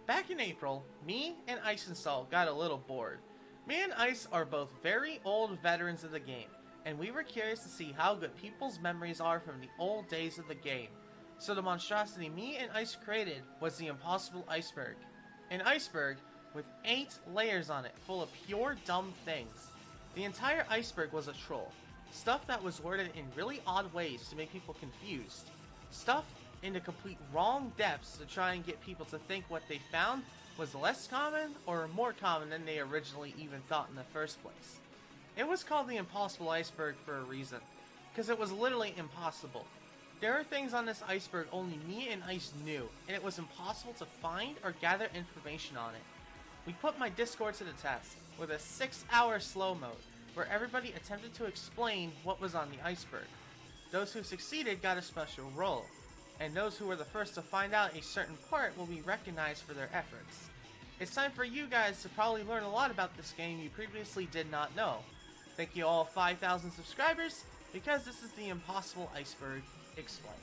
Back in April, me and Ice and Salt got a little bored. Me and Ice are both very old veterans of the game, and we were curious to see how good people's memories are from the old days of the game. So the monstrosity me and Ice created was the Impossible Iceberg. An iceberg with 8 layers on it, full of pure dumb things. The entire iceberg was a troll. Stuff that was worded in really odd ways to make people confused. Stuff in the complete wrong depths to try and get people to think what they found was less common or more common than they originally even thought in the first place. It was called the Impossible Iceberg for a reason, because it was literally impossible. There are things on this iceberg only me and Ice knew, and it was impossible to find or gather information on it. We put my Discord to the test, with a 6-hour slow mode, where everybody attempted to explain what was on the iceberg. Those who succeeded got a special role, and those who were the first to find out a certain part will be recognized for their efforts. It's time for you guys to probably learn a lot about this game you previously did not know. Thank you all 5,000 subscribers, because this is the Impossible Iceberg Explained.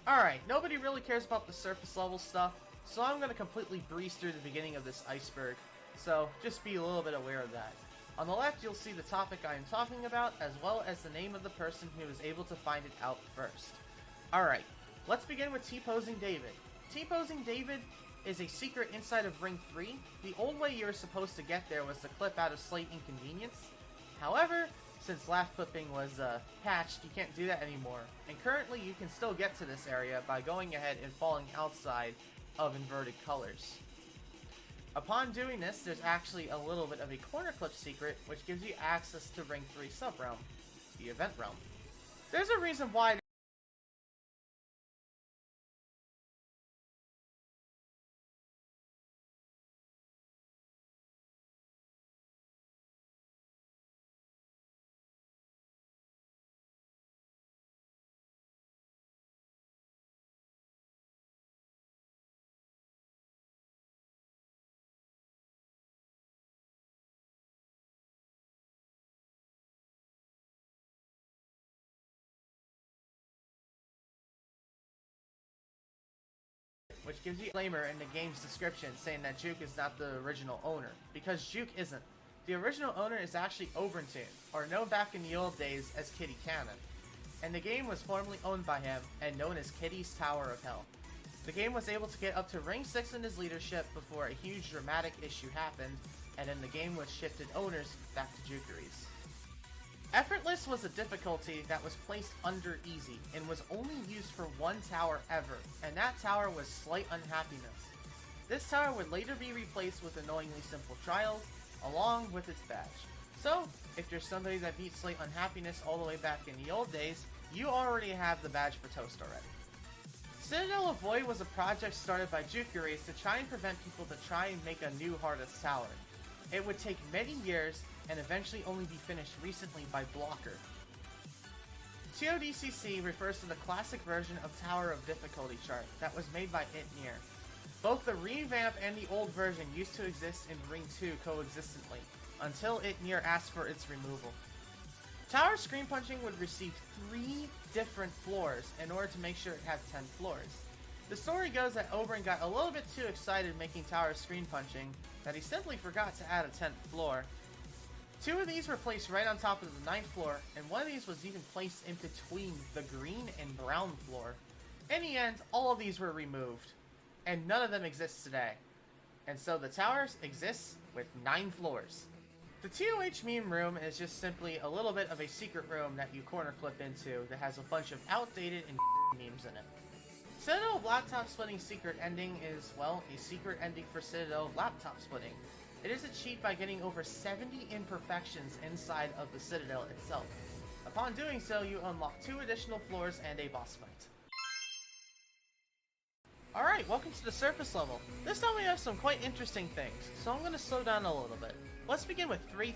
Alright, nobody really cares about the surface level stuff, so I'm going to completely breeze through the beginning of this iceberg, so just be a little bit aware of that. On the left, you'll see the topic I am talking about, as well as the name of the person who was able to find it out first. Alright, let's begin with T-Posing David. T-Posing David is a secret inside of Ring 3. The old way you were supposed to get there was to clip out of Slight Inconvenience. However, since laugh clipping was patched, you can't do that anymore. And currently, you can still get to this area by going ahead and falling outside of inverted colors. Upon doing this, there's actually a little bit of a corner clip secret, which gives you access to Ring 3 sub-realm, the event realm. There's a reason why which gives you a disclaimer in the game's description saying that Juke is not the original owner, because Juke isn't. The original owner is actually Oberntune, or known back in the old days as Kitty Cannon, and the game was formerly owned by him and known as Kitty's Tower of Hell. The game was able to get up to Ring 6 in his leadership before a huge dramatic issue happened, and then the game was shifted owners back to Jukeries. Effortless was a difficulty that was placed under easy, and was only used for one tower ever, and that tower was Slight Unhappiness. This tower would later be replaced with Annoyingly Simple Trials, along with its badge. So, if you're somebody that beat Slight Unhappiness all the way back in the old days, you already have the badge for Toast already. Citadel of Void was a project started by Jukeries to try and prevent people to try and make a new hardest tower. It would take many years, and eventually only be finished recently by Blocker. TODCC refers to the classic version of Tower of Difficulty chart that was made by Itnir. Both the revamp and the old version used to exist in Ring 2 coexistently, until Itnir asked for its removal. Tower Screen Punching would receive 3 different floors in order to make sure it had 10 floors. The story goes that Oberon got a little bit too excited making Tower Screen Punching that he simply forgot to add a 10th floor. 2 of these were placed right on top of the 9th floor, and one of these was even placed in between the green and brown floor. In the end, all of these were removed, and none of them exist today. And so the towers exist with 9 floors. The ToH meme room is just simply a little bit of a secret room that you corner clip into that has a bunch of outdated and memes in it. Citadel of Laptop Splitting secret ending is, well, a secret ending for Citadel of Laptop Splitting. It is achieved by getting over 70 imperfections inside of the Citadel itself. Upon doing so, you unlock 2 additional floors and a boss fight. Alright, welcome to the surface level. This time we have some quite interesting things, so I'm going to slow down a little bit. Let's begin with 3-3.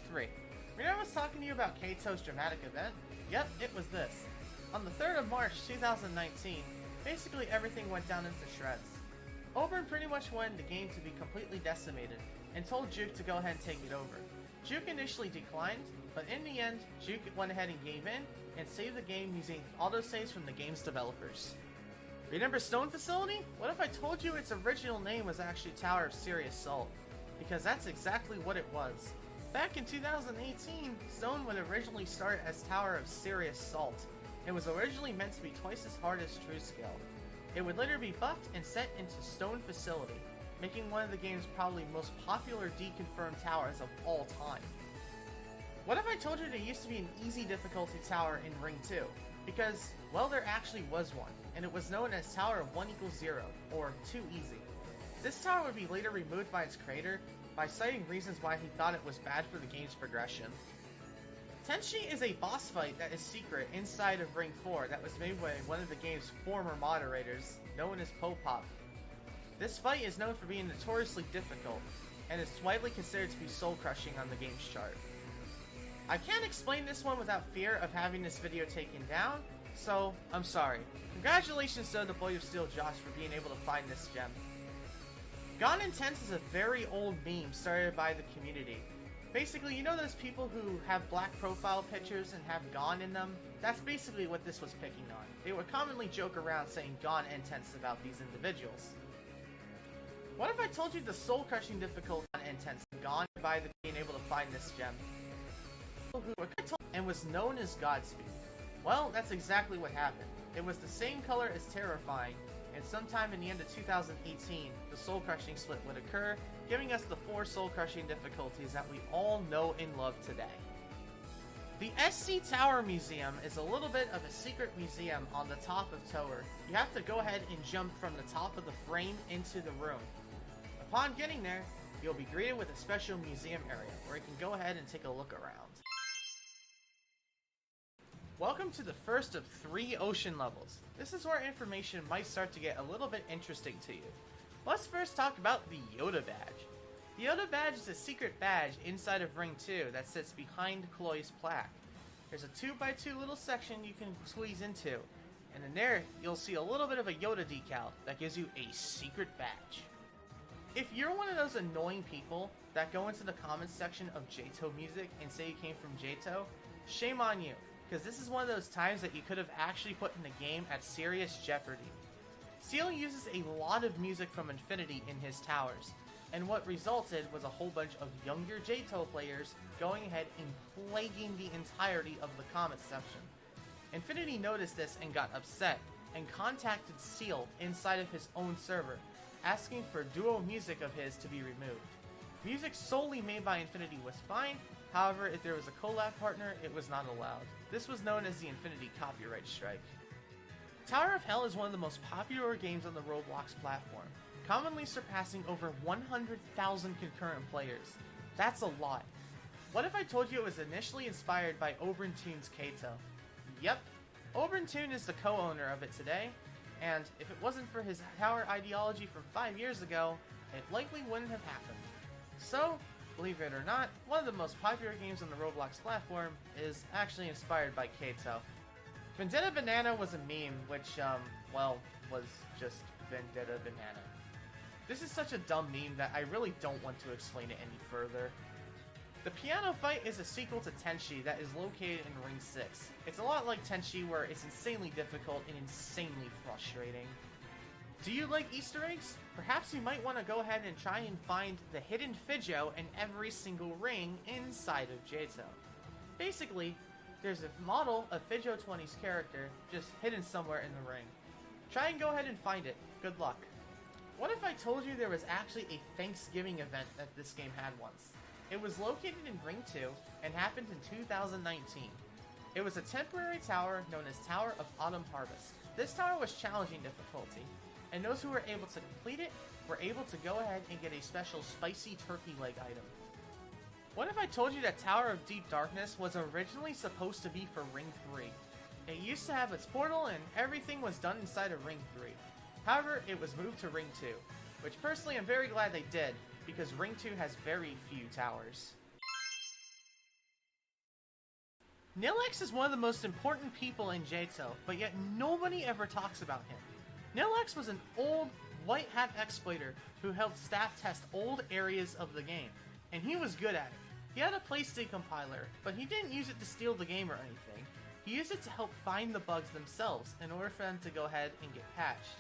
Remember I was talking to you about JToH's dramatic event? Yep, it was this. On the 3rd of March 2019, basically everything went down into shreds. Oberon pretty much wanted the game to be completely decimated, and told Juke to go ahead and take it over. Juke initially declined, but in the end, Juke went ahead and gave in and saved the game using autosaves from the game's developers. Remember Stone Facility? What if I told you its original name was actually Tower of Serious Salt? Because that's exactly what it was. Back in 2018, Stone would originally start as Tower of Serious Salt. It was originally meant to be twice as hard as True Scale. It would later be buffed and set into Stone Facility, making one of the game's probably most popular deconfirmed towers of all time. What if I told you there used to be an easy difficulty tower in Ring 2? Because, well, there actually was one, and it was known as Tower of 1 = 0, or Too Easy. This tower would be later removed by its creator by citing reasons why he thought it was bad for the game's progression. Tenshi is a boss fight that is secret inside of Ring 4 that was made by one of the game's former moderators, known as Popop. This fight is known for being notoriously difficult, and is widely considered to be soul-crushing on the game's chart. I can't explain this one without fear of having this video taken down, so I'm sorry. Congratulations to the Boy of Steel Josh for being able to find this gem. Gone Intense is a very old meme started by the community. Basically, you know those people who have black profile pictures and have Gone in them? That's basically what this was picking on. They would commonly joke around saying Gone Intense about these individuals. What if I told you the soul-crushing difficulty on Intense gone by the being able to find this gem? Who were and was known as Godspeed. Well, that's exactly what happened. It was the same color as Terrifying, and sometime in the end of 2018, the soul-crushing split would occur, giving us the 4 soul-crushing difficulties that we all know and love today. The SC Tower Museum is a little bit of a secret museum on the top of Tower. You have to go ahead and jump from the top of the frame into the room. Upon getting there, you'll be greeted with a special museum area where you can go ahead and take a look around. Welcome to the first of 3 ocean levels. This is where information might start to get a little bit interesting to you. Let's first talk about the Yoda Badge. The Yoda Badge is a secret badge inside of Ring 2 that sits behind Chloe's plaque. There's a 2x2 little section you can squeeze into, and in there you'll see a little bit of a Yoda decal that gives you a secret badge. If you're one of those annoying people that go into the comments section of JToH music and say you came from JToH, shame on you. Because this is one of those times that you could have actually put in the game at serious jeopardy. Seal uses a lot of music from Infinity in his towers, and what resulted was a whole bunch of younger JToH players going ahead and plaguing the entirety of the comment section. Infinity noticed this and got upset, and contacted Seal inside of his own server, asking for duo music of his to be removed. Music solely made by Infinity was fine, however, if there was a collab partner, it was not allowed. This was known as the Infinity Copyright Strike. Tower of Hell is one of the most popular games on the Roblox platform, commonly surpassing over 100,000 concurrent players. That's a lot. What if I told you it was initially inspired by Oberyntoon's JToH? Yep, Oberyntoon is the co-owner of it today, and if it wasn't for his tower ideology from 5 years ago, it likely wouldn't have happened. So, believe it or not, one of the most popular games on the Roblox platform is actually inspired by JToH. Vendetta Banana was a meme, which, was just Vendetta Banana. This is such a dumb meme that I really don't want to explain it any further. The piano fight is a sequel to Tenshi that is located in Ring 6. It's a lot like Tenshi where it's insanely difficult and insanely frustrating. Do you like Easter eggs? Perhaps you might want to go ahead and try and find the hidden Fidget in every single ring inside of JToH. Basically, there's a model of Fidget 20's character just hidden somewhere in the ring. Try and go ahead and find it. Good luck. What if I told you there was actually a Thanksgiving event that this game had once? It was located in Ring 2 and happened in 2019. It was a temporary tower known as Tower of Autumn Harvest. This tower was challenging difficulty, and those who were able to complete it were able to go ahead and get a special spicy turkey leg item. What if I told you that Tower of Deep Darkness was originally supposed to be for Ring 3? It used to have its portal and everything was done inside of Ring 3. However, it was moved to Ring 2, which personally I'm very glad they did, because Ring 2 has very few towers. Nilex is one of the most important people in JToH, but yet nobody ever talks about him. Nilex was an old, white hat exploiter who helped staff test old areas of the game, and he was good at it. He had a playstate compiler, but he didn't use it to steal the game or anything. He used it to help find the bugs themselves in order for them to go ahead and get patched.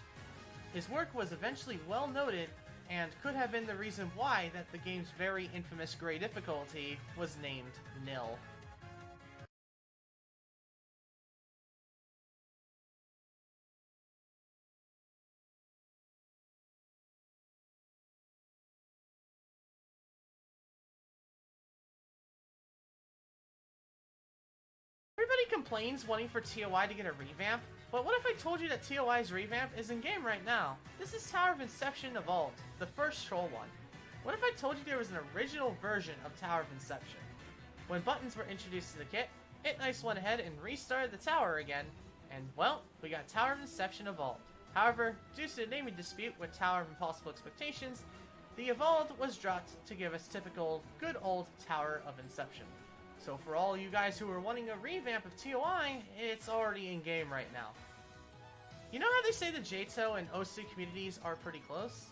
His work was eventually well noted and could have been the reason why that the game's very infamous gray difficulty was named nil. Everybody complains wanting for ToI to get a revamp, but what if I told you that ToI's revamp is in-game right now? This is Tower of Inception Evolved, the first troll one. What if I told you there was an original version of Tower of Inception? When buttons were introduced to the kit, itnice went ahead and restarted the tower again, and well, we got Tower of Inception Evolved. However, due to the naming dispute with Tower of Impossible Expectations, the Evolved was dropped to give us typical, good old Tower of Inception. So for all you guys who are wanting a revamp of ToI, it's already in-game right now. You know how they say the JToH and OSU communities are pretty close?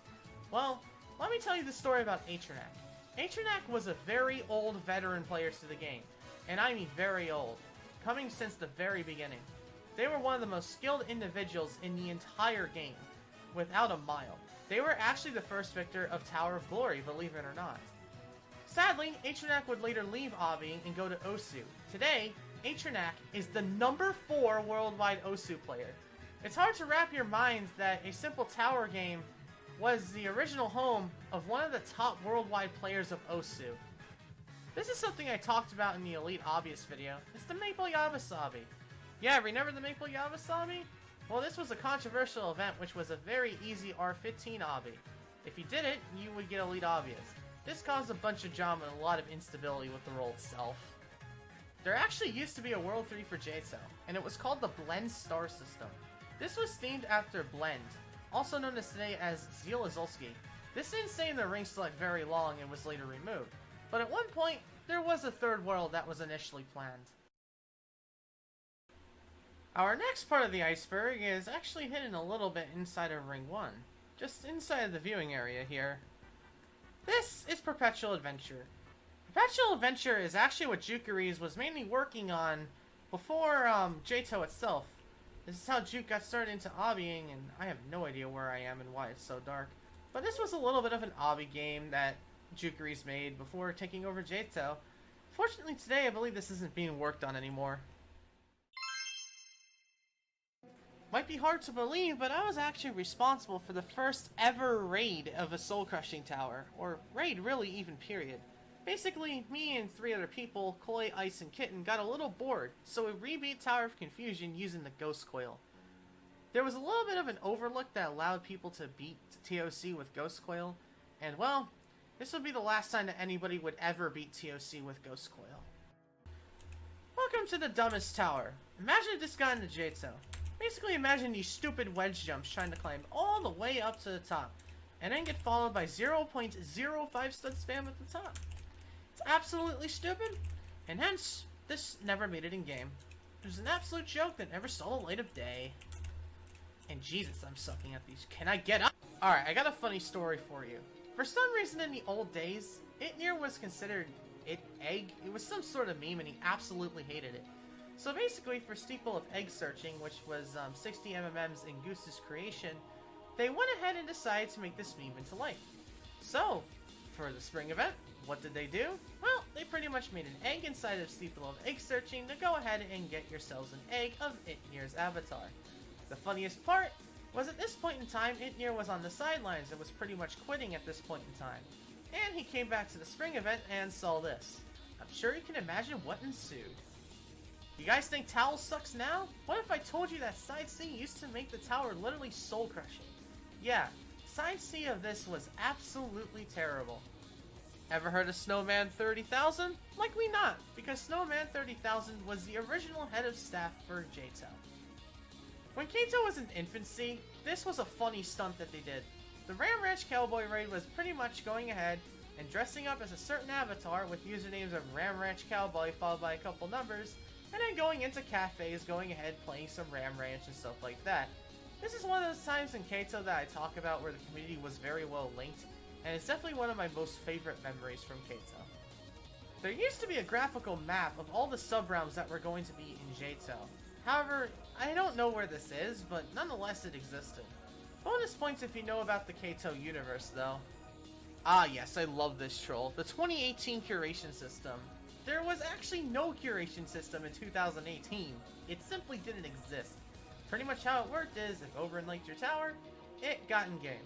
Well, let me tell you the story about Atronac. Atronac was a very old veteran player to the game, and I mean very old, coming since the very beginning. They were one of the most skilled individuals in the entire game, without a mile. They were actually the first victor of Tower of Glory, believe it or not. Sadly, Atronac would later leave Obby and go to OSU. Today, Atronac is the number 4 worldwide OSU player. It's hard to wrap your minds that a simple tower game was the original home of one of the top worldwide players of OSU. This is something I talked about in the Elite Obvious video. It's the Maple Yabasabi. Yeah, remember the Maple Yabasabi? Well, this was a controversial event which was a very easy R15 obby. If you did it, you would get Elite Obvious. This caused a bunch of drama and a lot of instability with the role itself. There actually used to be a World 3 for JToH, and it was called the Blend Star System. This was themed after Blend, also known as today as Zielozulski. This didn't stay in the ring select very long and was later removed, but at one point, there was a third world that was initially planned. Our next part of the iceberg is actually hidden a little bit inside of Ring 1, just inside of the viewing area here. This is Perpetual Adventure. Perpetual Adventure is actually what Juke was mainly working on before JToH itself. This is how Juke got started into obbying, and I have no idea where I am and why it's so dark. But this was a little bit of an obby game that Juke made before taking over JToH. Fortunately today, I believe this isn't being worked on anymore. Might be hard to believe, but I was actually responsible for the first ever raid of a soul-crushing tower. Or raid, really, even period. Basically, me and 3 other people, Koi, Ice, and Kitten, got a little bored, so we rebeat Tower of Confusion using the Ghost Coil. There was a little bit of an overlook that allowed people to beat TOC with Ghost Coil, and well, this would be the last time that anybody would ever beat TOC with Ghost Coil. Welcome to the dumbest tower. Imagine if this got into JToH. Basically imagine these stupid wedge jumps trying to climb all the way up to the top, and then get followed by 0.05 stud spam at the top. It's absolutely stupid, and hence, this never made it in game. It was an absolute joke that never saw the light of day. And Jesus, I'm sucking at these. Can I get up? Alright, I got a funny story for you. For some reason in the old days, Itnir was considered egg. It was some sort of meme and he absolutely hated it. So basically, for Steeple of Egg Searching, which was 60 MMMs in Goose's creation, they went ahead and decided to make this meme into life. So, for the spring event, what did they do? Well, they pretty much made an egg inside of Steeple of Egg Searching to go ahead and get yourselves an egg of Itnir's avatar. The funniest part was at this point in time, Itnir was on the sidelines and was pretty much quitting at this point in time. And he came back to the spring event and saw this. I'm sure you can imagine what ensued. You guys think Towel sucks now? What if I told you that Side C used to make the tower literally soul-crushing? Yeah, Side C of this was absolutely terrible. Ever heard of Snowman 30,000? Likely not, because Snowman 30,000 was the original head of staff for JToH. When Kato was in infancy, this was a funny stunt that they did. The Ram Ranch Cowboy raid was pretty much going ahead and dressing up as a certain avatar with usernames of Ram Ranch Cowboy followed by a couple numbers, and then going into cafes, going ahead, playing some Ram Ranch and stuff like that. This is one of those times in JToH that I talk about where the community was very well linked, and it's definitely one of my most favorite memories from JToH. There used to be a graphical map of all the sub-realms that were going to be in JToH. However, I don't know where this is, but nonetheless it existed. Bonus points if you know about the JToH universe, though. Ah yes, I love this troll. The 2018 curation system. There was actually no curation system in 2018. It simply didn't exist. Pretty much how it worked is, if Oberyn liked your tower, it got in game.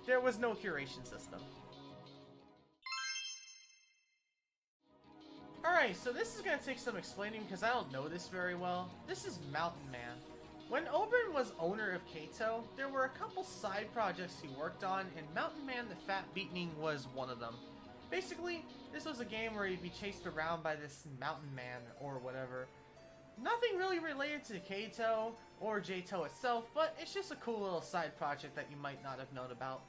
There was no curation system. Alright, so this is going to take some explaining because I don't know this very well. This is Mountain Man. When Oberyn was owner of JToH, there were a couple side projects he worked on, and Mountain Man the Fat Beatnik was one of them. Basically, this was a game where you'd be chased around by this Mountain Man or whatever. Nothing really related to JToH or JToH itself, but it's just a cool little side project that you might not have known about.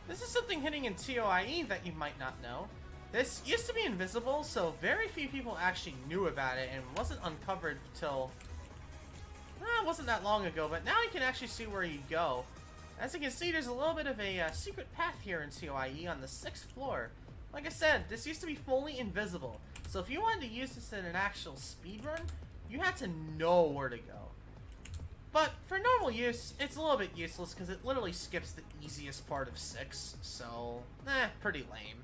This is something hitting in ToIM that you might not know. This used to be invisible, so very few people actually knew about it and wasn't uncovered until... it wasn't that long ago, but now you can actually see where you go. As you can see, there's a little bit of a secret path here in ToIM on the 6th floor. Like I said, this used to be fully invisible, so if you wanted to use this in an actual speedrun, you had to know where to go. But for normal use, it's a little bit useless because it literally skips the easiest part of 6, so pretty lame.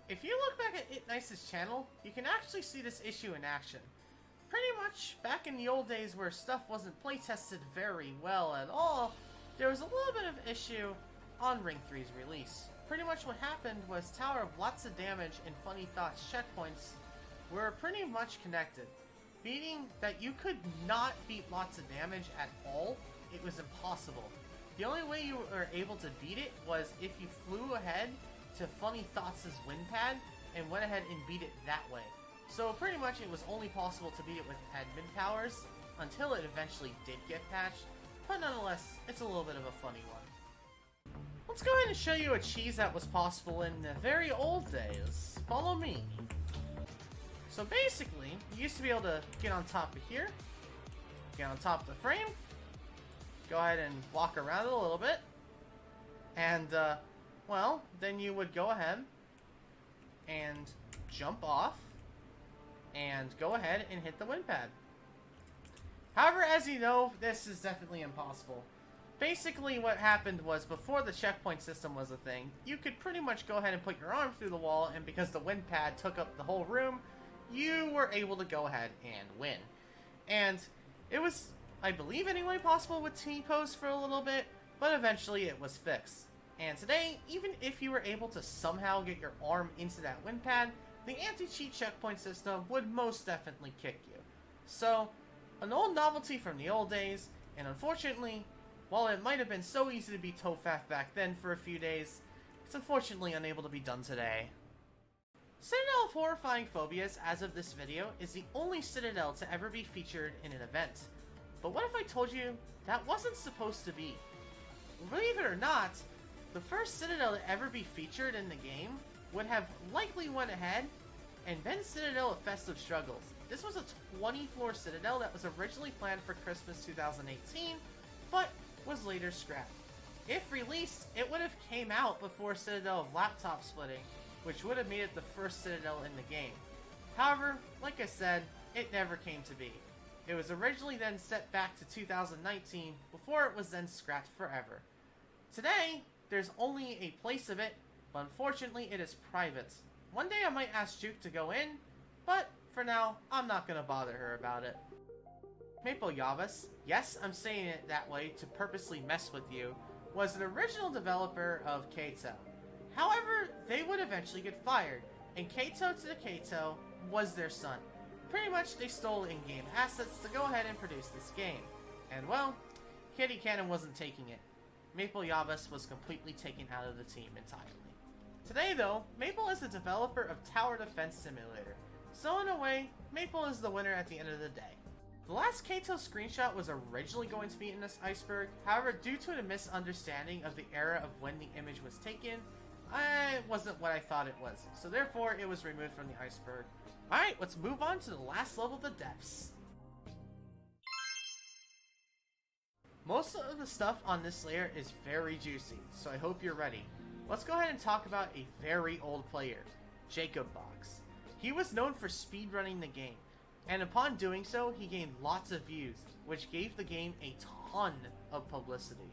If you look back at itnice's channel, you can actually see this issue in action. Pretty much back in the old days where stuff wasn't playtested very well at all, there was a little bit of issue on Ring 3's release. Pretty much what happened was Tower of Lots of Damage and Funny Thoughts checkpoints were pretty much connected, meaning that you could not beat Lots of Damage at all. It was impossible. The only way you were able to beat it was if you flew ahead to Funny Thoughts' wind pad and went ahead and beat it that way. So pretty much it was only possible to beat it with admin powers until it eventually did get patched, but nonetheless, it's a little bit of a funny one. Let's go ahead and show you a cheese that was possible in the very old days. Follow me. So basically, you used to be able to get on top of here, get on top of the frame, go ahead and walk around it a little bit, and well, then you would go ahead and jump off and go ahead and hit the wind pad. However, as you know, this is definitely impossible. Basically, what happened was before the checkpoint system was a thing, you could pretty much go ahead and put your arm through the wall, and because the wind pad took up the whole room, you were able to go ahead and win. And it was, I believe anyway, possible with T-pose for a little bit, but eventually it was fixed. And today, even if you were able to somehow get your arm into that wind pad, the anti-cheat checkpoint system would most definitely kick you. So, an old novelty from the old days, and unfortunately, while it might have been so easy to beat Tofaf back then for a few days, it's unfortunately unable to be done today. Citadel of Horrifying Phobias, as of this video, is the only Citadel to ever be featured in an event. But what if I told you that wasn't supposed to be? Believe it or not, the first Citadel to ever be featured in the game would have likely went ahead and been Citadel of Festive Struggles. This was a 20-floor Citadel that was originally planned for Christmas 2018, but was later scrapped. If released, it would have came out before Citadel of Laptop Splitting, which would have made it the first Citadel in the game. However, like I said, it never came to be. It was originally then set back to 2019, before it was then scrapped forever. Today, there's only a place of it, but unfortunately it is private. One day I might ask Juke to go in, but for now, I'm not going to bother her about it. Maple Yavas, yes, I'm saying it that way to purposely mess with you, was an original developer of JToH. However, they would eventually get fired, and JToH to the JToH was their son. Pretty much they stole in-game assets to go ahead and produce this game. And well, Kitty Cannon wasn't taking it. Maple Yavas was completely taken out of the team entirely. Today though, Maple is the developer of Tower Defense Simulator. So in a way, Maple is the winner at the end of the day. The last JToH screenshot was originally going to be in this iceberg, however due to a misunderstanding of the era of when the image was taken, it wasn't what I thought it was, so therefore it was removed from the iceberg. Alright, let's move on to the last level of the depths. Most of the stuff on this layer is very juicy, so I hope you're ready. Let's go ahead and talk about a very old player, JToH. He was known for speedrunning the game, and upon doing so, he gained lots of views, which gave the game a ton of publicity.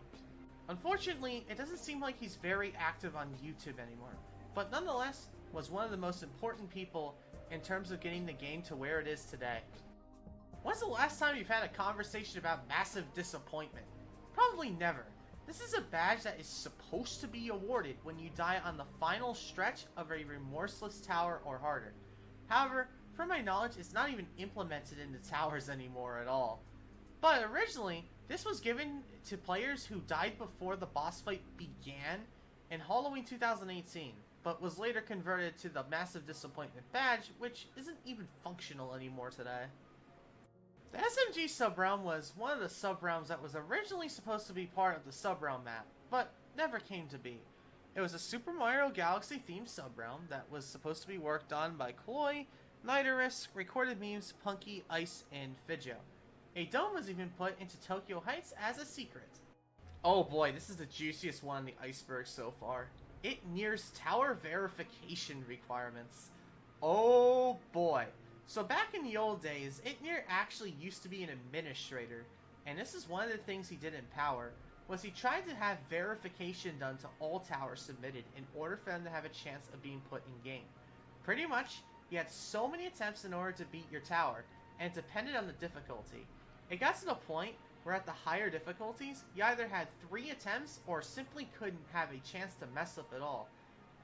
Unfortunately, it doesn't seem like he's very active on YouTube anymore, but nonetheless, was one of the most important people in terms of getting the game to where it is today. When's the last time you've had a conversation about massive disappointment? Probably never. This is a badge that is supposed to be awarded when you die on the final stretch of a remorseless tower or harder. However, from my knowledge, it's not even implemented in the towers anymore at all. But originally, this was given to players who died before the boss fight began in Halloween 2018, but was later converted to the Massive Disappointment badge, which isn't even functional anymore today. The SMG subrealm was one of the subrealms that was originally supposed to be part of the subrealm map, but never came to be. It was a Super Mario Galaxy themed subrealm that was supposed to be worked on by Chloe, Nidoris, Recorded Memes, Punky, Ice, and Fidjo. A dome was even put into Tokyo Heights as a secret. Oh boy, this is the juiciest one on the iceberg so far. It nears tower verification requirements. Oh boy. So back in the old days, Itnir actually used to be an administrator, and this is one of the things he did in Power, was he tried to have verification done to all towers submitted in order for them to have a chance of being put in game. Pretty much, he had so many attempts in order to beat your tower, and it depended on the difficulty. It got to the point where at the higher difficulties, you either had 3 attempts or simply couldn't have a chance to mess up at all.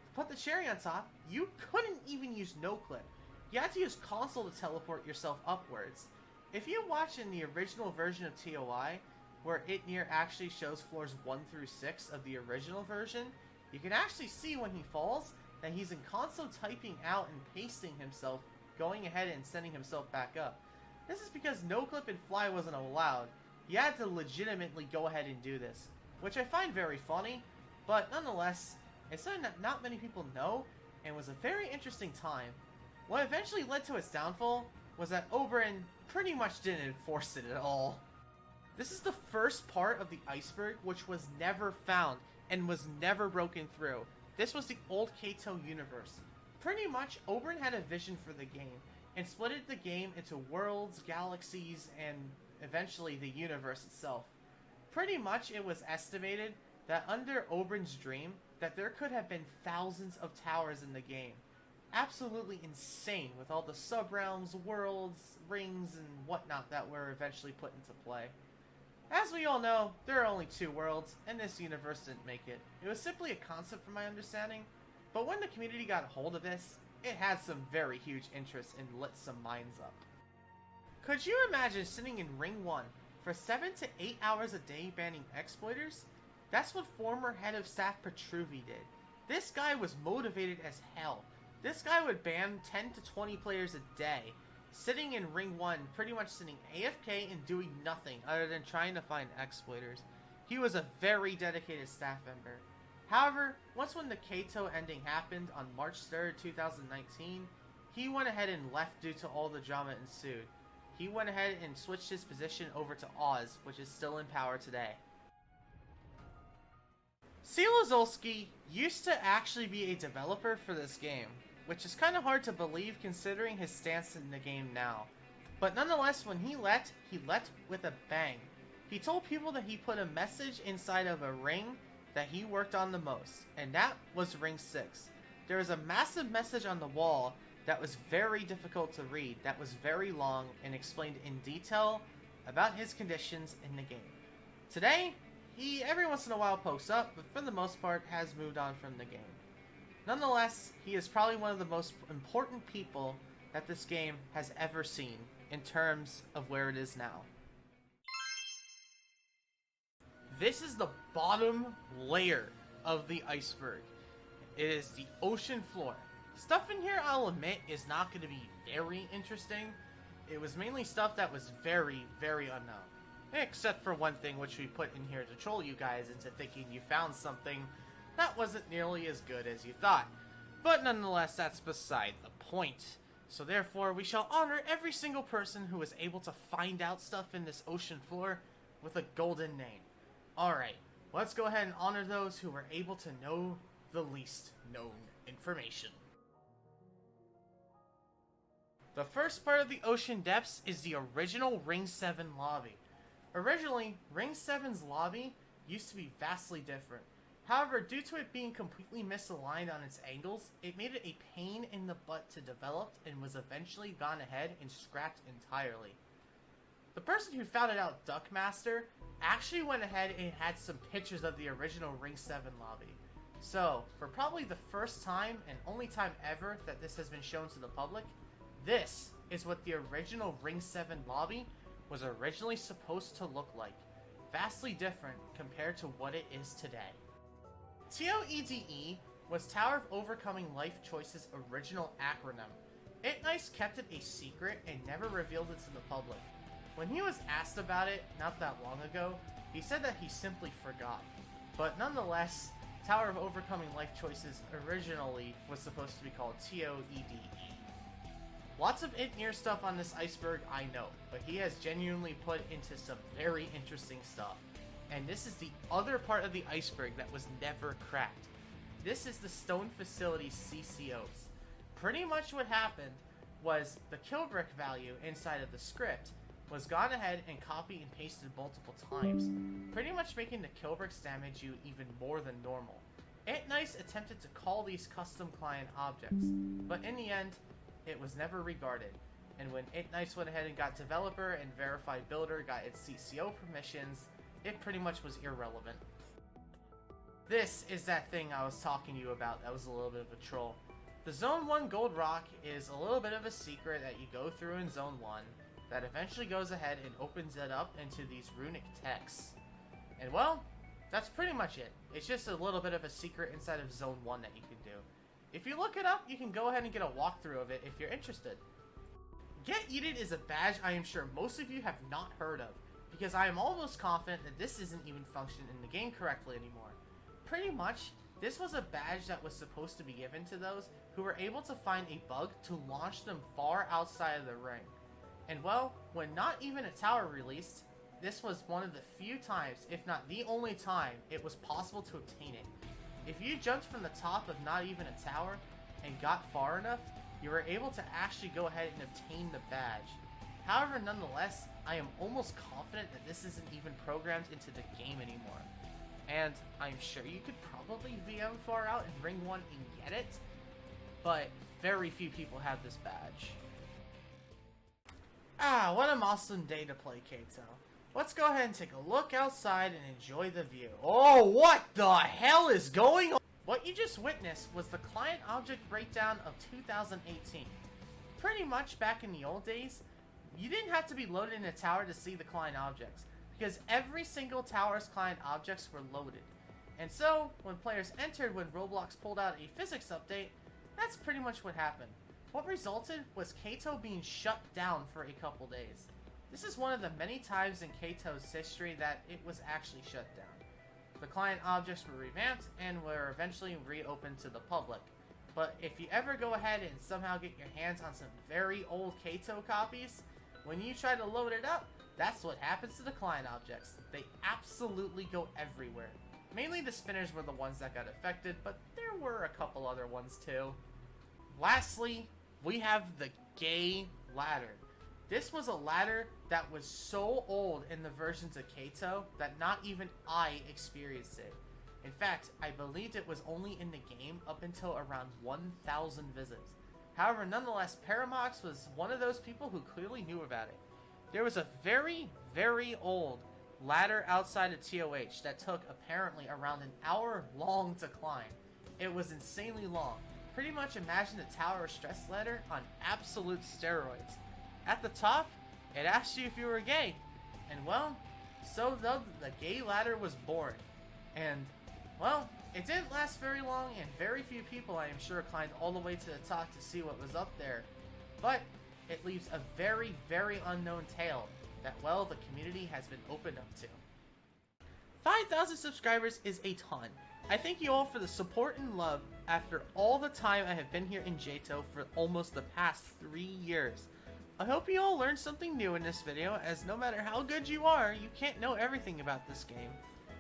To put the cherry on top, you couldn't even use no-clip. You had to use console to teleport yourself upwards. If you watch in the original version of ToI, where Itnir actually shows floors 1 through 6 of the original version, you can actually see when he falls that he's in console typing out and pasting himself, going ahead and sending himself back up. This is because no-clip and fly wasn't allowed. You had to legitimately go ahead and do this, which I find very funny, but nonetheless, it's something that not many people know, and was a very interesting time. What eventually led to its downfall was that Oberyn pretty much didn't enforce it at all. This is the first part of the iceberg which was never found and was never broken through. This was the old JToH universe. Pretty much, Oberyn had a vision for the game and split the game into worlds, galaxies, and eventually the universe itself. Pretty much, it was estimated that under Oberyn's dream that there could have been thousands of towers in the game. Absolutely insane with all the sub-realms, worlds, rings, and whatnot that were eventually put into play. As we all know, there are only 2 worlds, and this universe didn't make it. It was simply a concept from my understanding, but when the community got a hold of this, it had some very huge interest and lit some minds up. Could you imagine sitting in Ring 1 for 7 to 8 hours a day banning exploiters? That's what former head of staff Petruvi did. This guy was motivated as hell. This guy would ban 10 to 20 players a day, sitting in Ring 1, pretty much sitting AFK and doing nothing other than trying to find exploiters. He was a very dedicated staff member. However, once when the JToH ending happened on March 3rd, 2019, he went ahead and left due to all the drama ensued. He went ahead and switched his position over to Oz, which is still in power today. Silazolski used to actually be a developer for this game, which is kind of hard to believe considering his stance in the game now. But nonetheless, when he let with a bang. He told people that he put a message inside of a ring that he worked on the most, and that was Ring 6. There was a massive message on the wall that was very difficult to read, that was very long, and explained in detail about his conditions in the game. Today, he every once in a while pokes up, but for the most part has moved on from the game. Nonetheless, he is probably one of the most important people that this game has ever seen in terms of where it is now. This is the bottom layer of the iceberg. It is the ocean floor. Stuff in here, I'll admit, is not going to be very interesting. It was mainly stuff that was very, very unknown. Except for one thing which we put in here to troll you guys into thinking you found something that wasn't nearly as good as you thought. But nonetheless, that's beside the point. So therefore, we shall honor every single person who was able to find out stuff in this ocean floor with a golden name. Alright, let's go ahead and honor those who were able to know the least known information. The first part of the ocean depths is the original Ring 7 lobby. Originally, Ring 7's lobby used to be vastly different. However, due to it being completely misaligned on its angles, it made it a pain in the butt to develop and was eventually gone ahead and scrapped entirely. The person who found it out, Duckmaster, actually went ahead and had some pictures of the original Ring 7 lobby. So, for probably the first time and only time ever that this has been shown to the public, this is what the original Ring 7 lobby was originally supposed to look like. Vastly different compared to what it is today. ToIM was Tower of Overcoming Life Choice's original acronym. itnice kept it a secret and never revealed it to the public. When he was asked about it not that long ago, he said that he simply forgot. But nonetheless, Tower of Overcoming Life Choices originally was supposed to be called ToIDE. Lots of near stuff on this iceberg, I know, but he has genuinely put into some very interesting stuff. And this is the other part of the iceberg that was never cracked. This is the Stone Facility's CCOs. Pretty much what happened was the kill brick value inside of the script was gone ahead and copied and pasted multiple times, pretty much making the kill bricks damage you even more than normal. itnice attempted to call these custom client objects, but in the end, it was never regarded. And when itnice went ahead and got developer and verified builder got its CCO permissions, it pretty much was irrelevant. This is that thing I was talking to you about that was a little bit of a troll. The Zone 1 Gold Rock is a little bit of a secret that you go through in Zone 1 that eventually goes ahead and opens it up into these runic texts. And well, that's pretty much it. It's just a little bit of a secret inside of Zone 1 that you can do. If you look it up, you can go ahead and get a walkthrough of it if you're interested. Get Eated is a badge I am sure most of you have not heard of, because I am almost confident that this isn't even functioning in the game correctly anymore. Pretty much, this was a badge that was supposed to be given to those who were able to find a bug to launch them far outside of the ring. And well, when not even a tower released, this was one of the few times, if not the only time, it was possible to obtain it. If you jumped from the top of not even a tower and got far enough, you were able to actually go ahead and obtain the badge. However, nonetheless, I am almost confident that this isn't even programmed into the game anymore. And I'm sure you could probably VM far out and ring one and get it, but very few people have this badge. Ah, what an awesome day to play JToH. Let's go ahead and take a look outside and enjoy the view. Oh, what the hell is going on? What you just witnessed was the client object breakdown of 2018. Pretty much back in the old days, you didn't have to be loaded in a tower to see the client objects, because every single tower's client objects were loaded. And so, when players entered when Roblox pulled out a physics update, that's pretty much what happened. What resulted was JToH being shut down for a couple days. This is one of the many times in JToH's history that it was actually shut down. The client objects were revamped and were eventually reopened to the public. But if you ever go ahead and somehow get your hands on some very old JToH copies, when you try to load it up, that's what happens to the client objects. They absolutely go everywhere. Mainly the spinners were the ones that got affected, but there were a couple other ones too. Lastly, we have the gay ladder. This was a ladder that was so old in the versions of JToH that not even I experienced it. In fact, I believed it was only in the game up until around 1,000 visits. However, nonetheless, Paramox was one of those people who clearly knew about it. There was a very, very old ladder outside of ToH that took apparently around an hour long to climb. It was insanely long. Pretty much imagine the Tower of Stress ladder on absolute steroids. At the top, it asked you if you were gay. And well, so the gay ladder was born. And, well, it didn't last very long, and very few people, I am sure, climbed all the way to the top to see what was up there. But it leaves a very, very unknown tale that, well, the community has been opened up to. 5,000 subscribers is a ton. I thank you all for the support and love after all the time I have been here in JToH for almost the past 3 years. I hope you all learned something new in this video, as no matter how good you are, you can't know everything about this game.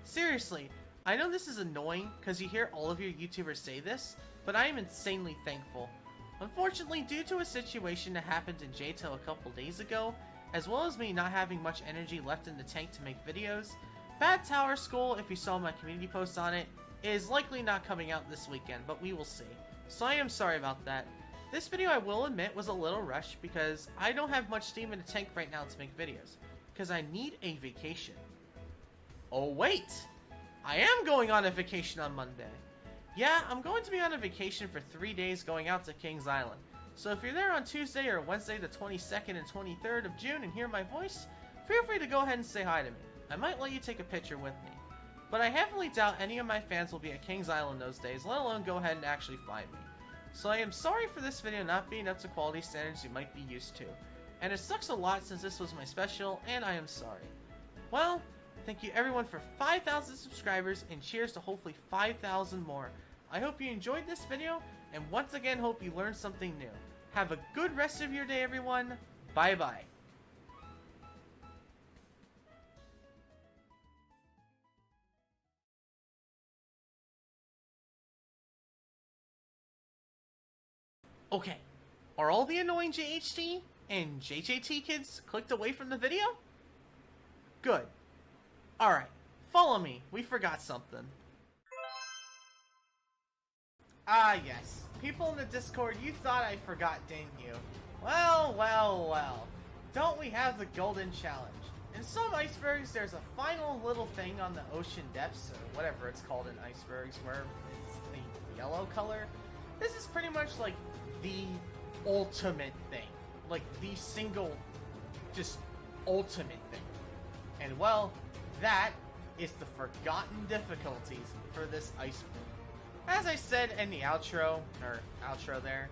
Seriously, I know this is annoying because you hear all of your YouTubers say this, but I am insanely thankful. Unfortunately, due to a situation that happened in JToH a couple days ago, as well as me not having much energy left in the tank to make videos, Bad Tower School, if you saw my community post on it, is likely not coming out this weekend, but we will see. So I am sorry about that. This video, I will admit, was a little rushed because I don't have much steam in the tank right now to make videos, because I need a vacation. Oh wait! I am going on a vacation on Monday. Yeah, I'm going to be on a vacation for 3 days going out to Kings Island. So if you're there on Tuesday or Wednesday the 22nd and 23rd of June and hear my voice, feel free to go ahead and say hi to me. I might let you take a picture with me. But I heavily doubt any of my fans will be at Kings Island those days, let alone go ahead and actually find me. So I am sorry for this video not being up to quality standards you might be used to. And it sucks a lot since this was my special, and I am sorry. Well, thank you everyone for 5,000 subscribers, and cheers to hopefully 5,000 more. I hope you enjoyed this video, and once again hope you learned something new. Have a good rest of your day, everyone. Bye bye. Okay, are all the annoying JHT and JJT kids clicked away from the video? Good. Alright, follow me. We forgot something. Ah yes, people in the Discord, you thought I forgot, didn't you? Well, well, well. Don't we have the Golden Challenge? In some icebergs, there's a final little thing on the ocean depths, or whatever it's called in icebergs, where it's the yellow color. This is pretty much like the ultimate thing. Like the single, just ultimate thing. And well, that is the forgotten difficulties for this iceberg. As I said in the outro there,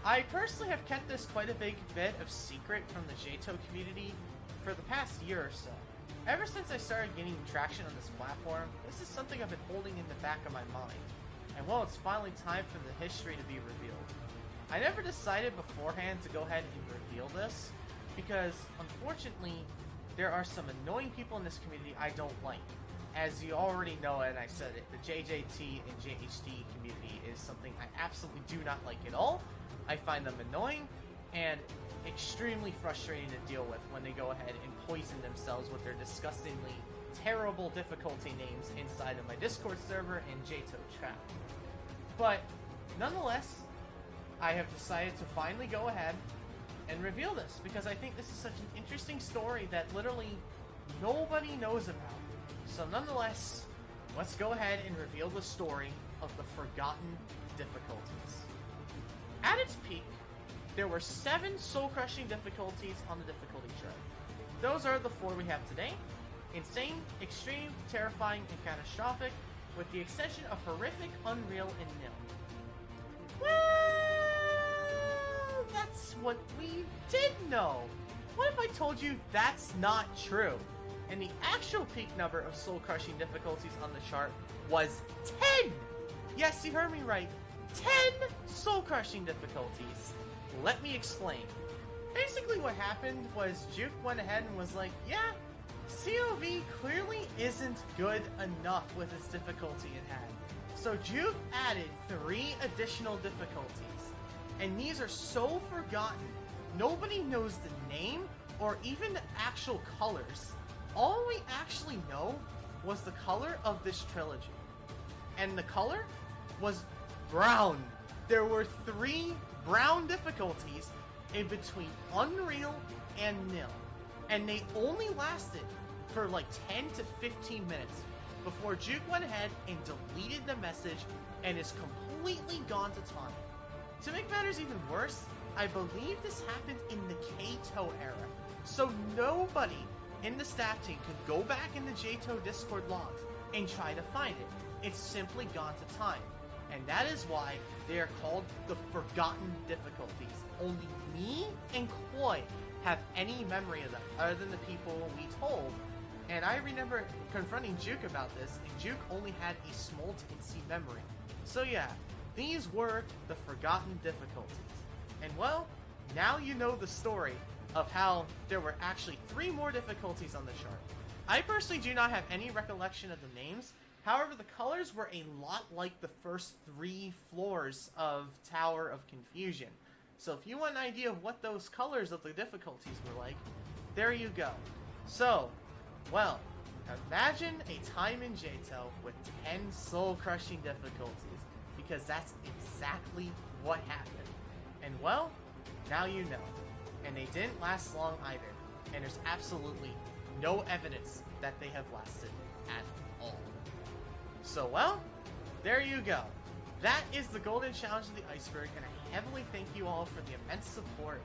I personally have kept this quite a big bit of secret from the JToH community for the past year or so. Ever since I started gaining traction on this platform, this is something I've been holding in the back of my mind. And well, it's finally time for the history to be revealed. I never decided beforehand to go ahead and reveal this, because unfortunately, there are some annoying people in this community I don't like. As you already know, and I said it, the JJT and JHD community is something I absolutely do not like at all. I find them annoying and extremely frustrating to deal with when they go ahead and poison themselves with their disgustingly terrible difficulty names inside of my Discord server and JToH chat. But nonetheless, I have decided to finally go ahead and reveal this because I think this is such an interesting story that literally nobody knows about. So nonetheless, let's go ahead and reveal the story of the forgotten difficulties. At its peak, there were 7 soul-crushing difficulties on the difficulty chart. Those are the 4 we have today: insane, extreme, terrifying, and catastrophic, with the exception of horrific, unreal, and nil. Well, that's what we did know. What if I told you that's not true? And the actual peak number of soul-crushing difficulties on the chart was 10! Yes, you heard me right. 10 soul-crushing difficulties. Let me explain. Basically what happened was Juke went ahead and was like, yeah, COV clearly isn't good enough with its difficulty it had. So Juke added 3 additional difficulties. And these are so forgotten, nobody knows the name or even the actual colors. All we actually know was the color of this trilogy. And the color was brown. There were 3 brown difficulties in between Unreal and Nil. And they only lasted for like 10 to 15 minutes before Juke went ahead and deleted the message and is completely gone to time. To make matters even worse, I believe this happened in the JToH era. So nobody in the staff team could go back in the JToH Discord logs and try to find it. It's simply gone to time. And that is why they are called the Forgotten Difficulties. Only me and Koi have any memory of them, other than the people we told. And I remember confronting Juke about this, and Juke only had a small teensy memory. So yeah, these were the Forgotten Difficulties. And well, now you know the story of how there were actually 3 more difficulties on the chart. I personally do not have any recollection of the names. However, the colors were a lot like the first 3 floors of Tower of Confusion. So if you want an idea of what those colors of the difficulties were like, there you go. So, well, imagine a time in JToH with 10 soul-crushing difficulties, because that's exactly what happened. And well, now you know. And they didn't last long either. And there's absolutely no evidence that they have lasted at all. So, well, there you go. That is the Golden Challenge of the Iceberg, and I heavily thank you all for the immense support,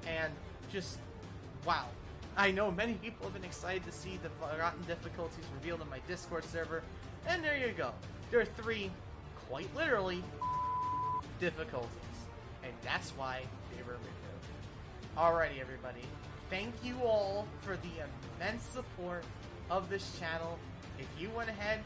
and just, wow. I know many people have been excited to see the forgotten difficulties revealed in my Discord server, and there you go. There are 3, quite literally, difficulties, and that's why they were removed. Alrighty, everybody. Thank you all for the immense support of this channel. If you went ahead...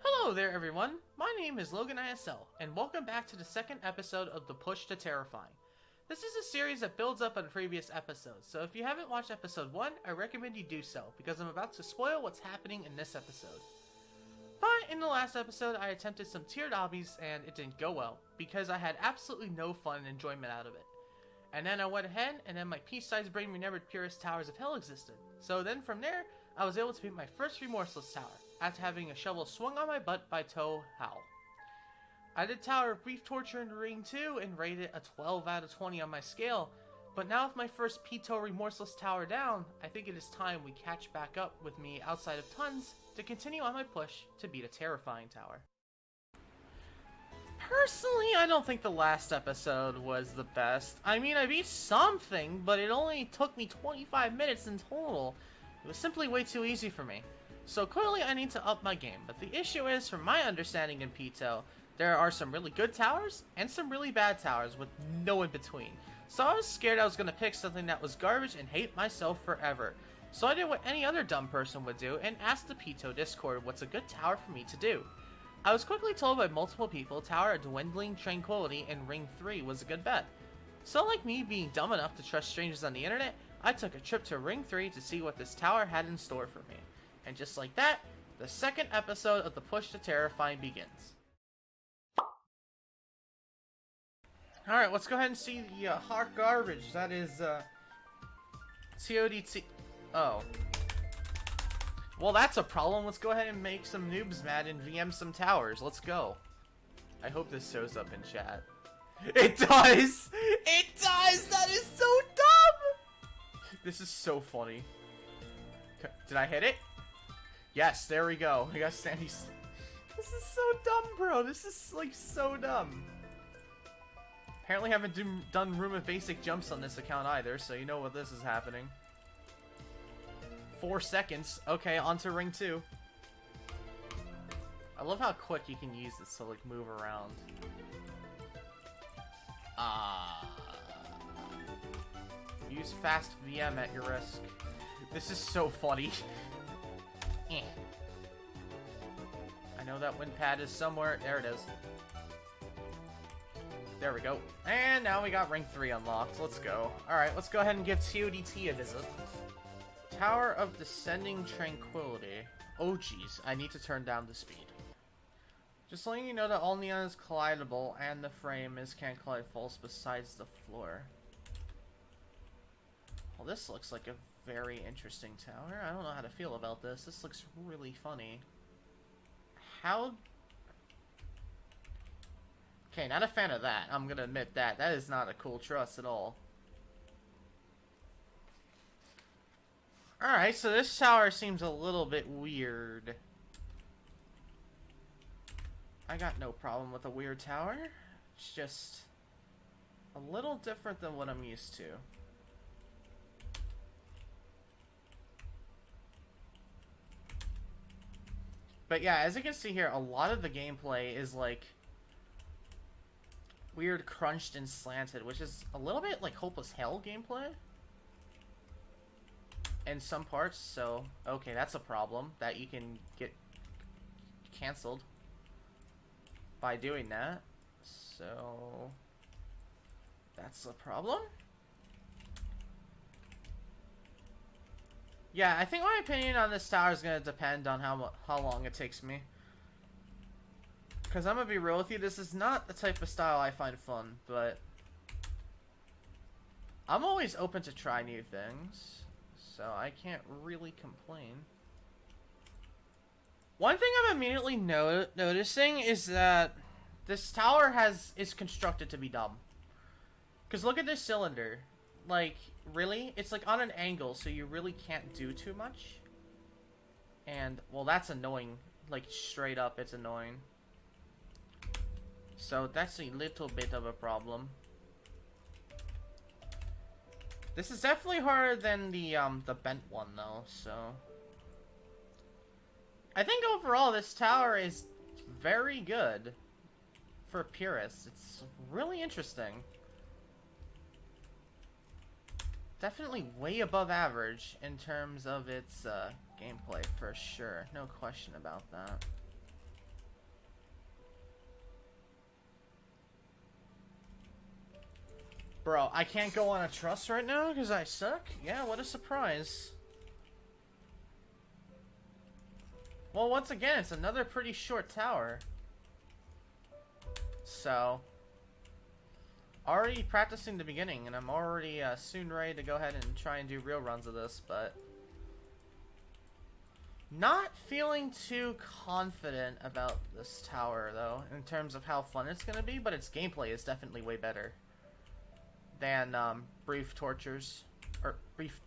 Hello there, everyone. My name is Logan ISL, and welcome back to the second episode of The Push to Terrifying. This is a series that builds up on previous episodes, so if you haven't watched episode 1, I recommend you do so, because I'm about to spoil what's happening in this episode. But in the last episode, I attempted some tiered obbies, and it didn't go well, because I had absolutely no fun and enjoyment out of it. And then I went ahead, and then my peace-sized brain remembered Purest Towers of Hell existed. So then from there, I was able to beat my first Remorseless Tower, after having a shovel swung on my butt by ToIM. I did Tower of Brief Torture in Ring 2 and rated a 12 out of 20 on my scale, but now with my first Pito Remorseless Tower down, I think it is time we catch back up with me outside of Tons to continue on my push to beat a terrifying tower. Personally, I don't think the last episode was the best. I mean, I beat something, but it only took me 25 minutes in total. It was simply way too easy for me. So clearly I need to up my game, but the issue is, from my understanding in Pito, there are some really good towers and some really bad towers with no in between. So I was scared I was going to pick something that was garbage and hate myself forever. So I did what any other dumb person would do and asked the Pito Discord what's a good tower for me to do. I was quickly told by multiple people Tower of Dwindling Tranquility in Ring 3 was a good bet. So like me being dumb enough to trust strangers on the internet, I took a trip to Ring 3 to see what this tower had in store for me. And just like that, the second episode of The Push to Terrifying begins. Alright, let's go ahead and see the hot garbage. That is, CODT. Oh. Well, that's a problem. Let's go ahead and make some noobs mad and VM some towers. Let's go. I hope this shows up in chat. It does! It does! That is so dumb! This is so funny. Did I hit it? Yes, there we go. I got Sandy's. This is so dumb, bro. This is, like, so dumb. Apparently haven't done Room of Basic Jumps on this account either, so you know what this is happening. 4 seconds. Okay, on to Ring 2. I love how quick you can use this to, like, move around. Use fast VM at your risk. This is so funny. I know that wind pad is somewhere. There it is. There we go. And now we got Ring 3 unlocked. Let's go. Alright, let's go ahead and give TODT a visit. Tower of Descending Tranquility. Oh geez, I need to turn down the speed. Just letting you know that all neon is collidable and the frame can't collide false besides the floor. Well, this looks like a very interesting tower. I don't know how to feel about this. This looks really funny. How... Okay, not a fan of that. I'm gonna admit that. That is not a cool truss at all. Alright, so this tower seems a little bit weird. I got no problem with a weird tower. It's just a little different than what I'm used to. But yeah, as you can see here, a lot of the gameplay is like weird crunched and slanted, which is a little bit like Hopeless Hell gameplay in some parts. So okay, that's a problem that you can get canceled by doing that. So that's a problem. Yeah, I think my opinion on this tower is going to depend on how long it takes me. Because I'm going to be real with you, this is not the type of style I find fun, but I'm always open to try new things, so I can't really complain. One thing I'm immediately noticing is that this tower is constructed to be dumb. Because look at this cylinder. Like, really? It's like on an angle, so you really can't do too much. And, well, that's annoying. Like, straight up, it's annoying. So, that's a little bit of a problem. This is definitely harder than the bent one, though, so... I think overall, this tower is very good for purists. It's really interesting. Definitely way above average in terms of its gameplay, for sure. No question about that. Bro, I can't go on a trust right now because I suck? Yeah, what a surprise. Well, once again, it's another pretty short tower. So... already practicing the beginning, and I'm already soon ready to go ahead and try and do real runs of this, but not feeling too confident about this tower, though, in terms of how fun it's going to be, but its gameplay is definitely way better than Brief Tortures, or Brief,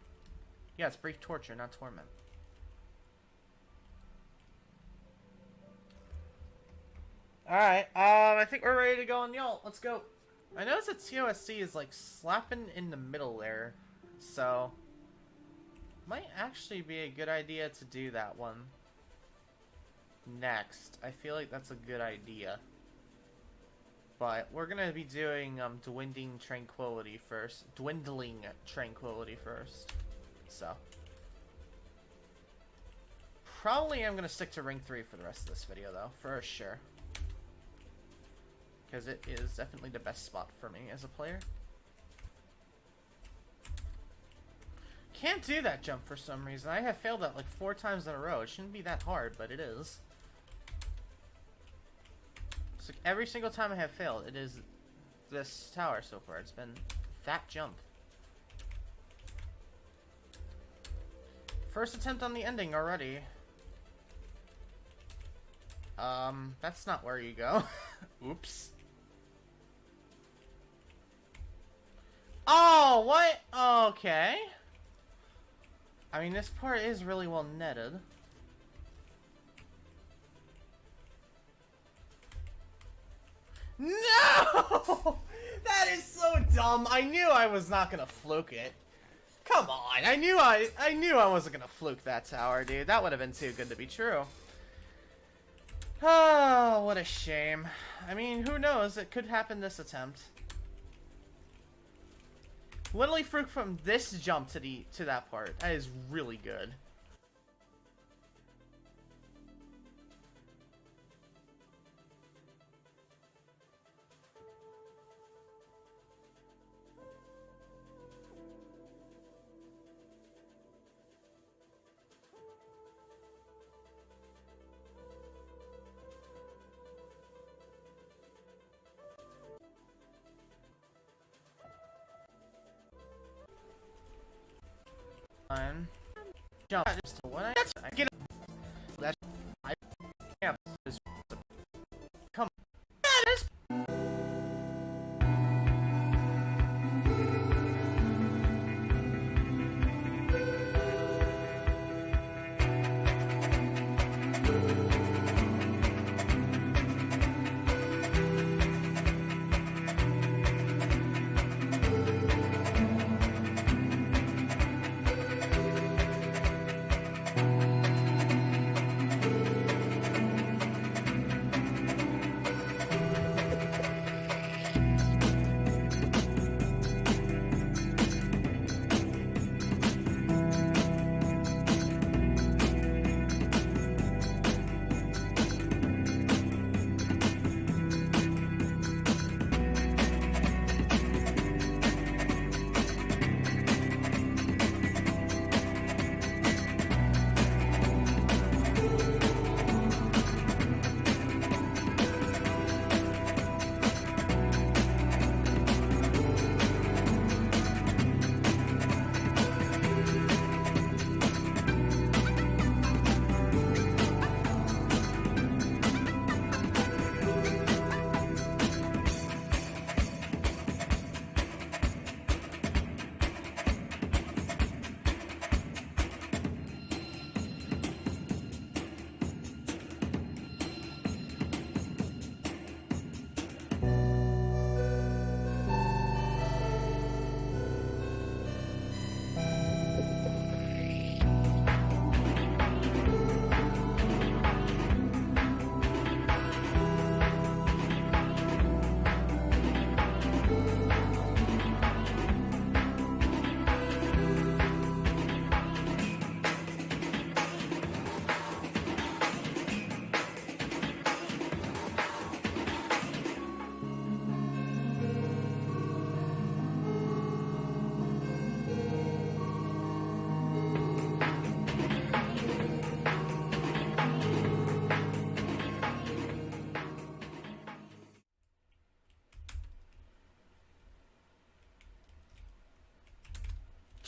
yeah, it's Brief Torture, not Torment. Alright, I think we're ready to go on y'all. Let's go. I notice that TOSC is like slapping in the middle there, so might actually be a good idea to do that one next. I feel like that's a good idea. But we're gonna be doing Dwindling Tranquility first. So probably I'm gonna stick to Ring 3 for the rest of this video though, for sure. Because it is definitely the best spot for me as a player. Can't do that jump for some reason. I have failed that like 4 times in a row. It shouldn't be that hard, but it is. It's like every single time I have failed, it is this tower so far. It's been that jump. First attempt on the ending already. That's not where you go. Oops. Oh, what? Okay. I mean, this part is really well netted. No! That is so dumb. I knew I was not gonna fluke it. Come on. I knew I wasn't gonna fluke that tower, dude. That would have been too good to be true. Oh, what a shame. I mean, who knows? It could happen this attempt. Literally fluke from this jump to that part. That is really good. Jump just to what I get. That's I yeah. Come on.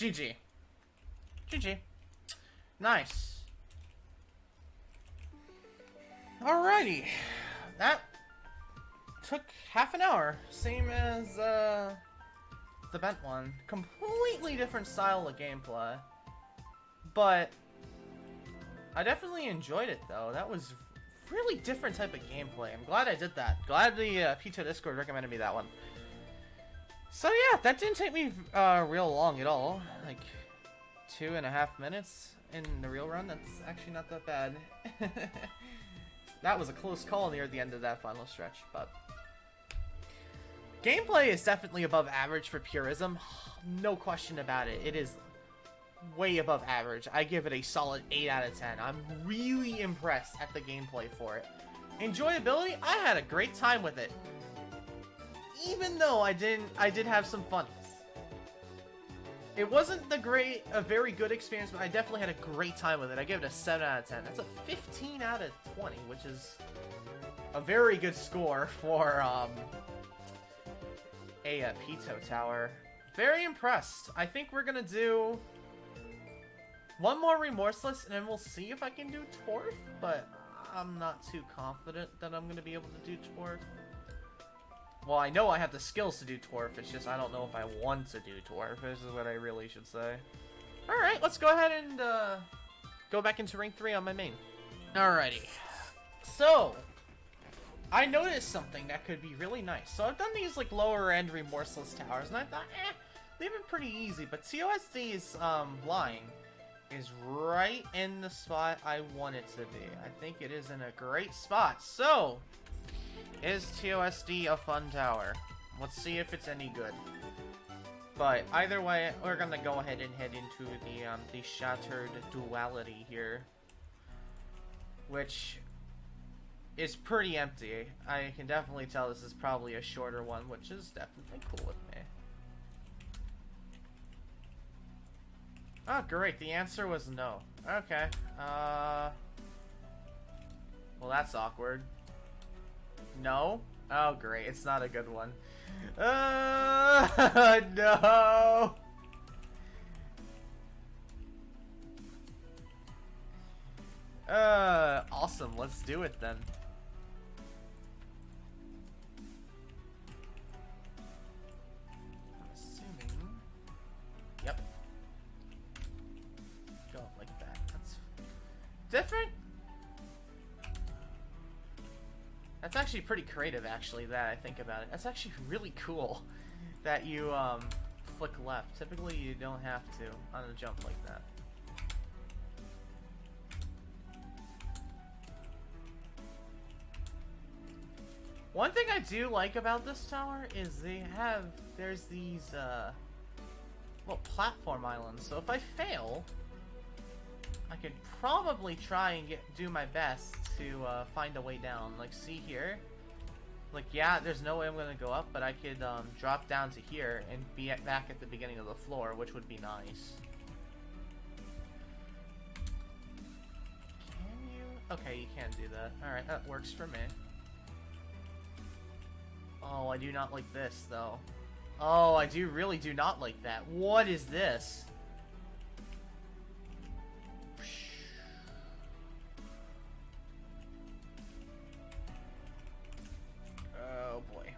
GG. GG. Nice. Alrighty. That took half an hour. Same as the bent one. Completely different style of gameplay. But I definitely enjoyed it though. That was really different type of gameplay. I'm glad I did that. Glad the Pizza Discord recommended me that one. So yeah, that didn't take me real long at all. Like 2.5 minutes in the real run. That's actually not that bad. That was a close call near the end of that final stretch, but gameplay is definitely above average for purism. No question about it. It is way above average. I give it a solid 8 out of 10. I'm really impressed at the gameplay for it. Enjoyability, I had a great time with it. Even though I did have some fun. It wasn't a very good experience, but I definitely had a great time with it. I give it a 7 out of 10. That's a 15 out of 20, which is a very good score for a Pito Tower. Very impressed. I think we're gonna do one more Remorseless, and then we'll see if I can do Torf, but I'm not too confident that I'm gonna be able to do Torf. Well, I know I have the skills to do Torf, it's just I don't know if I want to do Torf. This is what I really should say. Alright, let's go ahead and go back into Ring 3 on my main. Alrighty. So, I noticed something that could be really nice. So I've done these like lower end Remorseless towers, and I thought, they've been pretty easy, but TOSD's line is right in the spot I want it to be. I think it is in a great spot. So, is TOSD a fun tower? Let's see if it's any good. But either way, we're gonna go ahead and head into the Shattered Duality here, which is pretty empty. I can definitely tell this is probably a shorter one, which is definitely cool with me. Oh, great. The answer was no. Okay. Well, that's awkward. No? Oh, great. It's not a good one. No! Awesome. Let's do it then. I'm assuming... Yep. Go like that. That's different. That's actually pretty creative, actually, that I think about it. That's actually really cool that you flick left. Typically, you don't have to on a jump like that. One thing I do like about this tower is there's these little platform islands. So if I fail, I can probably try and do my best to find a way down. Like, see here? Like, yeah, there's no way I'm gonna go up, but I could drop down to here and be back at the beginning of the floor, which would be nice. Can you? Okay, you can do that. Alright, that works for me. Oh, I do not like this, though. Oh, I really do not like that. What is this? Oh, boy.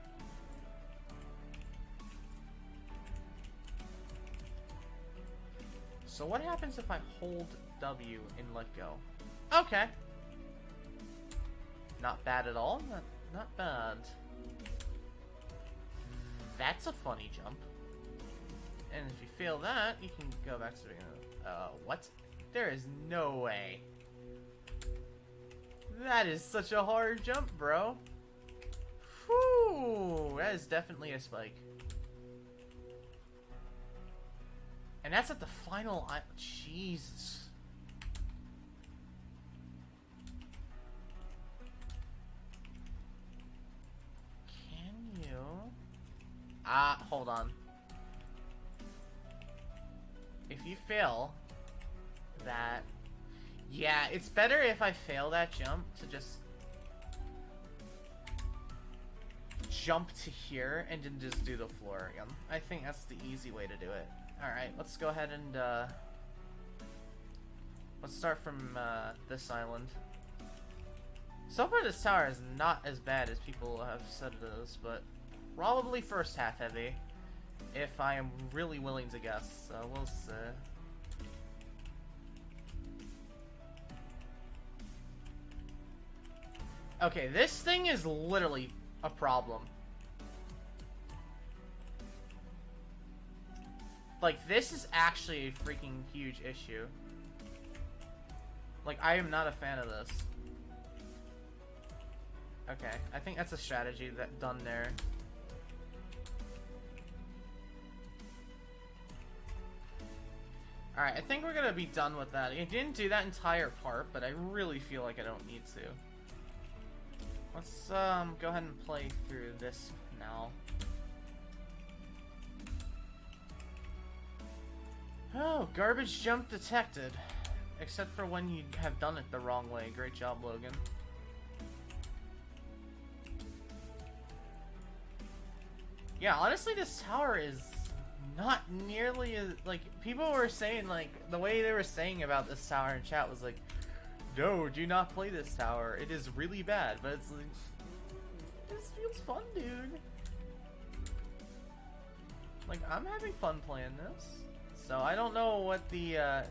So what happens if I hold W and let go? Okay. Not bad at all. Not bad. That's a funny jump. And if you fail that, you can go back to the beginning. What? There is no way. That is such a hard jump, bro. Whew, that is definitely a spike. And that's at the final. Jesus. Hold on. If you fail that... Yeah, it's better if I fail that jump to just jump to here and then just do the floor again. I think that's the easy way to do it. Alright, let's go ahead and, let's start from, this island. So far, this tower is not as bad as people have said it is, but probably first half heavy, if I am really willing to guess, so we'll see. Okay, this thing is literally a problem. Like, this is actually a freaking huge issue. Like, I am not a fan of this. Okay, I think that's a strategy that done there. Alright, I think we're gonna be done with that. I didn't do that entire part, but I really feel like I don't need to. Let's go ahead and play through this now. Oh, garbage jump detected. Except for when you have done it the wrong way. Great job, Logan. Yeah, honestly, this tower is not nearly as, like, people were saying, like, the way they were saying about this tower in chat was like, no, do not play this tower. It is really bad, but it's like, this feels fun, dude. Like, I'm having fun playing this. So, I don't know what the,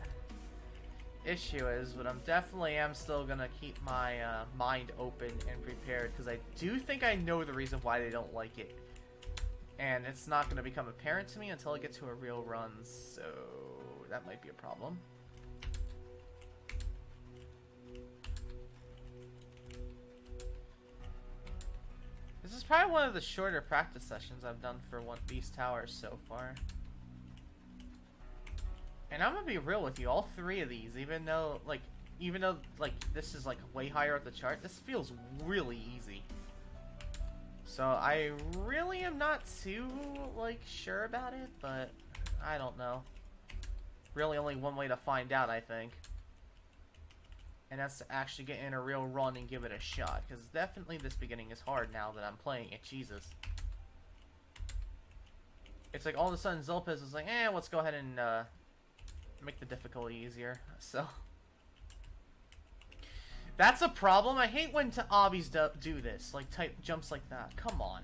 issue is, but I'm definitely still gonna keep my, mind open and prepared, because I do think I know the reason why they don't like it. And it's not going to become apparent to me until I get to a real run, so that might be a problem. This is probably one of the shorter practice sessions I've done for these towers so far. And I'm going to be real with you, all three of these, even though this is like way higher up the chart, this feels really easy. So I really am not too, like, sure about it, but I don't know. Really only one way to find out, I think. And that's to actually get in a real run and give it a shot, because definitely this beginning is hard now that I'm playing it, Jesus. It's like all of a sudden Zolpez is like, let's go ahead and make the difficulty easier, so... That's a problem. I hate when obbies do this, like type jumps like that. Come on.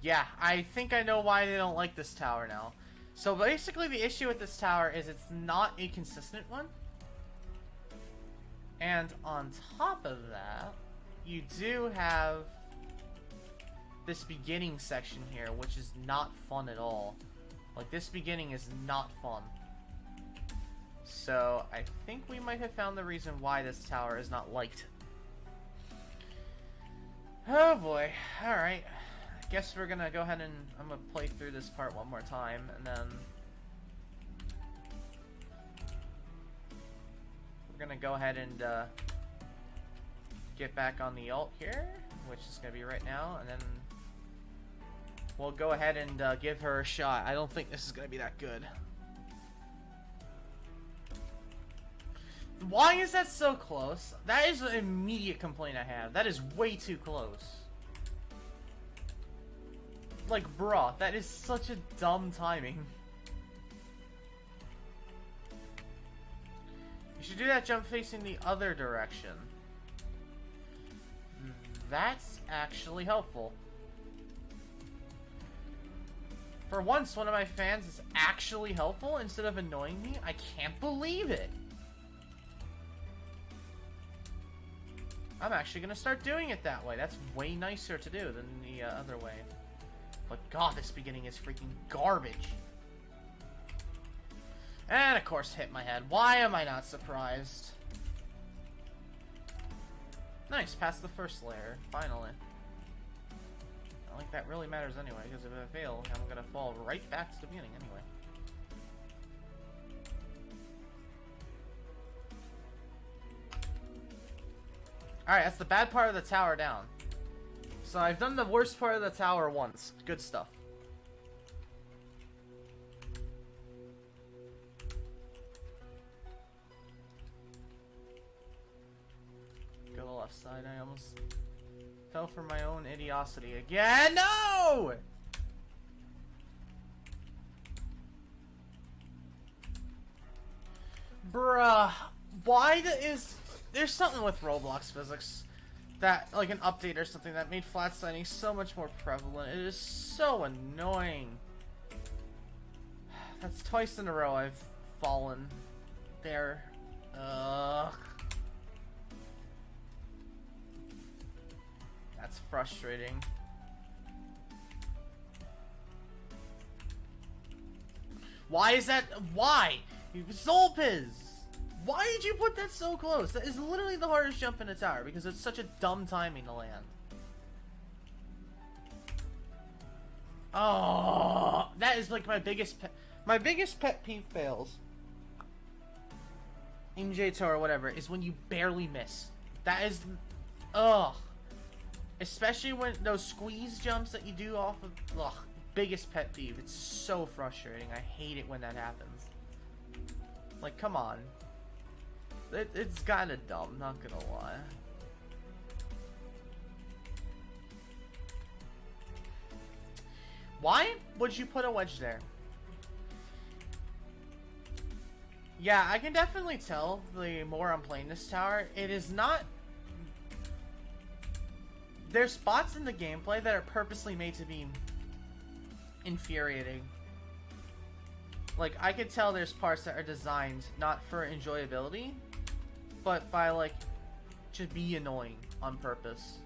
Yeah, I think I know why they don't like this tower now. So basically the issue with this tower is it's not a consistent one. And on top of that, you do have this beginning section here, which is not fun at all. Like, this beginning is not fun. So, I think we might have found the reason why this tower is not liked. Oh boy. Alright. I guess we're gonna go ahead and... I'm gonna play through this part one more time, and then... we're gonna go ahead and, get back on the ult here, which is gonna be right now, and then... we'll go ahead and give her a shot. I don't think this is going to be that good. Why is that so close? That is an immediate complaint I have. That is way too close. Like, bruh, that is such a dumb timing. You should do that jump facing the other direction. That's actually helpful. For once, one of my fans is actually helpful instead of annoying me. I can't believe it. I'm actually going to start doing it that way. That's way nicer to do than the other way. But god, this beginning is freaking garbage. And of course hit my head. Why am I not surprised? Nice, past the first layer. Finally. I think that really matters anyway, because if I fail, I'm gonna fall right back to the beginning anyway. Alright, that's the bad part of the tower down. So I've done the worst part of the tower once. Good stuff. Go to the left side, I almost Fell for my own idiocity again. No! Bruh. Why is... There's something with Roblox physics that, like an update or something, that made flat sliding so much more prevalent. It is so annoying. That's twice in a row I've fallen there. Ugh. That's frustrating. Why is that? Why? Zolpiz! Why did you put that so close? That is literally the hardest jump in a tower because it's such a dumb timing to land. Oh, that is like my biggest pet peeve fails in JToH or whatever is when you barely miss. That is, ugh. Especially when those squeeze jumps that you do off of, ugh, biggest pet peeve. It's so frustrating. I hate it when that happens. Like, come on. It's kinda dumb, not gonna lie. Why would you put a wedge there? Yeah, I can definitely tell the more I'm playing this tower, it is not... There's spots in the gameplay that are purposely made to be infuriating. Like, I could tell there's parts that are designed not for enjoyability, but by, like, to be annoying on purpose.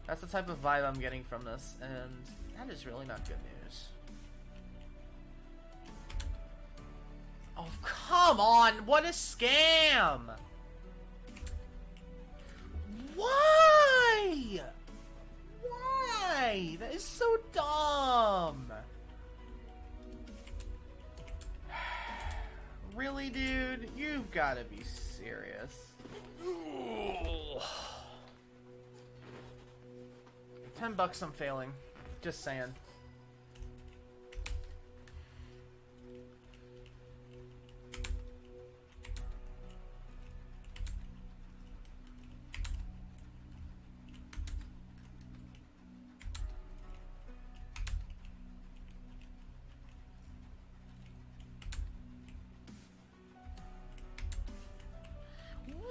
That's the type of vibe I'm getting from this, and that is really not good news. Oh, come on! What a scam! Why? Why? That is so dumb! Really, dude? You've got to be serious. $10 I'm failing. Just saying.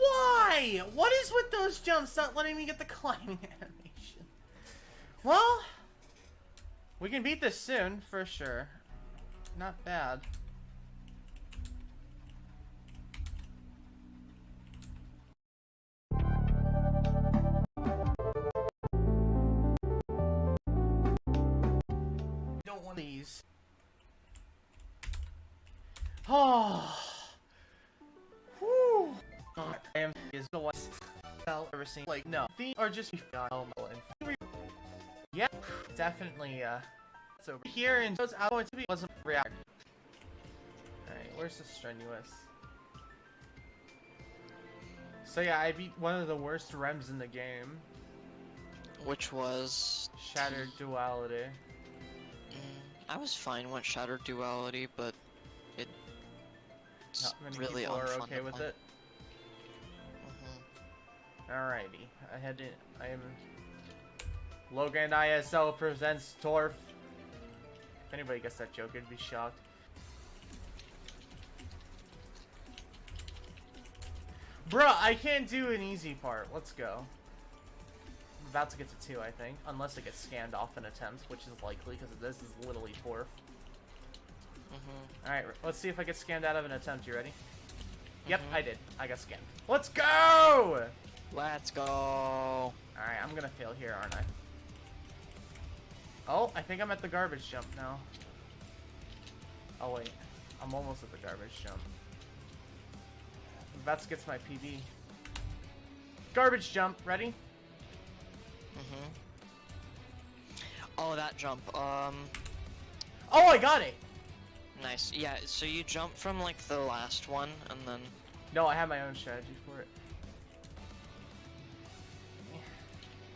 Why? What is with those jumps not letting me get the climbing animation? Well, we can beat this soon, for sure. Not bad. Don't want these. Oh. Whew. I am is the one I've ever seen. Like, no. These are just and yeah, definitely it's over here and those out going to be wasn't react. Alright, where's the strenuous? So yeah, I beat one of the worst rems in the game. Which was Shattered Duality. I was fine with Shattered Duality, but it's Not many really people are unfun okay to with play. it. Alrighty, I am Logan ISL presents Torf. If anybody gets that joke, I'd be shocked. Bruh, I can't do an easy part. Let's go. I'm about to get to 2, I think. Unless it gets scanned off an attempt, which is likely, because this is literally Torf. Alright, let's see if I get scanned out of an attempt. You ready? Yep, I did. I got scanned. Let's go! Let's go! Alright, I'm gonna fail here, aren't I? Oh, I think I'm at the garbage jump now. Oh wait, I'm almost at the garbage jump. Vets gets my PB. Garbage jump, ready? Oh, that jump. Oh, I got it! Nice. Yeah, so you jump from, like, the last one, and then... No, I have my own strategy for it.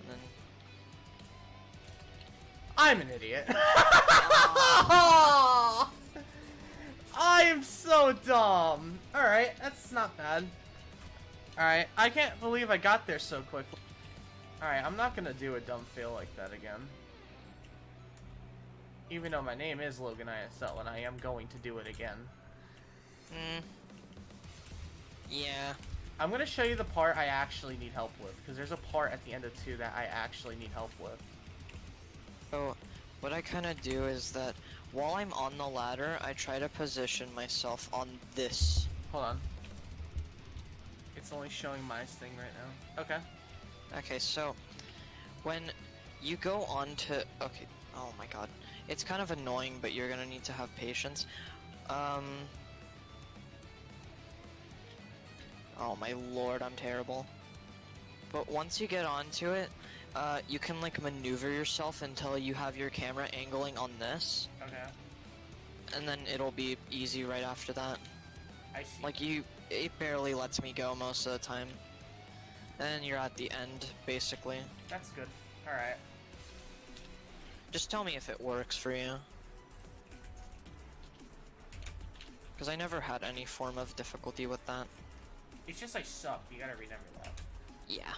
And then... I'm an idiot. I am so dumb. Alright, that's not bad. Alright, I can't believe I got there so quickly. Alright, I'm not gonna do a dumb fail like that again. Even though my name is Logan ISL, and I am going to do it again. Yeah. I'm gonna show you the part I actually need help with, because there's a part at the end of 2 that I actually need help with. So, what I kind of do is that while I'm on the ladder, I try to position myself on this. Hold on. It's only showing my thing right now. Okay. Okay, so when you go on to... Okay, oh my god. It's kind of annoying, but you're gonna need to have patience. Oh my lord, I'm terrible. But once you get onto it, you can like maneuver yourself until you have your camera angling on this. Okay. And then it'll be easy right after that. I see. Like it barely lets me go most of the time. And then you're at the end, basically. That's good. Alright. Just tell me if it works for you. Because I never had any form of difficulty with that. It's just I suck. You gotta remember that. Yeah.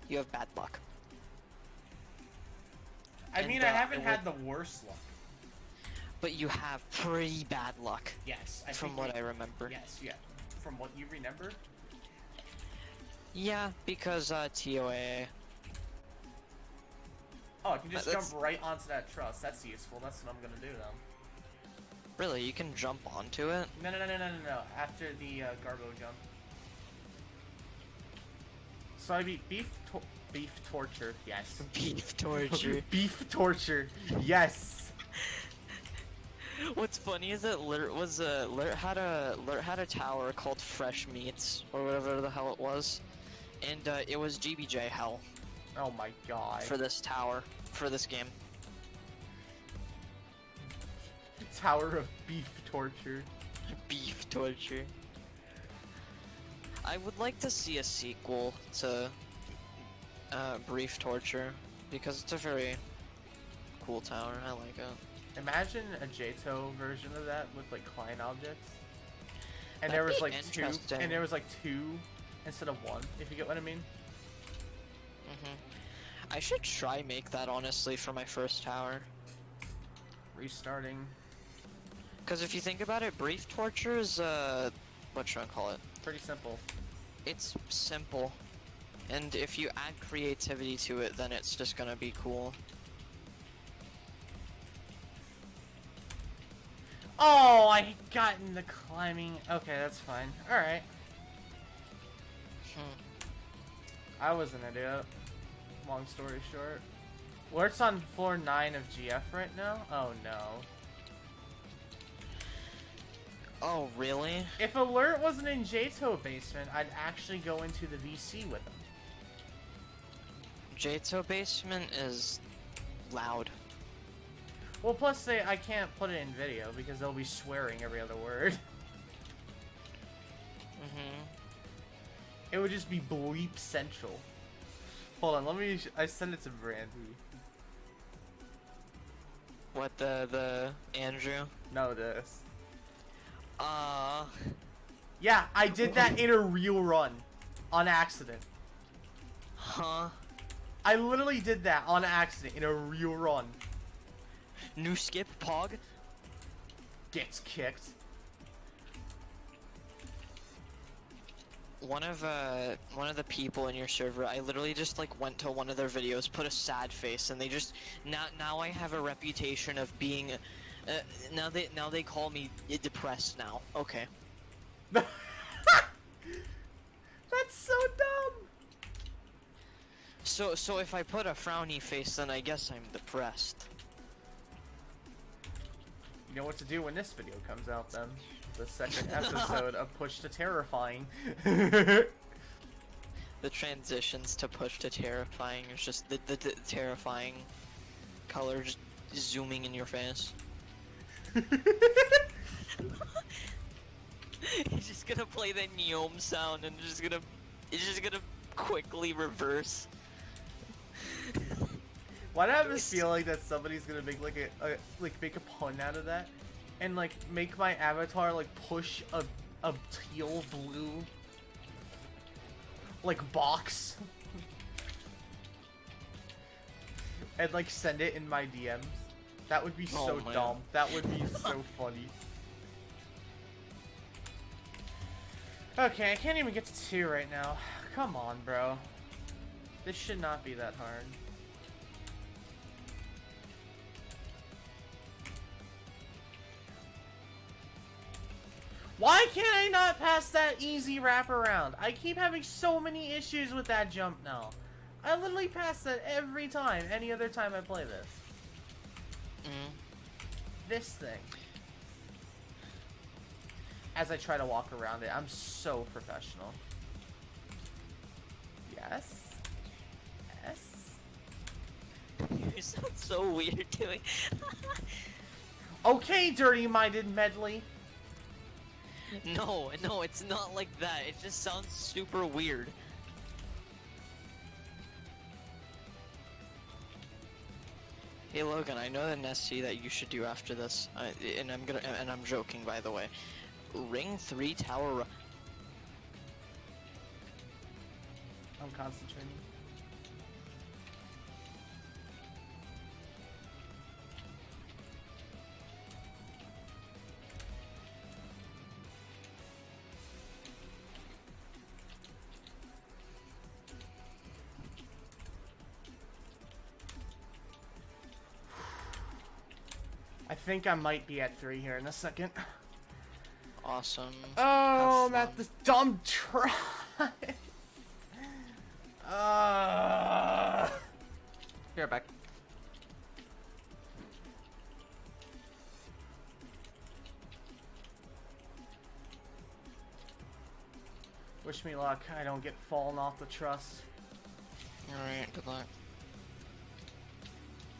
You have bad luck. I mean, I haven't had the worst luck. But you have pretty bad luck. Yes. From what I remember. Yes, yeah. From what you remember? Yeah, because ToIM. Oh, I can just jump right onto that truss. That's useful. That's what I'm gonna do then. Really? You can jump onto it? No. After the Garbo jump. So I beat beef torture. Yes. Beef torture. Beef torture. Yes. What's funny is that Lurt had a tower called Fresh Meats or whatever the hell it was, and it was GBJ hell. Oh my god. For this tower, for this game. Tower of beef torture. Beef torture. I would like to see a sequel to Brief Torture because it's a very cool tower. I like it. Imagine a JToH version of that with like client objects. And That'd there was be like interesting. and there was like 2 instead of 1, if you get what I mean. I should try make that honestly for my first tower. Restarting. Because if you think about it, Brief Torture is what should I call it? Pretty simple. It's simple. And if you add creativity to it, then it's just gonna be cool. Oh, I got in the climbing. Okay, that's fine. Alright. I was an idiot. Long story short. Lurt's on floor 9 of GF right now? Oh no. Oh, really? If Alert wasn't in JToH basement, I'd actually go into the VC with him. JToH basement is loud. Well, plus I can't put it in video because they'll be swearing every other word. It would just be bleep central. Hold on, let me. I send it to Brandy. What, the Andrew? No, this. Yeah, I did that in a real run. On accident. Huh? I literally did that on accident in a real run. New skip, Pog? Gets kicked. One of the people in your server, I literally just like went to one of their videos, put a sad face, and they just now I have a reputation of being now they call me depressed now. Okay. That's so dumb. So if I put a frowny face, then I guess I'm depressed. You know what to do when this video comes out then. The second episode of Push to Terrifying. The transitions to Push to Terrifying is just the terrifying color just zooming in your face. He's just gonna play the Neom sound and it's just gonna quickly reverse. Why do I have this feeling that somebody's gonna make like make a pun out of that, and like make my avatar like push a teal blue like box? and like send it in my DMs. That would be so man. dumb. That would be so funny. Okay, I can't even get to 2 right now. Come on, bro. This should not be that hard. Why can't I not pass that easy wraparound? I keep having so many issues with that jump now. I literally pass that every time, any other time I play this. This thing. As I try to walk around it, I'm so professional. Yes. Yes. You sound so weird doing. Okay, dirty-minded medley. No, it's not like that. It just sounds super weird. Hey Logan, I know the Nessie that you should do after this, and I'm joking, by the way. Ring 3 tower. I'm concentrating. I think I might be at 3 here in a second. Awesome. Oh, I'm at this dumb try. Here, back. Wish me luck. I don't get fallen off the truss. Alright, good luck.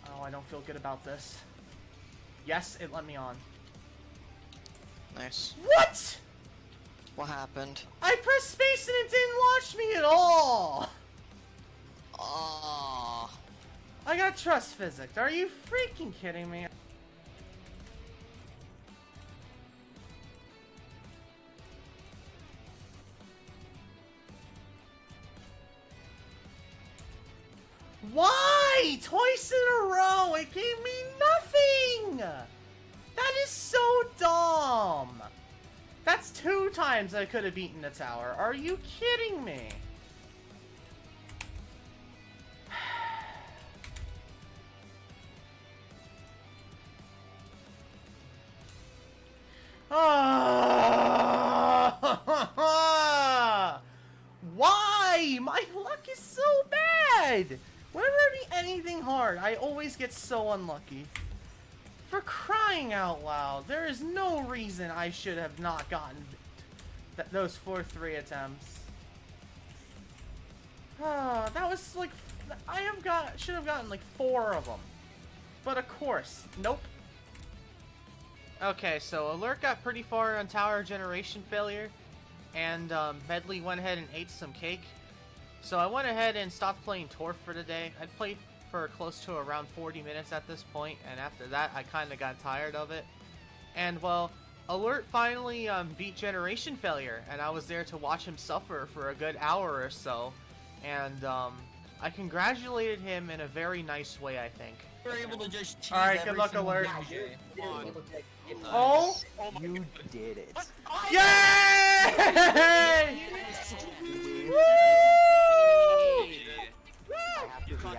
Oh, I don't feel good about this. Yes, it let me on. Nice. What? What happened? I pressed space and it didn't launch me at all! Oh. I got trust physics. Are you freaking kidding me? Why? Twice in a row! It gave me nothing! That is so dumb! That's 2 times I could have beaten the tower. Are you kidding me? Why? My luck is so bad! Whenever I beat anything hard, I always get so unlucky. For crying out loud, there is no reason I should have not gotten those 4-3 attempts. That was like, should have gotten like 4 of them. But of course, nope. Okay, so Alert got pretty far on tower generation failure, and Medley went ahead and ate some cake. So I went ahead and stopped playing ToIM for today. I'd played for close to around 40 minutes at this point, and after that I kind of got tired of it. And well, Alert finally beat generation failure, and I was there to watch him suffer for a good hour or so. And I congratulated him in a very nice way, I think. You're able to just cheese. Alright, good luck, Alert. Oh, You did it. Yay! Woo!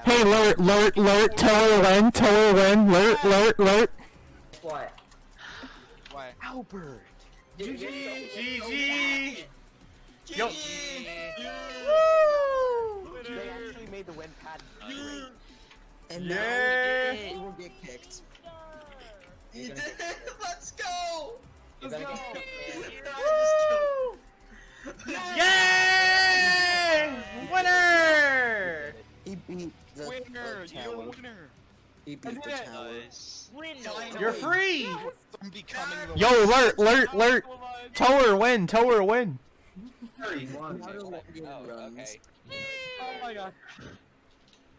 Hey, lurt, ToIM, lurt. what? What? Albert. GG! Yo! They actually made the win pad great. And Yeah! now we will get kicked. You did it! Let's go! Let's go! Yay! Winner! He beat the Winner! tower. You're a winner! He beat the tower. You're free! I'm becoming the Yo, lurt! Tower win! Now they're letting Oh, runs. okay. Oh my god.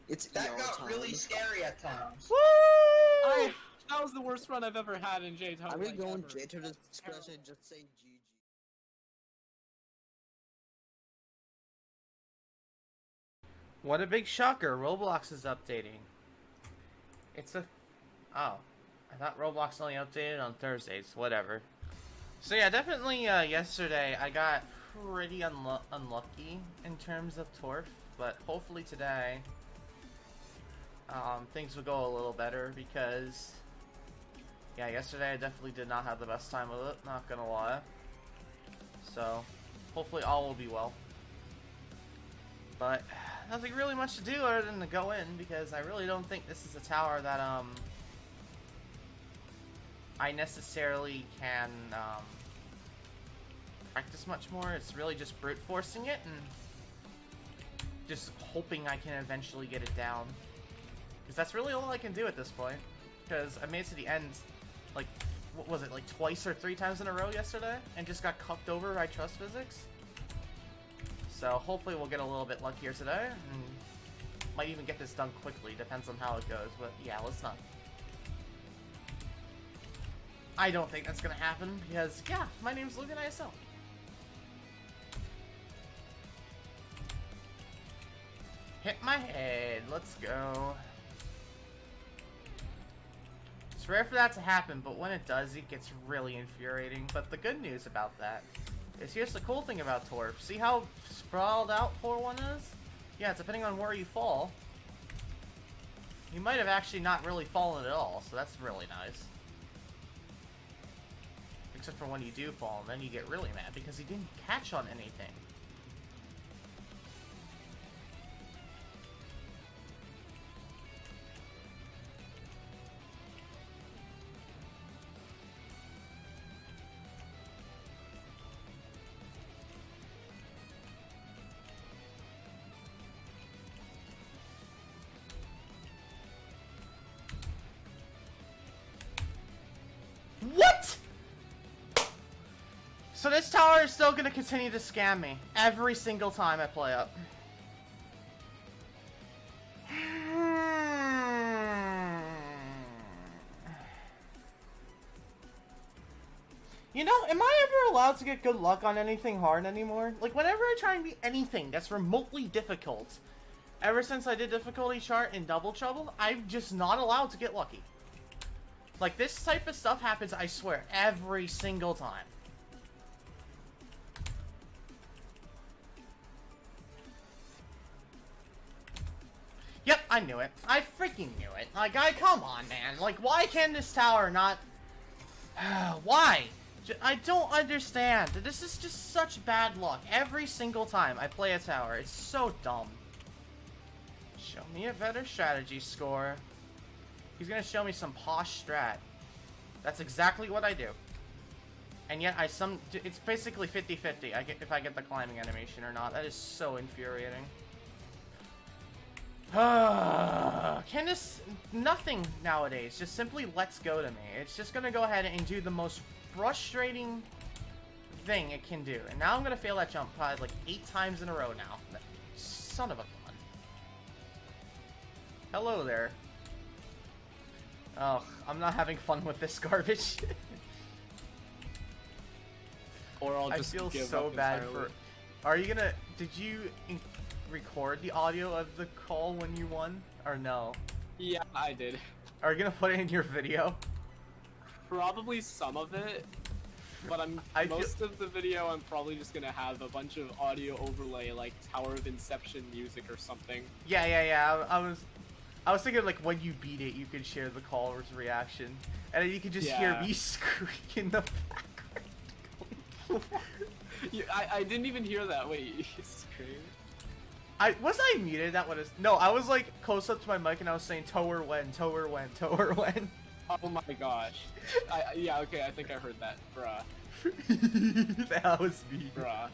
It's That ER got time. really scary at times. Woo! That was the worst run I've ever had in JToH. I'm gonna like, go in ever. JToH discussion and just say GG. What a big shocker, Roblox is updating. It's a... Oh. I thought Roblox only updated on Thursdays. Whatever. So yeah, definitely yesterday I got pretty unlucky in terms of turf. But hopefully today things will go a little better because... Yeah, yesterday I definitely did not have the best time with it. Not gonna lie. So, hopefully all will be well. But nothing really much to do other than to go in because I really don't think this is a tower that I necessarily can practice much more. It's really just brute forcing it and just hoping I can eventually get it down. Because that's really all I can do at this point. Because I made it to the end, like, what was it, like twice or 3 times in a row yesterday? And just got cucked over by trust physics. So hopefully we'll get a little bit luckier today, and might even get this done quickly, depends on how it goes, but yeah, let's not. I don't think that's gonna happen, because, yeah, my name's Logan ISL. Hit my head, let's go. It's rare for that to happen, but when it does, it gets really infuriating. But the good news about that is here's the cool thing about Torp. See how sprawled out 4-1 is? Yeah, depending on where you fall, you might have actually not really fallen at all, so that's really nice. Except for when you do fall, and then you get really mad because you didn't catch on anything. What?! So this tower is still gonna continue to scam me every single time I play up. You know, am I ever allowed to get good luck on anything hard anymore? Like, whenever I try and beat anything that's remotely difficult, ever since I did difficulty chart in Double Trouble, I'm just not allowed to get lucky. Like, this type of stuff happens, I swear, every single time. Yep, I knew it. I freaking knew it. Like, come on, man. Like, why can this tower not... Why? I don't understand. This is just such bad luck. Every single time I play a tower, it's so dumb. Show me a better strategy score. He's gonna show me some posh strat. That's exactly what I do. And yet it's basically 50-50 if I get the climbing animation or not. That is so infuriating. Can this... Nothing nowadays just simply lets go to me. It's just gonna go ahead and do the most frustrating thing it can do. And now I'm gonna fail that jump probably like 8 times in a row now. Son of a gun. Hello there. Oh, I'm not having fun with this garbage. Or I'll just I feel give so up bad entirely. for... Are you gonna... Did you record the audio of the call when you won? Or no? Yeah, I did. Are you gonna put it in your video? Probably some of it, but most of the video I'm probably just gonna have a bunch of audio overlay, like Tower of Inception music or something. Yeah. I was thinking like when you beat it, you could share the caller's reaction, and then you could just hear me squeak in the background. I didn't even hear that. Wait, you screamed? Was I muted? That was no. I was like close up to my mic and I was saying Tower when. Oh my gosh. Yeah, okay, I think I heard that, bruh. That was me. Bruh.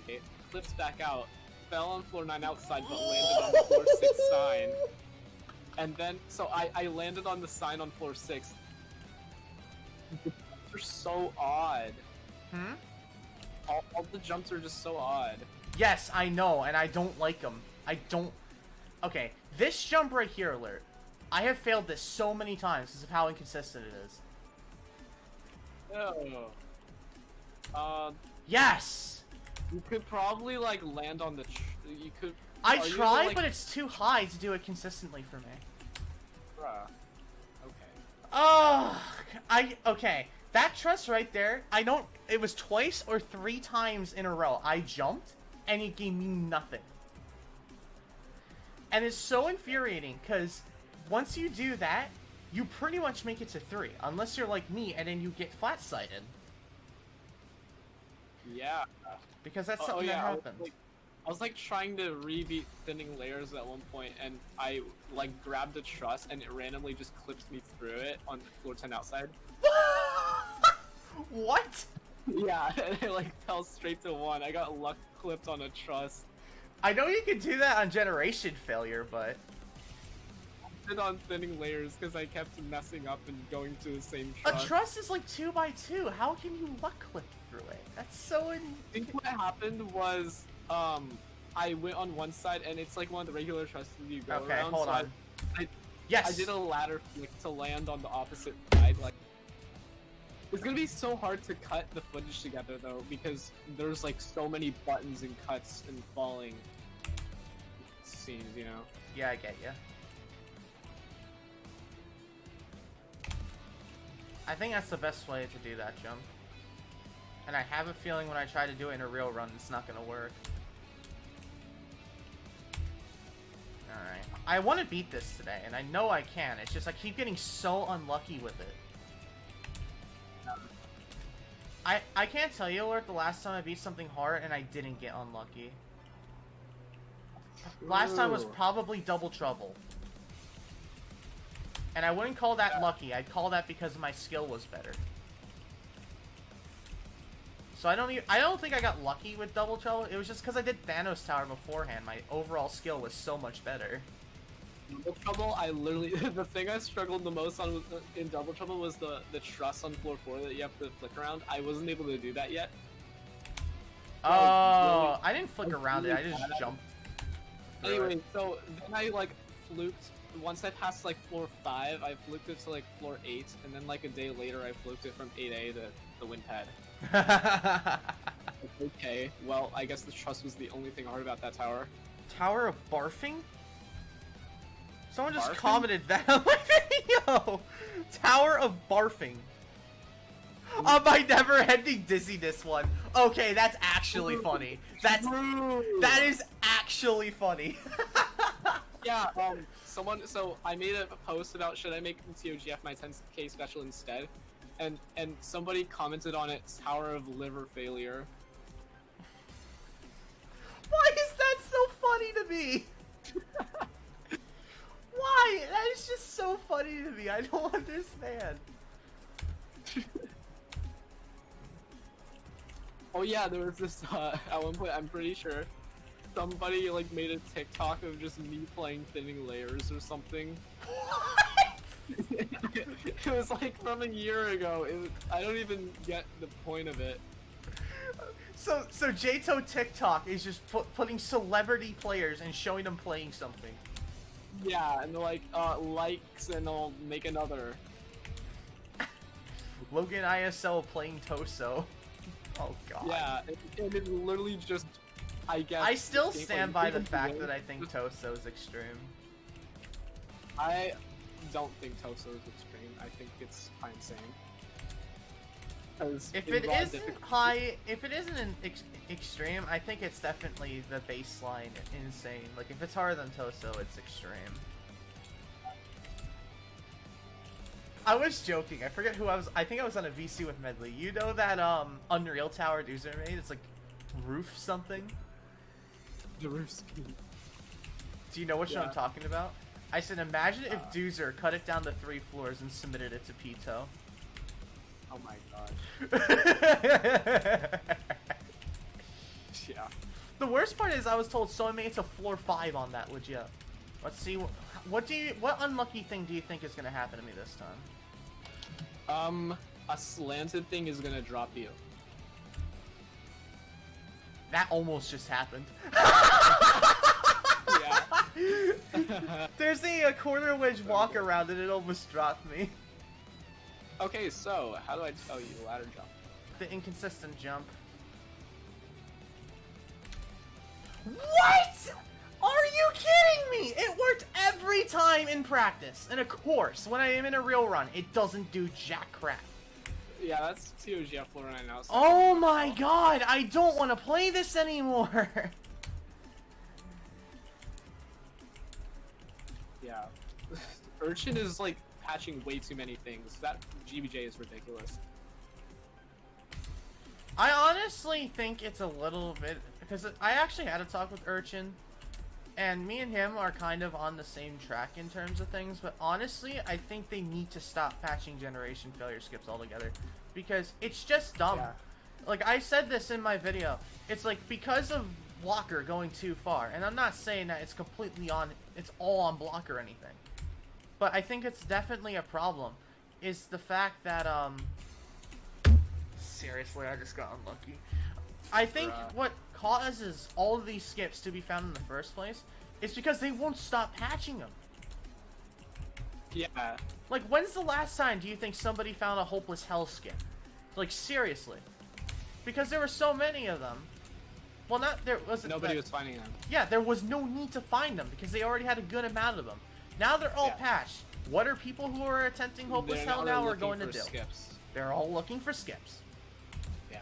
Okay, flips back out. Fell on floor 9 outside, but landed on the floor 6 sign. And then, so I landed on the sign on floor 6. They're so odd. All the jumps are just so odd. Yes, I know, and I don't like them. I don't... Okay, this jump right here, Alert. I have failed this so many times because of how inconsistent it is. Oh. Yes! You could probably, like, land on the... You could I Are you try, like- but it's too high to do it consistently for me. Bruh. Okay. Oh, okay. That truss right there, it was twice or 3 times in a row. I jumped, and it gave me nothing. And it's so infuriating, because once you do that, you pretty much make it to 3. Unless you're like me, and then you get flat-sighted. Yeah. Because that's something that happens. I was like trying to rebeat thinning layers at one point, and I like grabbed a truss, and it randomly just clips me through it on floor 10 outside. What? Yeah, and it like fell straight to 1. I got luck clipped on a truss. I know you can do that on generation failure, but... I did on thinning layers because I kept messing up and going to the same truss. A truss is like 2x2. How can you luck clip through it? That's so I think what happened was, I went on one side, and it's like one of the regular trusses you go Okay, around. hold so on. I Yes! did a ladder flick to land on the opposite side. Like, it's gonna be so hard to cut the footage together though, because there's like so many buttons and cuts and falling scenes, you know. Yeah, I get you. I think that's the best way to do that jump. And I have a feeling when I try to do it in a real run, it's not gonna work. Alright. I want to beat this today, and I know I can. It's just I keep getting so unlucky with it. I can't tell you, Alert, the last time I beat something hard and I didn't get unlucky. Last time was probably Double Trouble. And I wouldn't call that lucky. I'd call that because my skill was better. So I don't think I got lucky with Double Trouble. It was just because I did Thanos Tower beforehand. My overall skill was so much better. Double Trouble, I literally the thing I struggled the most on in Double Trouble was the truss on floor 4 that you have to flick around. I wasn't able to do that yet. Oh, I didn't flick around it. I just jumped. Anyway, so then I like fluked. Once I passed like floor 5, I fluked it to like floor 8, and then like a day later I fluked it from 8A to the wind pad. Okay, well, I guess the truss was the only thing hard about that tower. Tower of Barfing? Someone just Barfing? commented that on my video! Tower of Barfing. On my never-ending dizziness one. Okay, that's actually funny. That is actually funny. Yeah, so I made a post about should I make TOGF my 10K special instead, and somebody commented on it, Tower of Liver Failure. Why is that so funny to me? Why? That is just so funny to me. I don't understand. Oh yeah, there was this, at one point, I'm pretty sure, somebody like made a TikTok of just me playing Thinning Layers or something. It was like from a year ago. I don't even get the point of it. So JToH TikTok is just putting celebrity players and showing them playing something. Yeah, and they're like, likes, and I'll make another. Logan ISL playing Toso. Oh god. Yeah, and it literally just, I guess... I still gameplay. stand by the fact that I think Toso is extreme. I don't think Toso is extreme. I think it's high insane. If it isn't high, if it isn't an extreme, I think it's definitely the baseline insane. Like if it's harder than Toso, it's extreme. I was joking. I forget who I was. I think I was on a VC with Medley. You know that Unreal Tower Doozer made? It's like roof something. The roof speed. Do you know which one I'm talking about? I said, imagine if Doozer cut it down to 3 floors and submitted it to Pito. Oh my gosh. Yeah. The worst part is I was told someone made it to floor 5 on that legit. Let's see what unlucky thing do you think is gonna happen to me this time? A slanted thing is gonna drop you. That almost just happened. Yeah. There's a corner wedge walk around and it almost dropped me. Okay, so how do I tell you the ladder jump? The inconsistent jump. What? Are you kidding me? It worked every time in practice. And of course, when I am in a real run, it doesn't do jack crap. Yeah, that's ToGF floor 9 now. Oh my god, I don't want to play this anymore. Yeah. Urchin is like patching way too many things. That GBJ is ridiculous. I honestly think it's a little bit, because I actually had a talk with Urchin, and me and him are kind of on the same track in terms of things, but honestly, I think they need to stop patching generation failure skips altogether, because it's just dumb. Yeah. Like, I said this in my video, it's like, because of blocker going too far, and I'm not saying that it's completely on, it's all on block or anything, but I think it's definitely a problem, is the fact that, seriously, I just got unlucky. I think what causes all of these skips to be found in the first place is because they won't stop patching them. Yeah. Like, when's the last time do you think somebody found a hopeless hell skip? Like, seriously. Because there were so many of them. Well, not there wasn't. Nobody was finding them. Yeah, there was no need to find them because they already had a good amount of them. Now they're all patched. What are people who are attempting hopeless hell now are going to do? Skips. They're all looking for skips. Yeah.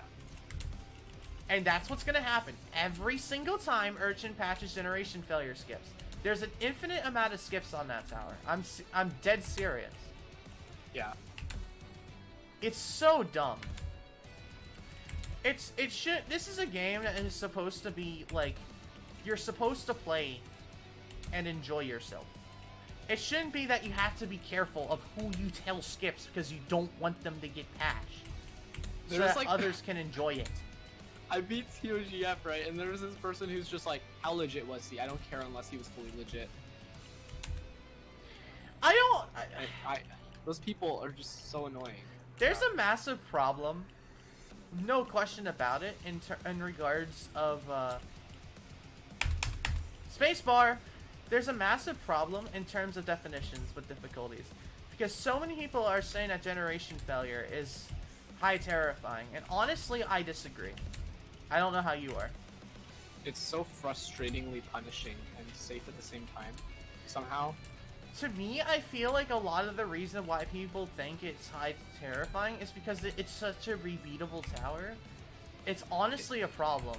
And that's what's going to happen. Every single time Urchin patches generation failure skips, there's an infinite amount of skips on that tower. I'm dead serious. Yeah. It's so dumb. This is a game that is supposed to be, like, you're supposed to play and enjoy yourself. It shouldn't be that you have to be careful of who you tell skips because you don't want them to get patched. So that like, others can enjoy it. I beat ToGF, right? And there was this person who's just like, how legit was he? I don't care unless he was fully legit. Those people are just so annoying. There's a massive problem, no question about it, in regards of, spacebar. There's a massive problem in terms of definitions with difficulties. Because so many people are saying that generation failure is high terrifying. And honestly, I disagree. I don't know how you are. It's so frustratingly punishing and safe at the same time, somehow. To me, I feel like a lot of the reason why people think it's high terrifying is because it's such a rebeatable tower. It's honestly a problem.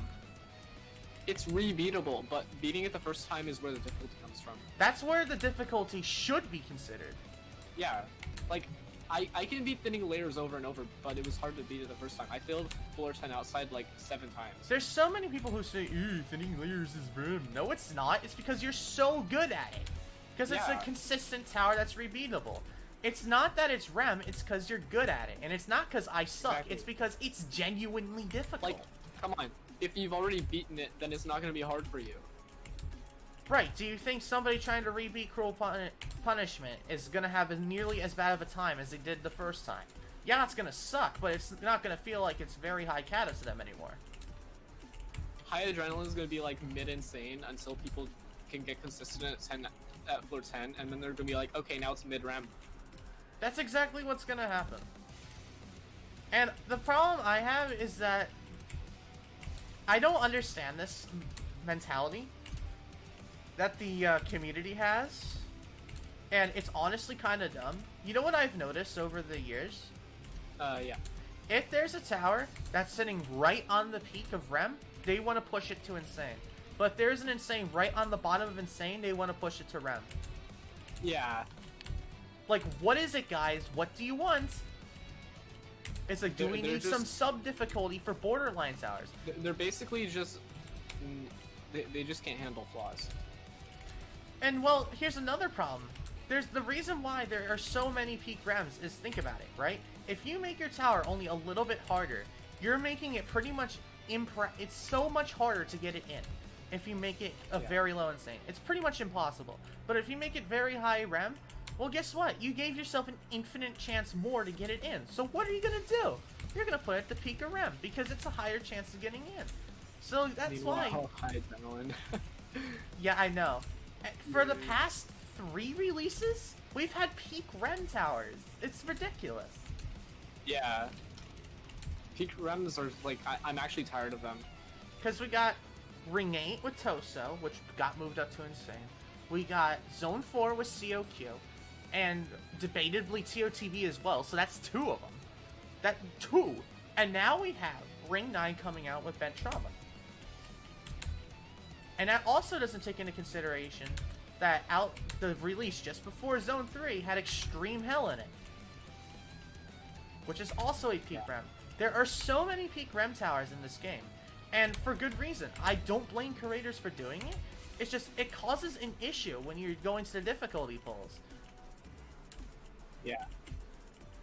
It's rebeatable, but beating it the first time is where the difficulty comes from. That's where the difficulty should be considered. Yeah, like, I can beat thinning layers over and over, but it was hard to beat it the first time. I failed floor 10 outside like 7 times. There's so many people who say, ew, thinning layers is REM. No, it's not. It's because you're so good at it. Because it's a consistent tower that's rebeatable. It's not that it's REM, it's because you're good at it. And it's not because I suck, Exactly. It's because it's genuinely difficult. Like, come on. If you've already beaten it, then it's not going to be hard for you. Right, do you think somebody trying to rebeat Cruel Punishment is going to have nearly as bad of a time as they did the first time? Yeah, it's going to suck, but it's not going to feel like it's very high cata to them anymore. High adrenaline is going to be like mid-insane until people can get consistent at floor 10, and then they're going to be like, okay, now it's mid-ramp. That's exactly what's going to happen. And the problem I have is that I don't understand this mentality that the community has, and it's honestly kind of dumb. You know what I've noticed over the years? Yeah. If there's a tower that's sitting right on the peak of REM, they want to push it to Insane. But if there's an Insane right on the bottom of Insane, they want to push it to REM. Yeah. Like, what is it, guys? What do you want? It's like, do we need some sub-difficulty for borderline towers? They're basically just... They just can't handle flaws. And, well, here's another problem. There's the reason why there are so many peak REMs is, think about it, right? If you make your tower only a little bit harder, you're making it pretty much it's so much harder to get it in. If you make it a very low Insane, it's pretty much impossible. But if you make it very high REM, well, guess what? You gave yourself an infinite chance more to get it in. So what are you gonna do? You're gonna put it at the peak of REM because it's a higher chance of getting in. So that's why. High adrenaline. Yeah, I know. For the past 3 releases, we've had peak REM towers. It's ridiculous. Yeah. Peak REMs are like, I'm actually tired of them. Because we got Ring 8 with Toso, which got moved up to Insane. We got Zone 4 with COQ, and debatably TOTV as well, so that's 2 of them. That 2! And now we have Ring 9 coming out with Bent Trauma. And that also doesn't take into consideration that the release just before Zone 3 had Extreme Hell in it, which is also a peak rem. There are so many peak rem towers in this game, and for good reason. I don't blame curators for doing it. It's just, it causes an issue when you're going to the difficulty pulls. Yeah.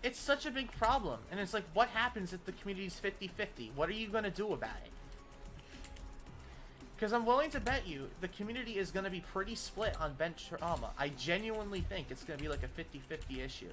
It's such a big problem, and it's like, what happens if the community's 50-50? What are you going to do about it? Because I'm willing to bet you the community is going to be pretty split on Bent Trauma. I genuinely think it's going to be like a 50-50 issue.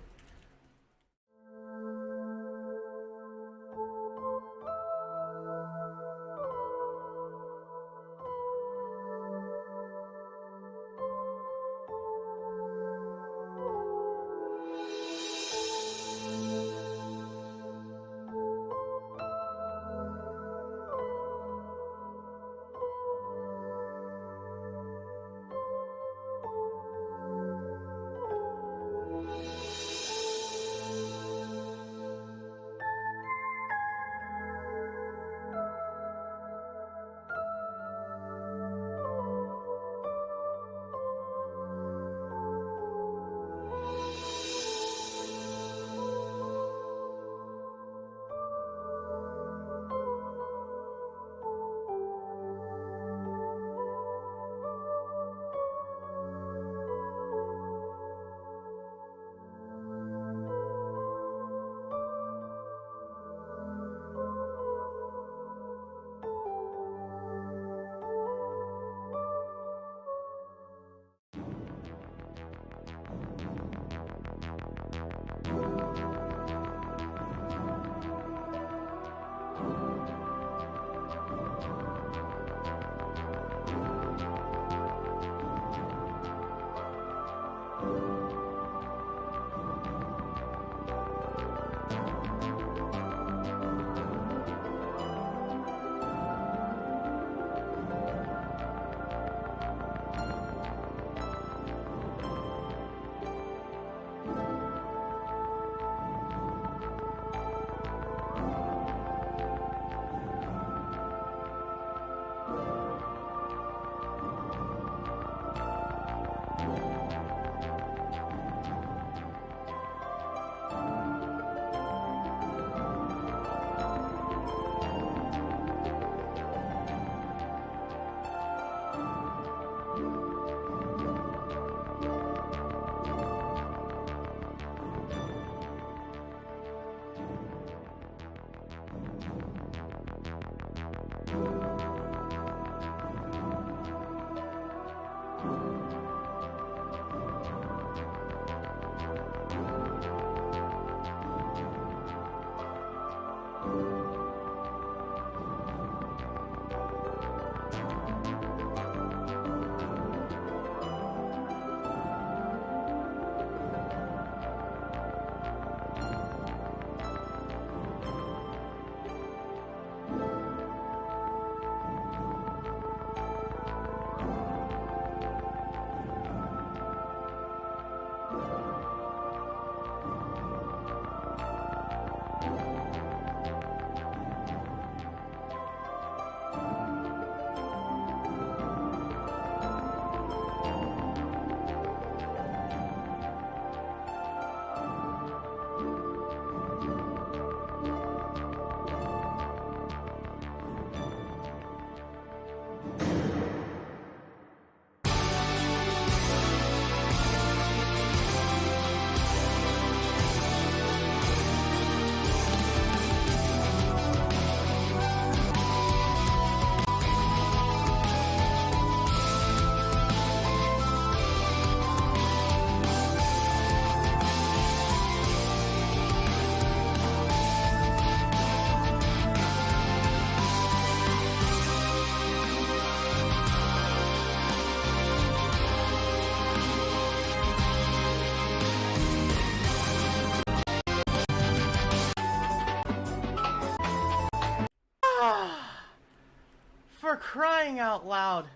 For crying out loud.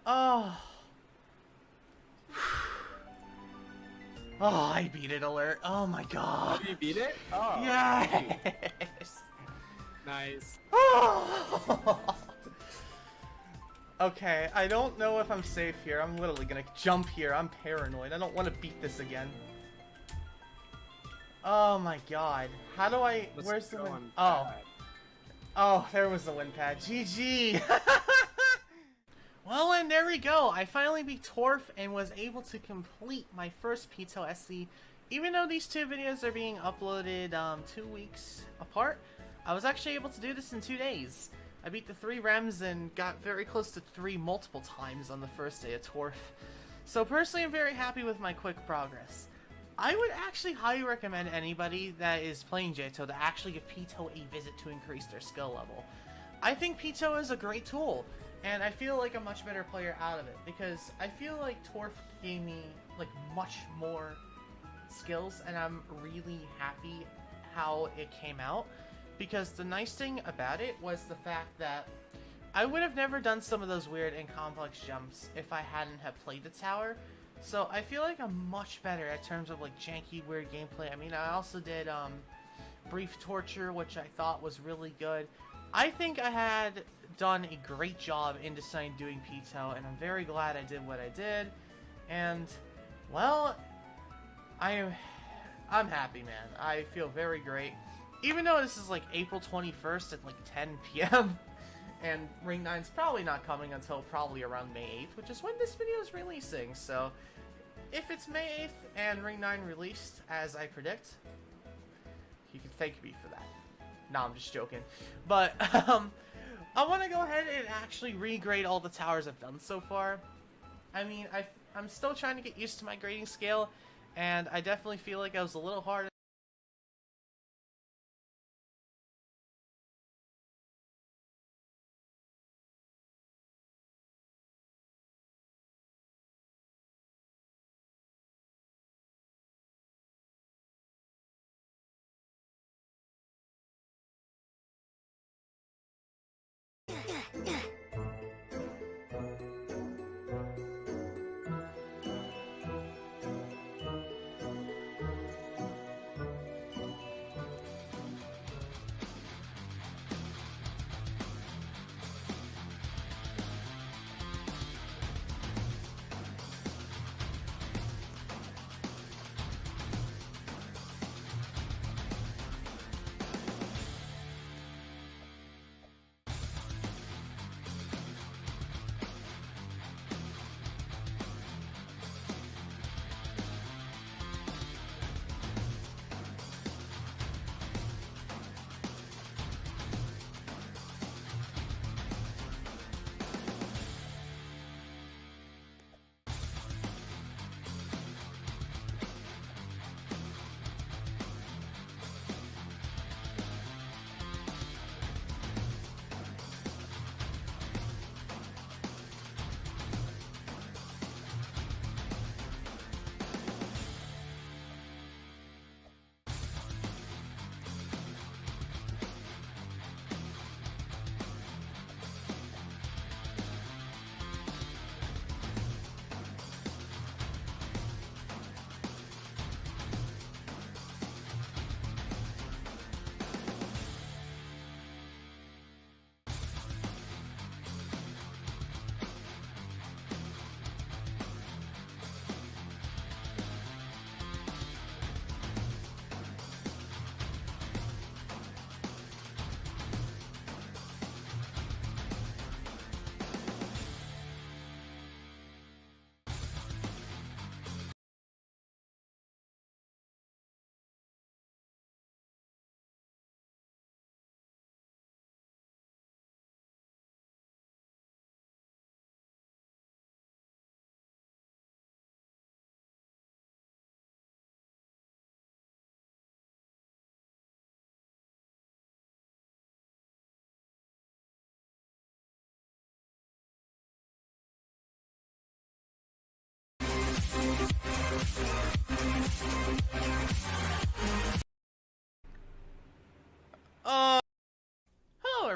Oh. Oh, I beat it, alert. Oh my god. Have you beat it? Oh. Yes. Nice. Okay, I don't know if I'm safe here. I'm literally gonna jump here. I'm paranoid. I don't want to beat this again. Oh my god. How do I... Where's the win... Oh. Oh, there was the win pad. GG! Well, and there we go. I finally beat ToIM and was able to complete my first JToH SC. Even though these two videos are being uploaded 2 weeks apart, I was actually able to do this in 2 days. I beat the 3 rems and got very close to 3 multiple times on the first day of ToIM. So personally, I'm very happy with my quick progress. I would actually highly recommend anybody that is playing JToH to actually give JToH a visit to increase their skill level. I think JToH is a great tool, and I feel like a much better player out of it, because I feel like ToIM gave me like much more skills, and I'm really happy how it came out, because the nice thing about it was the fact that I would have never done some of those weird and complex jumps if I hadn't have played the tower. So I feel like I'm much better at terms of like janky, weird gameplay. I mean, I also did Brief Torture, which I thought was really good. I think I had done a great job in deciding doing JToH, and I'm very glad I did what I did. And well, I'm happy, man. I feel very great. Even though this is like April 21st at like 10 p.m. and Ring 9's probably not coming until probably around May 8th, which is when this video is releasing. So if it's May 8th and Ring 9 released, as I predict, you can thank me for that. No, I'm just joking. But I want to go ahead and actually regrade all the towers I've done so far. I mean, I'm still trying to get used to my grading scale, and I definitely feel like I was a little hard.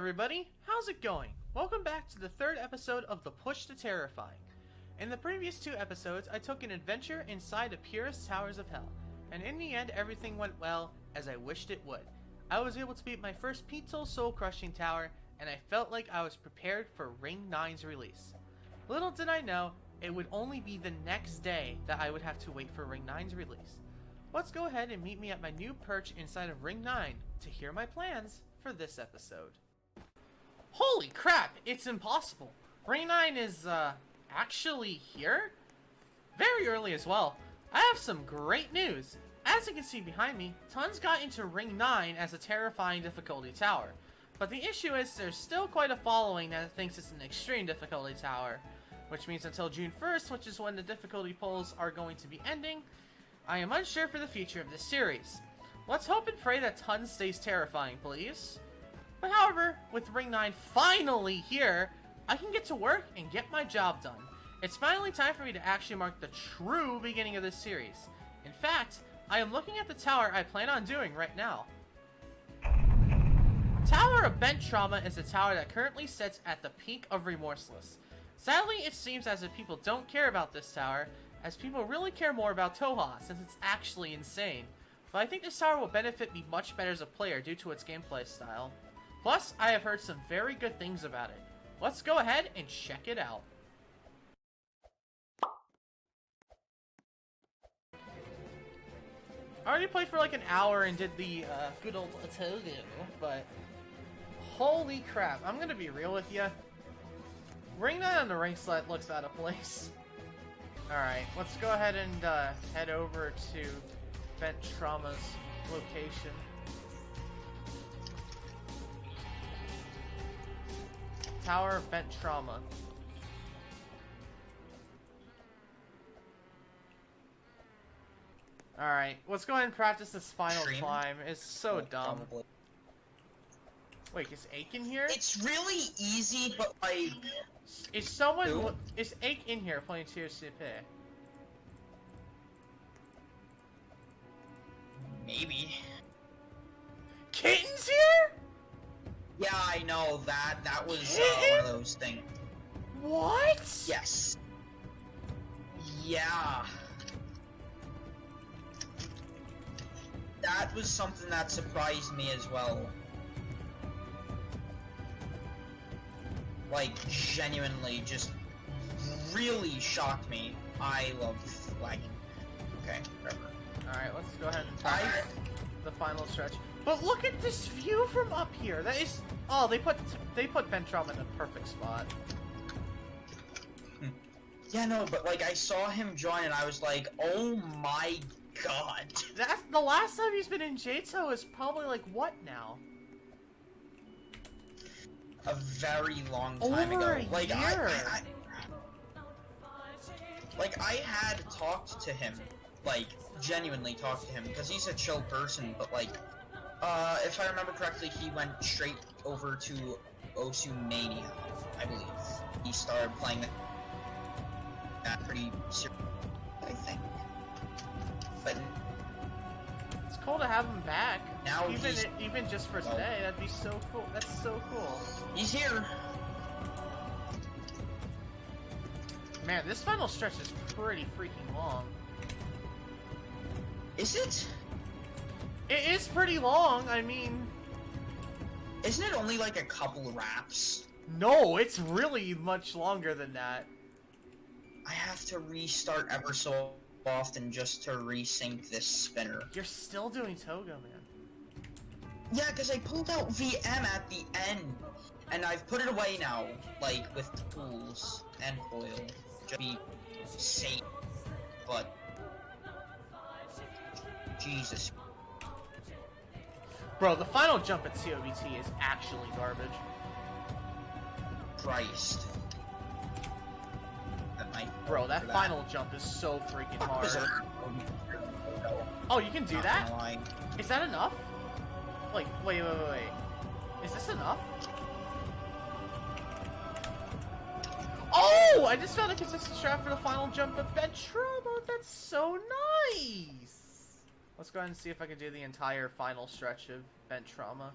everybody, how's it going? Welcome back to the third episode of The Push to Terrifying. In the previous 2 episodes, I took an adventure inside the purest towers of hell, and in the end everything went well, as I wished it would. I was able to beat my first pizza soul-crushing tower, and I felt like I was prepared for Ring 9's release. Little did I know, it would only be the next day that I would have to wait for Ring 9's release. Let's go ahead and meet me at my new perch inside of Ring 9 to hear my plans for this episode. Holy crap, it's impossible. Ring 9 is, actually here? Very early as well. I have some great news. As you can see behind me, Tons got into Ring 9 as a terrifying difficulty tower. But the issue is there's still quite a following that thinks it's an extreme difficulty tower. Which means until June 1st, which is when the difficulty polls are going to be ending, I am unsure for the future of this series. Let's hope and pray that Tons stays terrifying, please. But however, with Ring 9 finally here, I can get to work and get my job done. It's finally time for me to actually mark the true beginning of this series. In fact, I am looking at the tower I plan on doing right now. Tower of Bent Trauma is a tower that currently sits at the peak of Remorseless. Sadly, it seems as if people don't care about this tower, as people really care more about ToIM, since it's actually insane. But I think this tower will benefit me much better as a player due to its gameplay style. Plus, I have heard some very good things about it. Let's go ahead and check it out. I already played for like an hour and did the good old Togo, but holy crap, I'm gonna be real with you. Ring 9 on the ring slot looks out of place. Alright, let's go ahead and head over to Bent Trauma's location. Tower of Bent Trauma. Alright, let's go ahead and practice this final climb. It's so dumb. Probably. Wait, is Ake in here? It's really easy, but like... Is someone... Who? Is Ake in here playing TOCP? Maybe. Kitten's here? Yeah, I know, that was one of those things. What? Yes. Yeah. That was something that surprised me as well. Like, genuinely, just really shocked me. I love lagging. Okay, whatever. Alright, let's go ahead and try the final stretch. But look at this view from up here. That is... Oh, they put Bent Trauma in a perfect spot. Yeah, no, but like, I saw him join and I was like, oh my god. That's the last time he's been in JToH is probably like what now? A very long time Over ago. a Like year. I had talked to him, like genuinely talked to him because he's a chill person. But like, if I remember correctly, he went straight over to Osu Mania, I believe. He started playing that pretty serious, I think. But It's cool to have him back. now Even just for today, that'd be so cool. That's so cool. he's here. Man, this final stretch is pretty freaking long. Is it? It is pretty long, I mean... Isn't it only like a couple wraps? No, it's really much longer than that. I have to restart ever so often just to resync this spinner. You're still doing Togo, man. Yeah, because I pulled out VM at the end, and I've put it away now, like, with tools and oil, to be safe, but... Jesus Bro, the final jump at COBT is actually garbage. Christ. Bro, that final jump is so freaking hard. Oh, you can do that? Is that enough? Like, wait. Is this enough? Oh! I just found a consistent strat for the final jump of Bent Trauma. That's so nice! Let's go ahead and see if I can do the entire final stretch of Bent Trauma.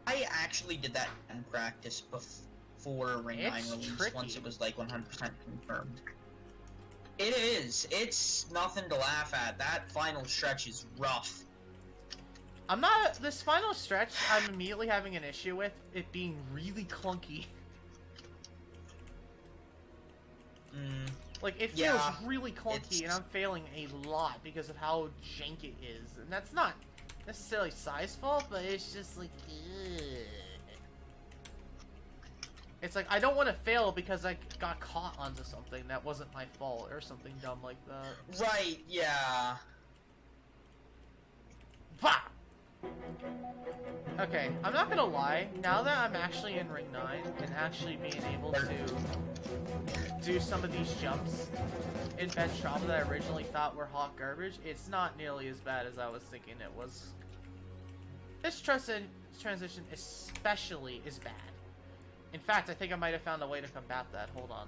I actually did that in practice before Ring 9 It's release, tricky. once it was like 100% confirmed. It is. It's nothing to laugh at. That final stretch is rough. This final stretch, I'm immediately having an issue with it being really clunky. Like, it feels Yeah, really clunky, and I'm failing a lot because of how jank it is. And that's not necessarily Psy's fault, but it's just like, ugh. It's like, I don't want to fail because I got caught onto something that wasn't my fault, or something dumb like that. Right, yeah. Bah! Okay, I'm not gonna lie, now that I'm actually in Ring 9, and actually being able to do some of these jumps in bench trauma that I originally thought were hot garbage, it's not nearly as bad as I was thinking it was. This transition especially is bad. In fact, I think I might have found a way to combat that. Hold on.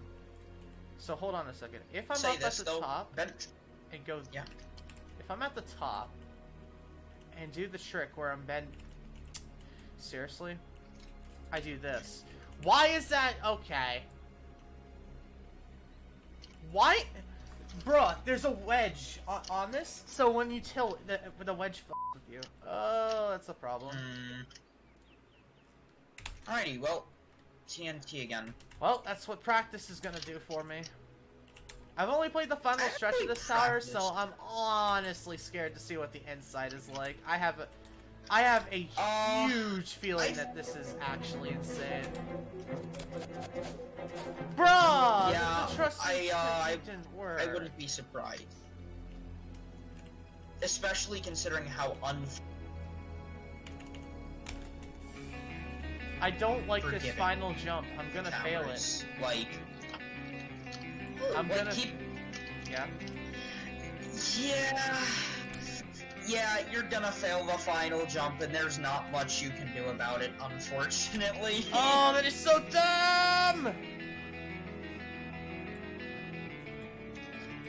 So hold on a second. If I'm up at the top and go... Yeah. If I'm at the top and do the trick where I'm bend... Seriously? I do this. Why is that... Okay. Why... Bruh, there's a wedge on this, so when you tilt, the wedge fucks with you. Oh, that's a problem. Alrighty, well, TNT again. Well, that's what practice is gonna do for me. I've only played the final stretch of this tower, so I'm honestly scared to see what the inside is like. I have a huge feeling that this is actually insane. Bruh! Yeah, the trust I didn't work. I wouldn't be surprised. Especially considering how I don't like this final jump. I'm gonna fail it. Like, I'm like gonna... Yeah. Yeah, you're gonna fail the final jump, and there's not much you can do about it, unfortunately. Oh, that is so dumb!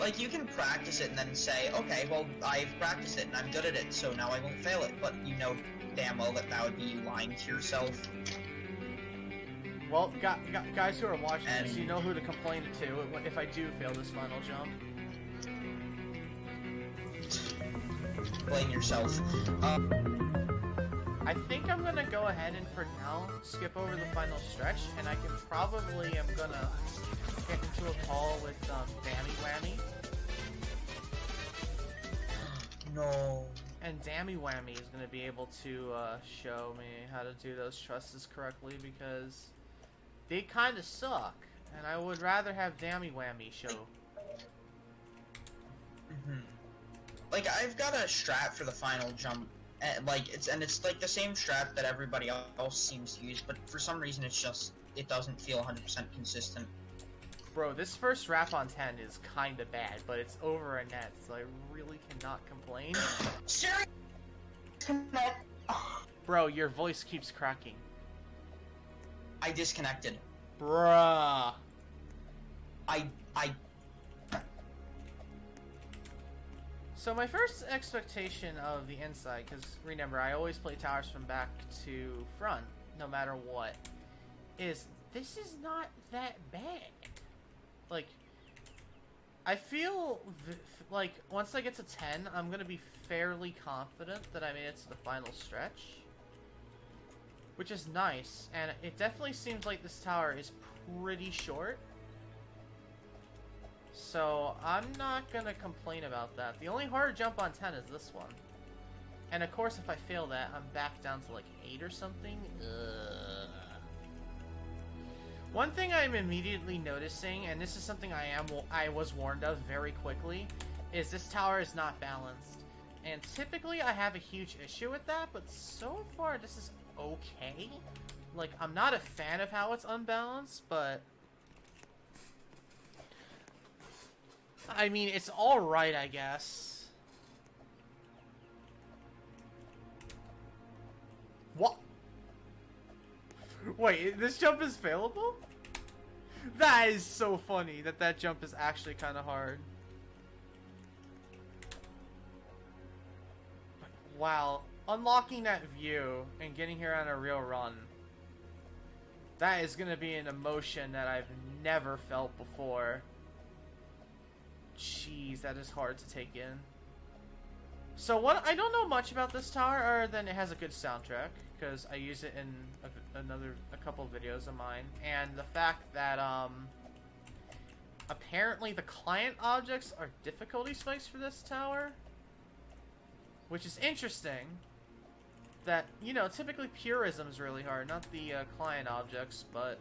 Like, you can practice it and then say, okay, well, I've practiced it and I'm good at it, so now I won't fail it. But you know damn well that would be you lying to yourself. Well, guys who are watching this, you know who to complain to if I do fail this final jump. Blame yourself. I think I'm gonna go ahead and for now skip over the final stretch, and I can probably am gonna get into a call with Dammy Whammy. No. And Dammy Whammy is gonna be able to show me how to do those trusses correctly because they kind of suck, and I would rather have Dammy Whammy show. Like, I've got a strat for the final jump, and it's like the same strat that everybody else seems to use, but for some reason it doesn't feel 100% consistent. Bro, this first wrap on 10 is kinda bad, but it's over a net, so I really cannot complain. Bro, your voice keeps cracking. I disconnected. Bruh. So my first expectation of the inside, because remember, I always play towers from back to front, no matter what, is this is not that bad. Like, I feel like once I get to 10, I'm going to be fairly confident that I made it to the final stretch. Which is nice, and it definitely seems like this tower is pretty short. So, I'm not gonna complain about that. The only hard jump on 10 is this one. And of course, if I fail that, I'm back down to like 8 or something. Ugh. One thing I'm immediately noticing, and this is something I was warned of very quickly, is this tower is not balanced. And typically I have a huge issue with that, but so far this is okay. Like, I'm not a fan of how it's unbalanced, but I mean, it's alright, I guess. What? Wait, this jump is failable? That is so funny that that jump is actually kind of hard. Wow. unlocking that view and getting here on a real run, that is going to be an emotion that I've never felt before. Jeez, that is hard to take in. So what, I don't know much about this tower other than it has a good soundtrack, because I use it in a couple of videos of mine, and the fact that apparently the client objects are difficulty spikes for this tower, which is interesting. That, you know, typically purism is really hard, not the client objects, but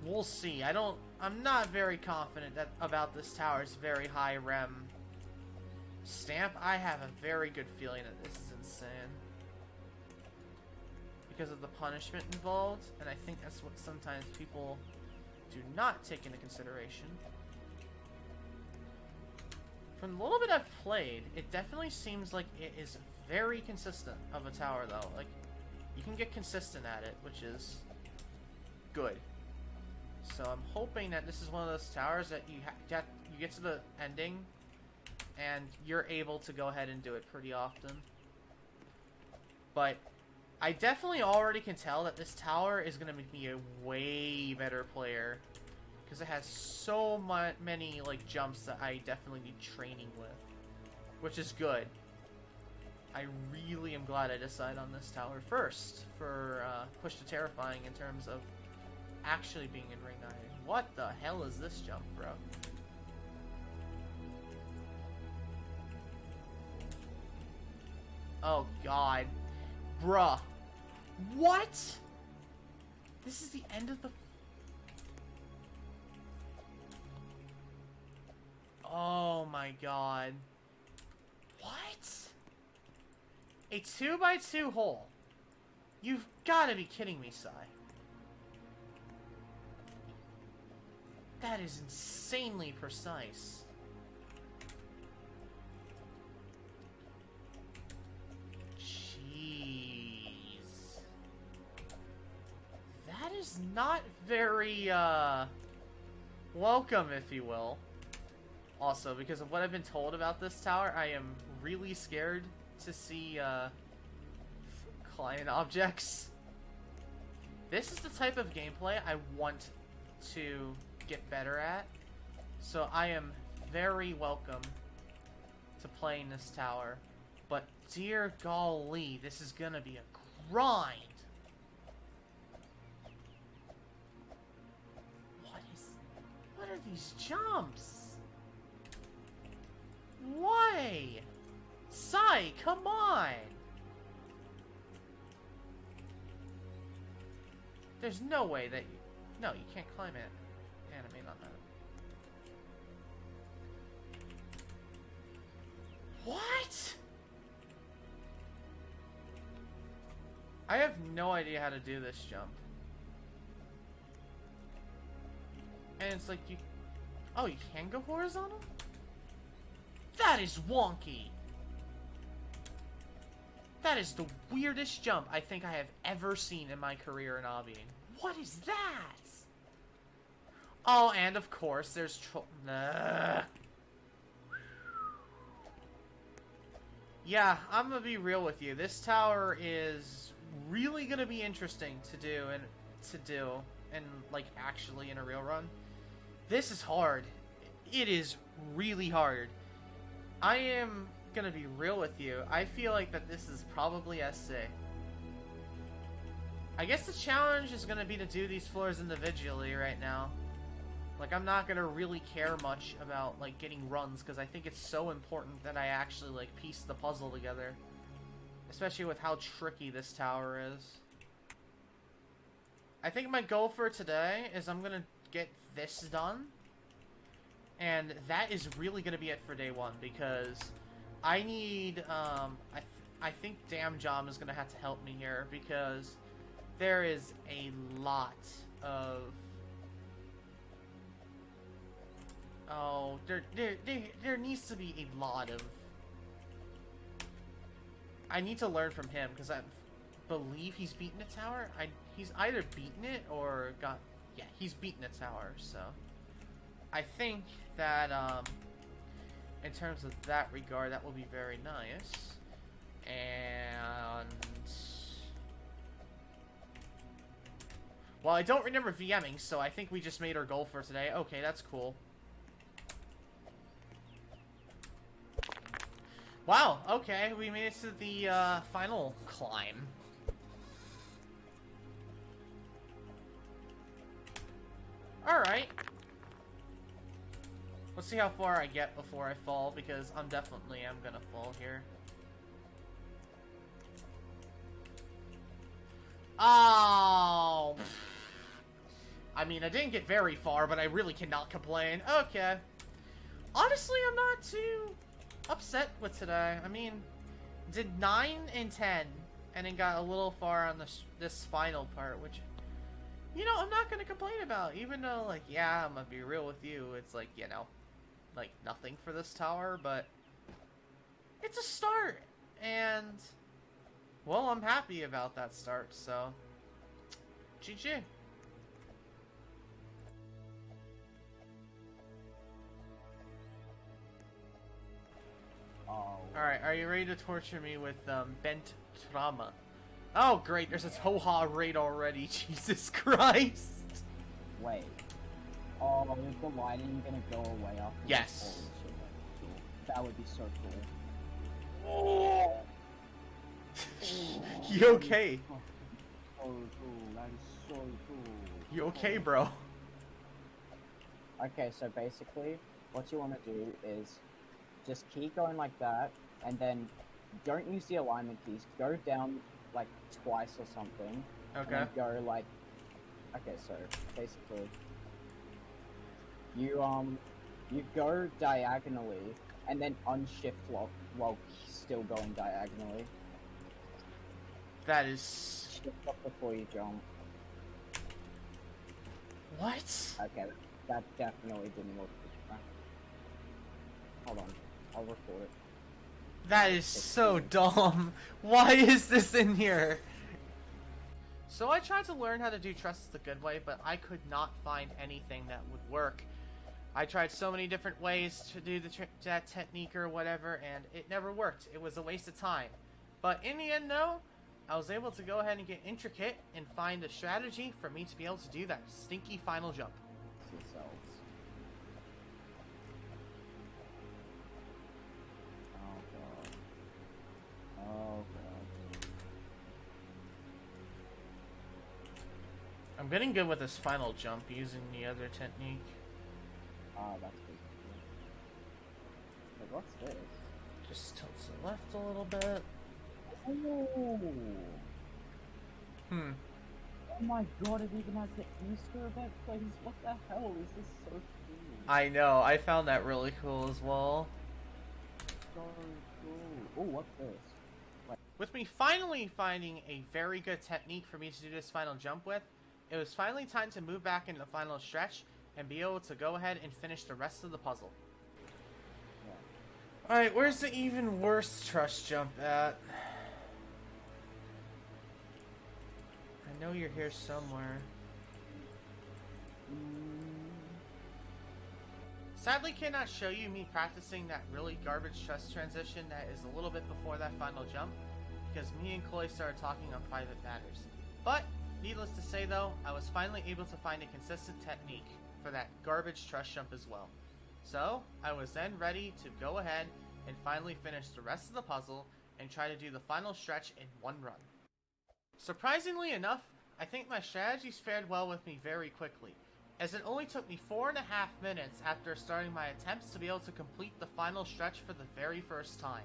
we'll see. I'm not very confident about this tower's very high rem stamp. I have a very good feeling that this is insane because of the punishment involved, and I think that's what sometimes people do not take into consideration. From the little bit I've played, it definitely seems like it is very consistent of a tower, though. Like, you can get consistent at it, which is good. So I'm hoping that this is one of those towers that you get to the ending and you're able to go ahead and do it pretty often. But I definitely already can tell that this tower is going to make me a way better player, because it has so many like jumps that I definitely need training with, which is good. I really am glad I decided on this tower first for Push to Terrifying in terms of actually being in Ring 9. What the hell is this jump, bro? Oh god. Bruh. What? This is the end of the... Oh my god. What? A 2x2 hole? You've gotta be kidding me, Sai. That is insanely precise. Jeez. That is not very, welcome, if you will. Also, because of what I've been told about this tower, I am really scared to see, client objects. This is the type of gameplay I want to get better at, so I am very welcome to playing this tower, but dear golly, this is gonna be a grind. What are these jumps? Why? Sai, come on! There's no way that you... No, you can't climb it. Animate on that. What? I have no idea how to do this jump. And it's like you... Oh, you can go horizontal? That is wonky! That is the weirdest jump I think I have ever seen in my career in obbying. What is that? Oh, and of course, there's Yeah, I'm gonna be real with you. This tower is really gonna be interesting to do and like actually in a real run. This is hard. It is really hard. I am gonna be real with you. I feel like that this is probably SC. I guess the challenge is gonna be to do these floors individually right now. Like, I'm not gonna really care much about, like, getting runs, because I think it's so important that I actually, like, piece the puzzle together. Especially with how tricky this tower is. I think my goal for today is I'm gonna get this done. And that is really gonna be it for day one, because I need, I think Damn Jam is gonna have to help me here, because there is a lot of... Oh, there needs to be a lot of... I need to learn from him, because I believe he's beaten a tower. He's either beaten it or got... Yeah, he's beaten a tower, so... I think that, in terms of that regard, that will be very nice. And... well, I don't remember VMing, so I think we just made our goal for today. Okay, that's cool. Wow, okay, we made it to the final climb. Alright. Let's see how far I get before I fall, because I'm definitely gonna fall here. Oh! I mean, I didn't get very far, but I really cannot complain. Okay. Honestly, I'm not too upset with today. I mean, did 9 and 10, and then got a little far on this final part, which, you know, I'm not gonna complain about. Even though, like, yeah, I'm gonna be real with you, it's like, you know, like nothing for this tower, but it's a start, and well, I'm happy about that start. So, GG. Alright, are you ready to torture me with bent trauma? Oh great, there's a ToIM raid already. Jesus Christ. Wait. Oh, is the lighting gonna go away after yes. this? Holy shit, that would be so cool. You okay? So cool, that is so cool. You okay, bro? Okay, so basically, what you want to do is just keep going like that, and then don't use the alignment keys. Go down like twice or something. Okay. And then go like. Okay, so basically, you go diagonally, and then unshift lock while still going diagonally. That is. Shift lock before you jump. What? Okay, that definitely didn't work. Hold on, I'll record it. That is so dumb. Why is this in here? So I tried to learn how to do trust the good way, but I could not find anything that would work. I tried so many different ways to do that technique or whatever, and it never worked. It was a waste of time. But in the end, though, I was able to go ahead and get intricate and find a strategy for me to be able to do that stinky final jump. Oh god. I'm getting good with this final jump using the other technique. Ah, that's good. Wait, what's this? Just tilt to the left a little bit. Oh. Oh my god, it even has the Easter event place. What the hell? Is this so cool? I know, I found that really cool as well. So cool. Oh, what's this? With me finally finding a very good technique for me to do this final jump with, it was finally time to move back into the final stretch and be able to go ahead and finish the rest of the puzzle. Yeah. Alright, where's the even worse trust jump at? I know you're here somewhere. Sadly, cannot show you me practicing that really garbage trust transition that is a little bit before that final jump, because me and Chloe started talking on private matters. But, needless to say though, I was finally able to find a consistent technique for that garbage trust jump as well. So, I was then ready to go ahead and finally finish the rest of the puzzle and try to do the final stretch in one run. Surprisingly enough, I think my strategies fared well with me very quickly, as it only took me 4.5 minutes after starting my attempts to be able to complete the final stretch for the very first time.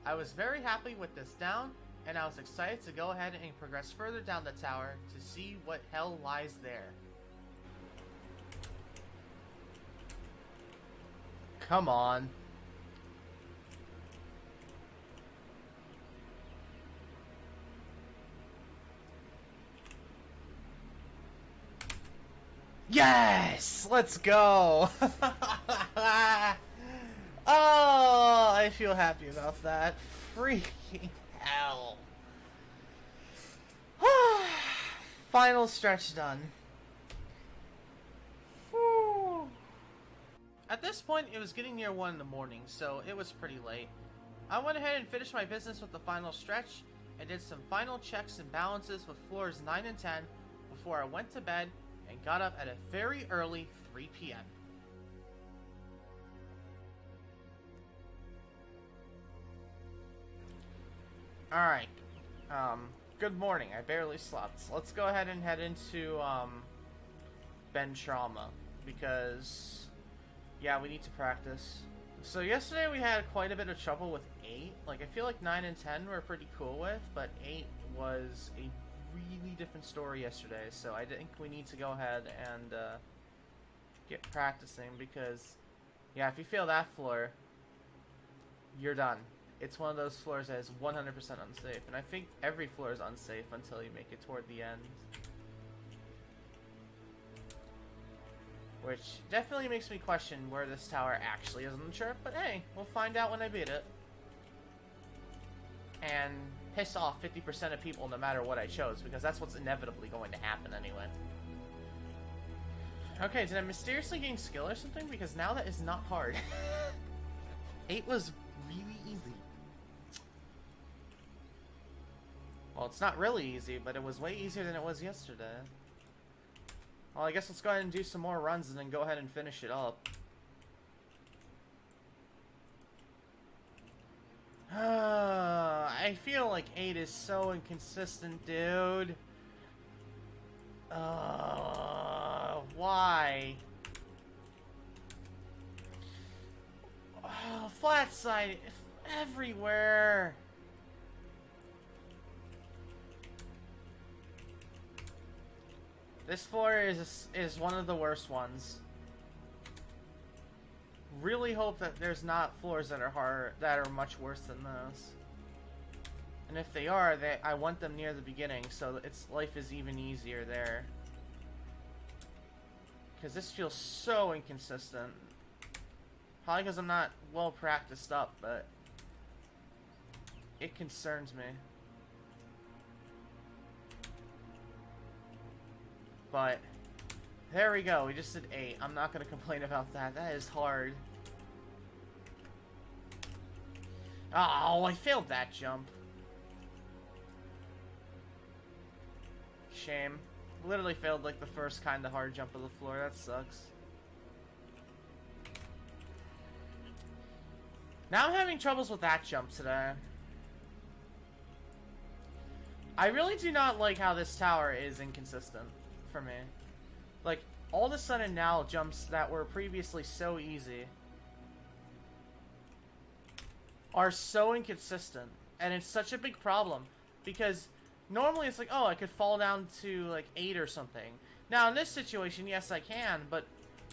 I was very happy with this down, and I was excited to go ahead and progress further down the tower to see what hell lies there. Come on. Yes! Let's go! Oh, I feel happy about that. Freaking hell. Final stretch done. Whew. At this point, it was getting near 1 in the morning, so it was pretty late. I went ahead and finished my business with the final stretch and did some final checks and balances with floors 9 and 10 before I went to bed and got up at a very early 3 p.m. Alright, good morning. I barely slept. Let's go ahead and head into, Ben Trauma, because, yeah, we need to practice. So yesterday we had quite a bit of trouble with 8. Like, I feel like 9 and 10 we're pretty cool with, but 8 was a really different story yesterday, so I think we need to go ahead and, get practicing, because, yeah, if you fail that floor, you're done. It's one of those floors that is 100% unsafe, and I think every floor is unsafe until you make it toward the end. Which definitely makes me question where this tower actually is on the chart, but hey, we'll find out when I beat it. And piss off 50% of people no matter what I chose, because that's what's inevitably going to happen anyway. Okay, did I mysteriously gain skill or something? Because now that is not hard. 8 was really easy. Well, it's not really easy, but it was way easier than it was yesterday. Well, I guess let's go ahead and do some more runs and then go ahead and finish it up. I feel like 8 is so inconsistent, dude. Why? Oh, flat side everywhere. This floor is one of the worst ones. Really hope that there's not floors that are much worse than this. And if they are, I want them near the beginning so life is even easier there. Because this feels so inconsistent. Probably because I'm not well practiced up, but it concerns me. But there we go. We just did 8. I'm not going to complain about that. That is hard. Oh, I failed that jump. Shame. Literally failed like the first kind of hard jump of the floor. That sucks. Now I'm having troubles with that jump today. I really do not like how this tower is inconsistent for me. Like, all of a sudden now jumps that were previously so easy are so inconsistent, and it's such a big problem because normally it's like, oh, I could fall down to like 8 or something. Now in this situation, yes I can, but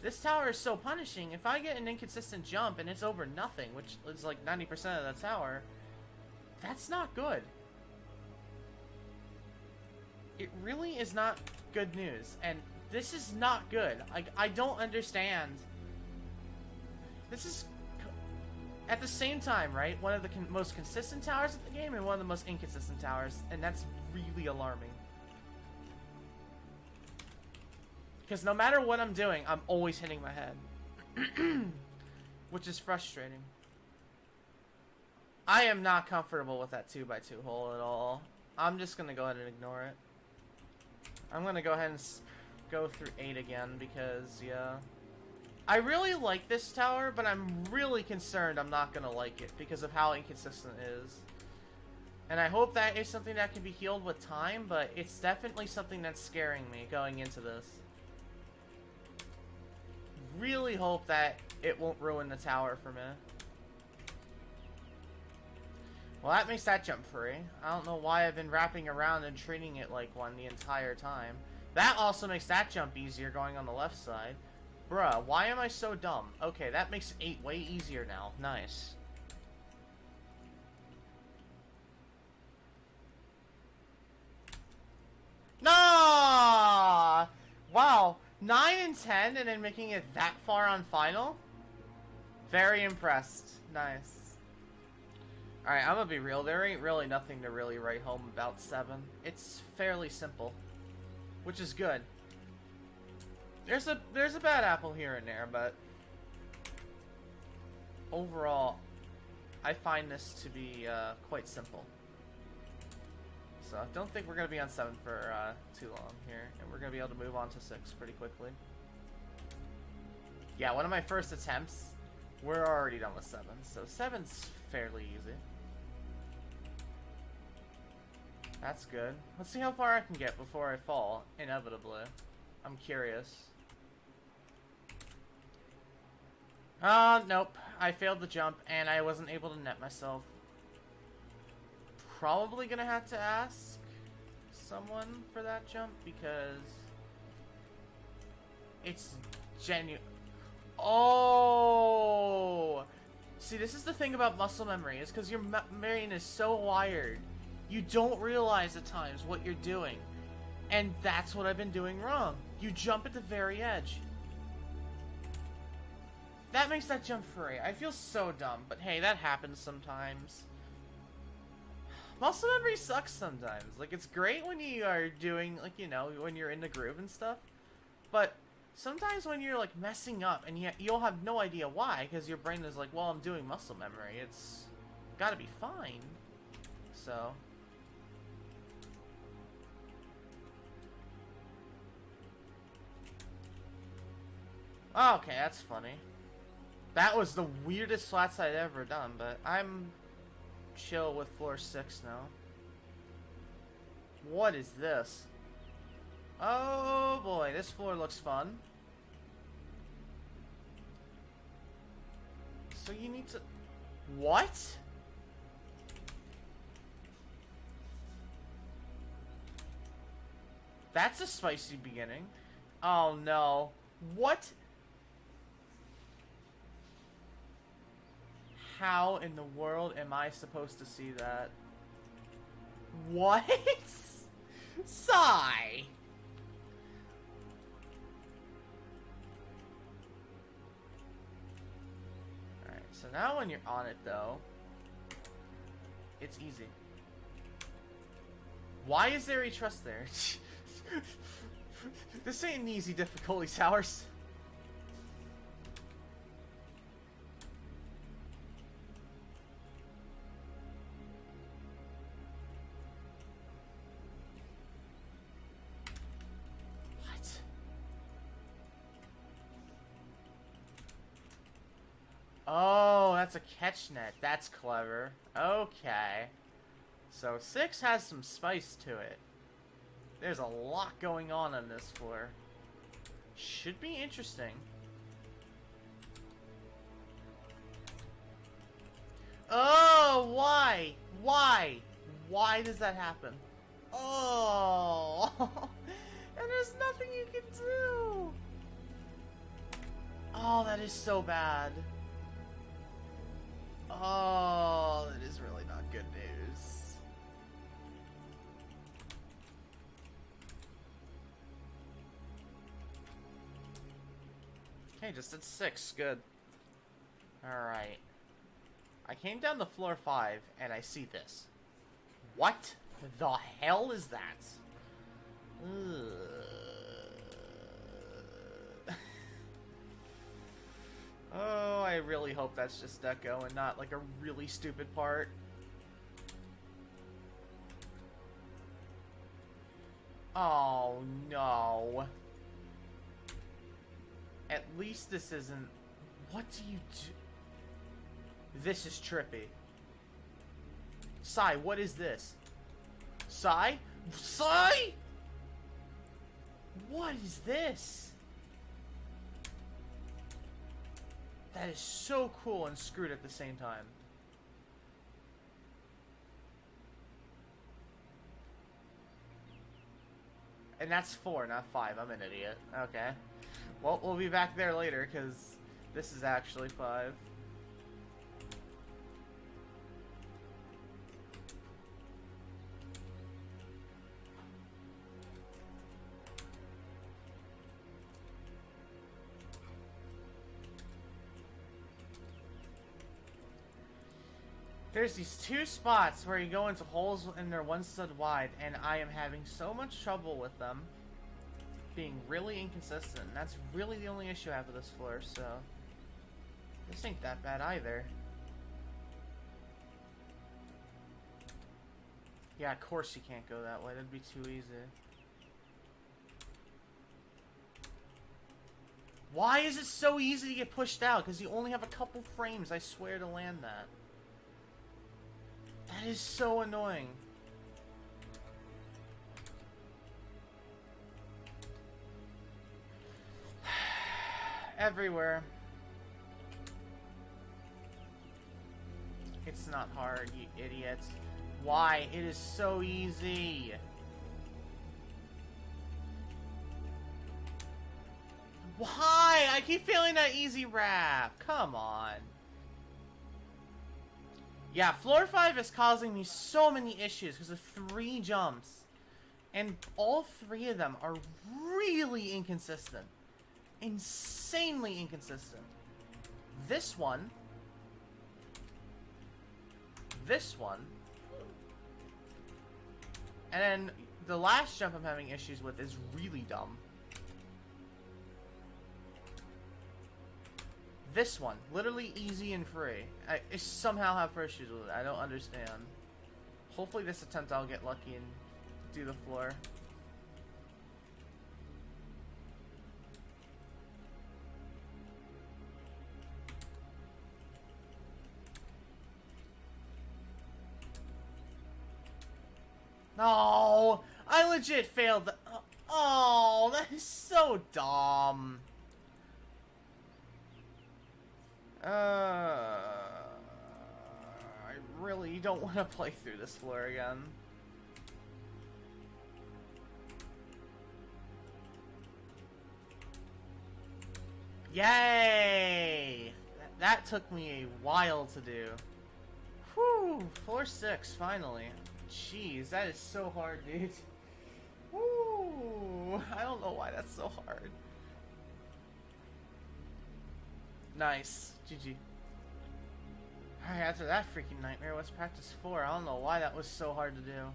this tower is so punishing. If I get an inconsistent jump and it's over nothing, which is like 90% of the tower, that's not good. It really is not good news, and this is not good. I don't understand. This is, at the same time, right, one of the most consistent towers of the game and one of the most inconsistent towers, and that's really alarming. Because no matter what I'm doing, I'm always hitting my head. Which is frustrating. I am not comfortable with that 2x2 hole at all. I'm just gonna go ahead and ignore it. I'm gonna go ahead and go through 8 again because, yeah. I really like this tower, but I'm really concerned I'm not gonna like it because of how inconsistent it is. And I hope that is something that can be healed with time, but it's definitely something that's scaring me going into this. Really hope that it won't ruin the tower for me. Well, that makes that jump free. I don't know why I've been wrapping around and treating it like one the entire time. That also makes that jump easier going on the left side. Bruh, why am I so dumb? Okay, that makes 8 way easier now. Nice. No! Wow, 9 and 10 and then making it that far on final? Very impressed. Nice. Alright, I'm gonna be real. There ain't really nothing to really write home about 7. It's fairly simple. Which is good. There's a bad apple here and there, but overall, I find this to be quite simple. So I don't think we're going to be on 7 for too long here. And we're going to be able to move on to 6 pretty quickly. Yeah, one of my first attempts, we're already done with 7. So 7's fairly easy. That's good. Let's see how far I can get before I fall, inevitably. I'm curious. Nope. I failed the jump, and I wasn't able to net myself. Probably gonna have to ask someone for that jump, because it's genuine. Oh! See, this is the thing about muscle memory, is because your brain is so wired, you don't realize at times what you're doing. And that's what I've been doing wrong. You jump at the very edge. That makes that jump free. I feel so dumb, but hey, that happens sometimes. Muscle memory sucks sometimes. Like, it's great when you are doing, like, you know, when you're in the groove and stuff. But sometimes when you're, like, messing up and you'll have no idea why, because your brain is like, well, I'm doing muscle memory. It's gotta be fine. So... okay, that's funny. That was the weirdest flats I'd ever done, but I'm chill with floor 6 now. What is this? Oh boy, this floor looks fun. So you need to... what? That's a spicy beginning. Oh no. What? How in the world am I supposed to see that? What? Sigh! Alright, so now when you're on it though, it's easy. Why is there a trust there? This ain't an easy difficulty, Towers. Oh, that's a catch net. That's clever. Okay. So 6 has some spice to it. There's a lot going on this floor. Should be interesting. Oh, why? Why? Why does that happen? Oh. And there's nothing you can do. Oh, that is so bad. Oh, that is really not good news. Okay, just at 6. Good. Alright. I came down to floor 5, and I see this. What the hell is that? Ugh. Oh, I really hope that's just deco and not like a really stupid part. Oh no. At least this isn't... what do you do? This is trippy. Sai, what is this? Sai? Sai? What is this? That is so cool and screwed at the same time. And that's 4, not 5. I'm an idiot. Okay. Well, we'll be back there later, because this is actually 5. There's these 2 spots where you go into holes and they're 1 stud wide, and I am having so much trouble with them being really inconsistent. That's really the only issue I have with this floor, so this ain't that bad either. Yeah, of course you can't go that way. That'd be too easy. Why is it so easy to get pushed out? Because you only have a couple frames, I swear, to land that. That is so annoying. Everywhere. It's not hard, you idiots. Why? It is so easy. Why? I keep feeling that easy rap. Come on. Yeah, floor 5 is causing me so many issues because of 3 jumps. And all 3 of them are really inconsistent. Insanely inconsistent. This one. This one. And then the last jump I'm having issues with is really dumb. This one, literally easy and free. I somehow have issues with it. I don't understand. Hopefully this attempt I'll get lucky and do the floor. No! I legit failed the— oh, that is so dumb. I really don't want to play through this floor again. Yay! That took me a while to do. Whew, floor 6, finally. Jeez, that is so hard, dude. Woo! I don't know why that's so hard. Nice. GG. Alright, after that freaking nightmare, what's practice 4? I don't know why that was so hard to do.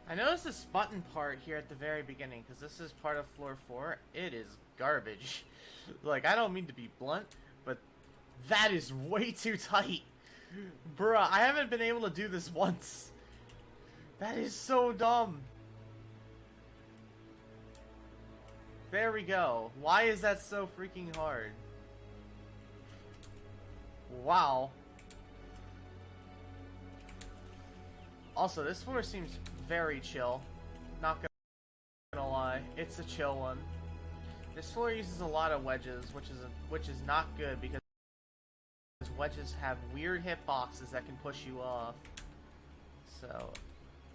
I noticed this button part here at the very beginning, because this is part of floor 4. It is garbage. Like, I don't mean to be blunt, but that is way too tight. Bruh, I haven't been able to do this once. That is so dumb. There we go. Why is that so freaking hard? Wow. Also, this floor seems very chill. Not gonna lie, it's a chill one. This floor uses a lot of wedges, which is not good because wedges have weird hitboxes that can push you off. So,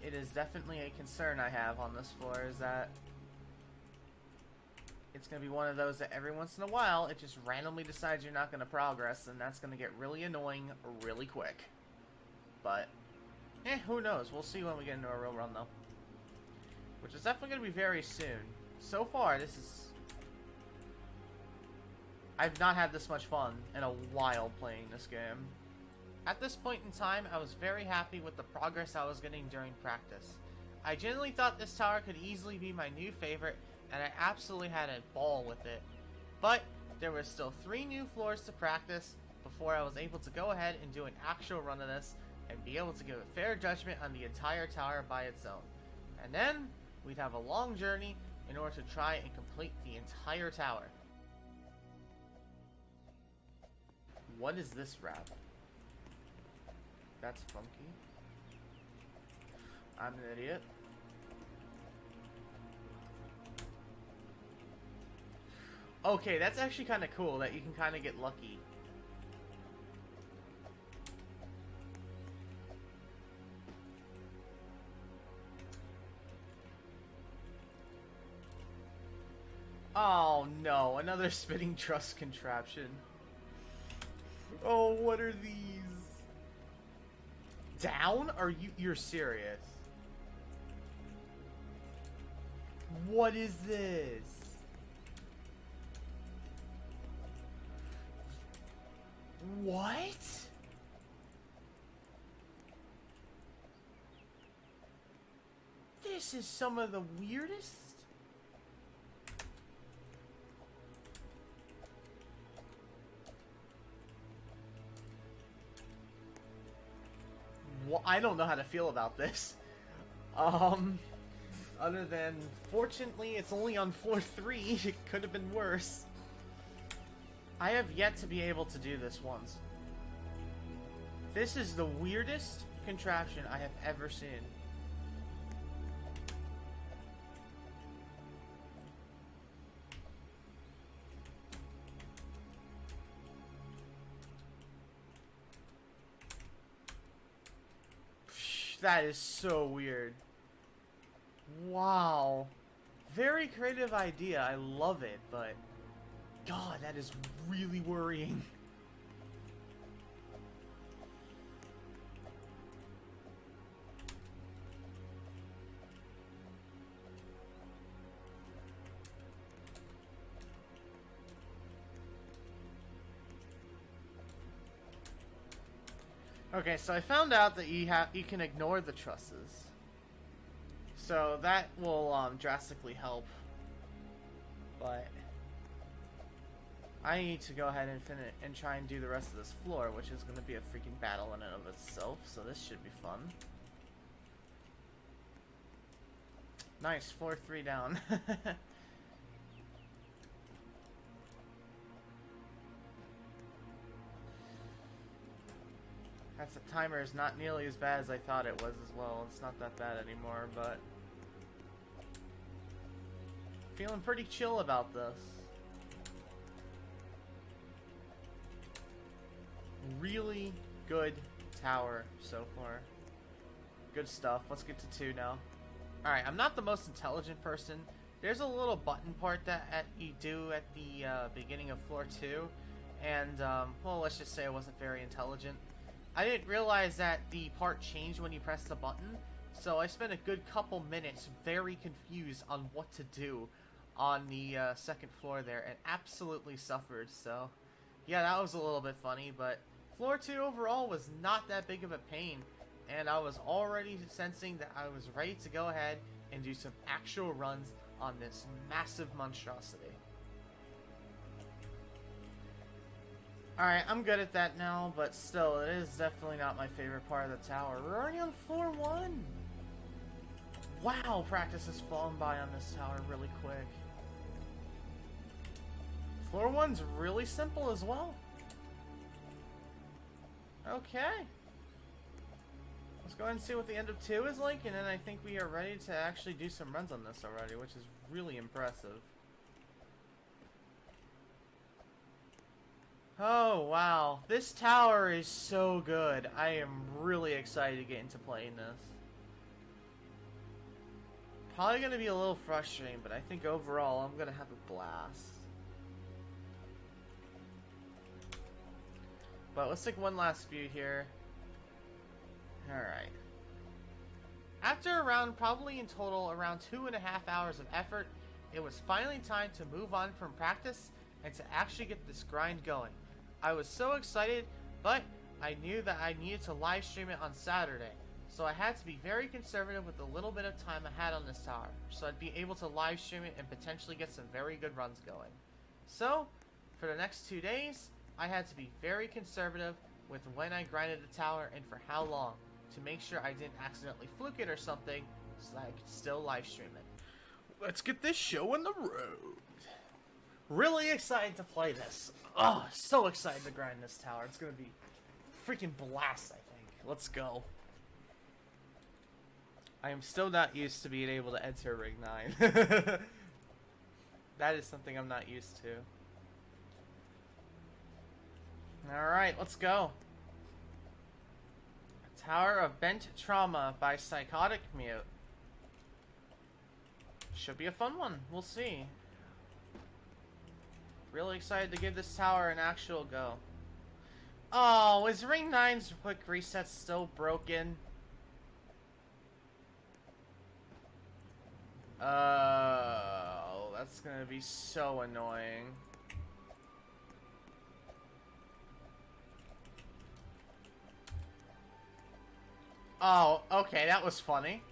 it is definitely a concern I have on this floor, is that it's going to be one of those that every once in a while, it just randomly decides you're not going to progress, and that's going to get really annoying really quick. But, who knows? We'll see when we get into a real run, though. Which is definitely going to be very soon. So far, this is... I've not had this much fun in a while playing this game. At this point in time, I was very happy with the progress I was getting during practice. I genuinely thought this tower could easily be my new favorite, and I absolutely had a ball with it. But there were still 3 new floors to practice before I was able to go ahead and do an actual run of this and be able to give a fair judgment on the entire tower by its own. And then we'd have a long journey in order to try and complete the entire tower. What is this rap? That's funky. I'm an idiot. Okay, that's actually kind of cool that you can kind of get lucky. Oh no, another spinning truss contraption. Oh, what are these? Down? Are you're serious? What is this? What? This is some of the weirdest. I don't know how to feel about this. Other than, fortunately, it's only on floor 3. It could have been worse. I have yet to be able to do this once. This is the weirdest contraption I have ever seen. That is so weird. Wow. Very creative idea. I love it, but God, that is really worrying. Okay, so I found out that you can ignore the trusses. So that will drastically help. But I need to go ahead and try and do the rest of this floor, which is going to be a freaking battle in and of itself, so this should be fun. Nice, floor 3 down. That's the timer is not nearly as bad as I thought it was as well. It's not that bad anymore, but feeling pretty chill about this. Really good tower so far. Good stuff. Let's get to 2 now. Alright, I'm not the most intelligent person. There's a little button part that you do at the beginning of floor 2. And, well, let's just say I wasn't very intelligent. I didn't realize that the part changed when you press the button. So I spent a good couple minutes very confused on what to do on the second floor there. And absolutely suffered, so yeah, that was a little bit funny, but floor 2 overall was not that big of a pain, and I was already sensing that I was ready to go ahead and do some actual runs on this massive monstrosity. Alright, I'm good at that now, but still, it is definitely not my favorite part of the tower. We're already on floor 1! Wow, practice has flown by on this tower really quick. Floor 1's really simple as well. Okay. Let's go ahead and see what the end of 2 is like, and then I think we are ready to actually do some runs on this already, which is really impressive. Oh, wow. This tower is so good. I am really excited to get into playing this. Probably going to be a little frustrating, but I think overall I'm going to have a blast. But let's take one last view here. Alright. After around, probably in total, around 2.5 hours of effort, it was finally time to move on from practice and to actually get this grind going. I was so excited, but I knew that I needed to live stream it on Saturday. So I had to be very conservative with the little bit of time I had on this tower, so I'd be able to live stream it and potentially get some very good runs going. So, for the next 2 days, I had to be very conservative with when I grinded the tower and for how long, to make sure I didn't accidentally fluke it or something, so that I could still live stream it. Let's get this show on the road. Really excited to play this. Oh, so excited to grind this tower. It's gonna be freaking blast, I think. Let's go. I am still not used to being able to enter Ring 9. That is something I'm not used to. Alright, let's go. Tower of Bent Trauma by Psychotic Mute. Should be a fun one. We'll see. Really excited to give this tower an actual go. Oh, is Ring 9's quick reset still broken? Oh, that's gonna be so annoying. Oh, okay, that was funny.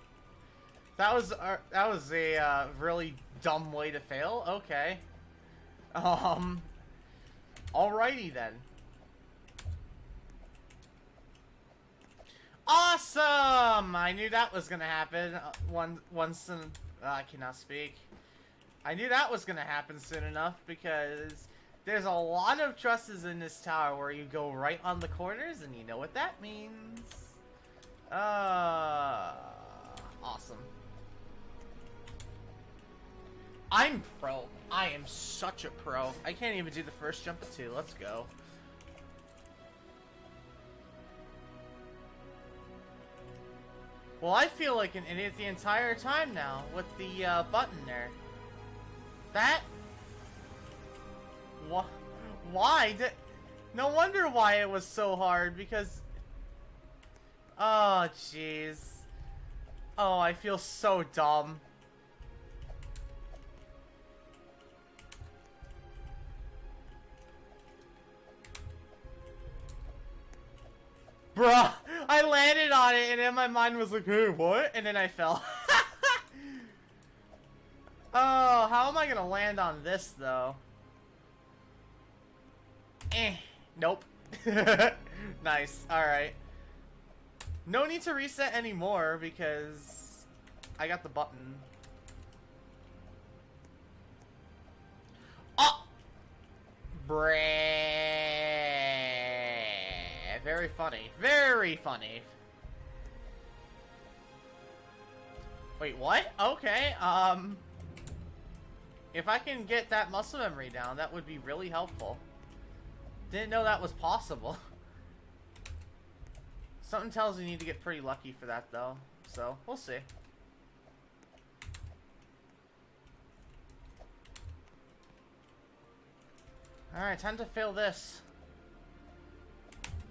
That was a really dumb way to fail. Okay. Alrighty then. Awesome! I knew that was gonna happen. I cannot speak. I knew that was gonna happen soon enough because there's a lot of trusses in this tower where you go right on the corners, and you know what that means. Awesome. I'm pro. I am such a pro. I can't even do the first jump at 2. Let's go. Well, I feel like an idiot the entire time now with the button there. That... Why? No wonder why it was so hard, because... Oh, jeez. Oh, I feel so dumb. Bruh, I landed on it and then my mind was like, hey, what? And then I fell. Oh, how am I gonna land on this, though? Nope. Nice, alright. No need to reset anymore because I got the button. Oh! Breh. Very funny. Very funny. Wait, what? Okay, if I can get that muscle memory down, that would be really helpful. Didn't know that was possible. Something tells me you need to get pretty lucky for that, though. So, we'll see. Alright, time to fail this.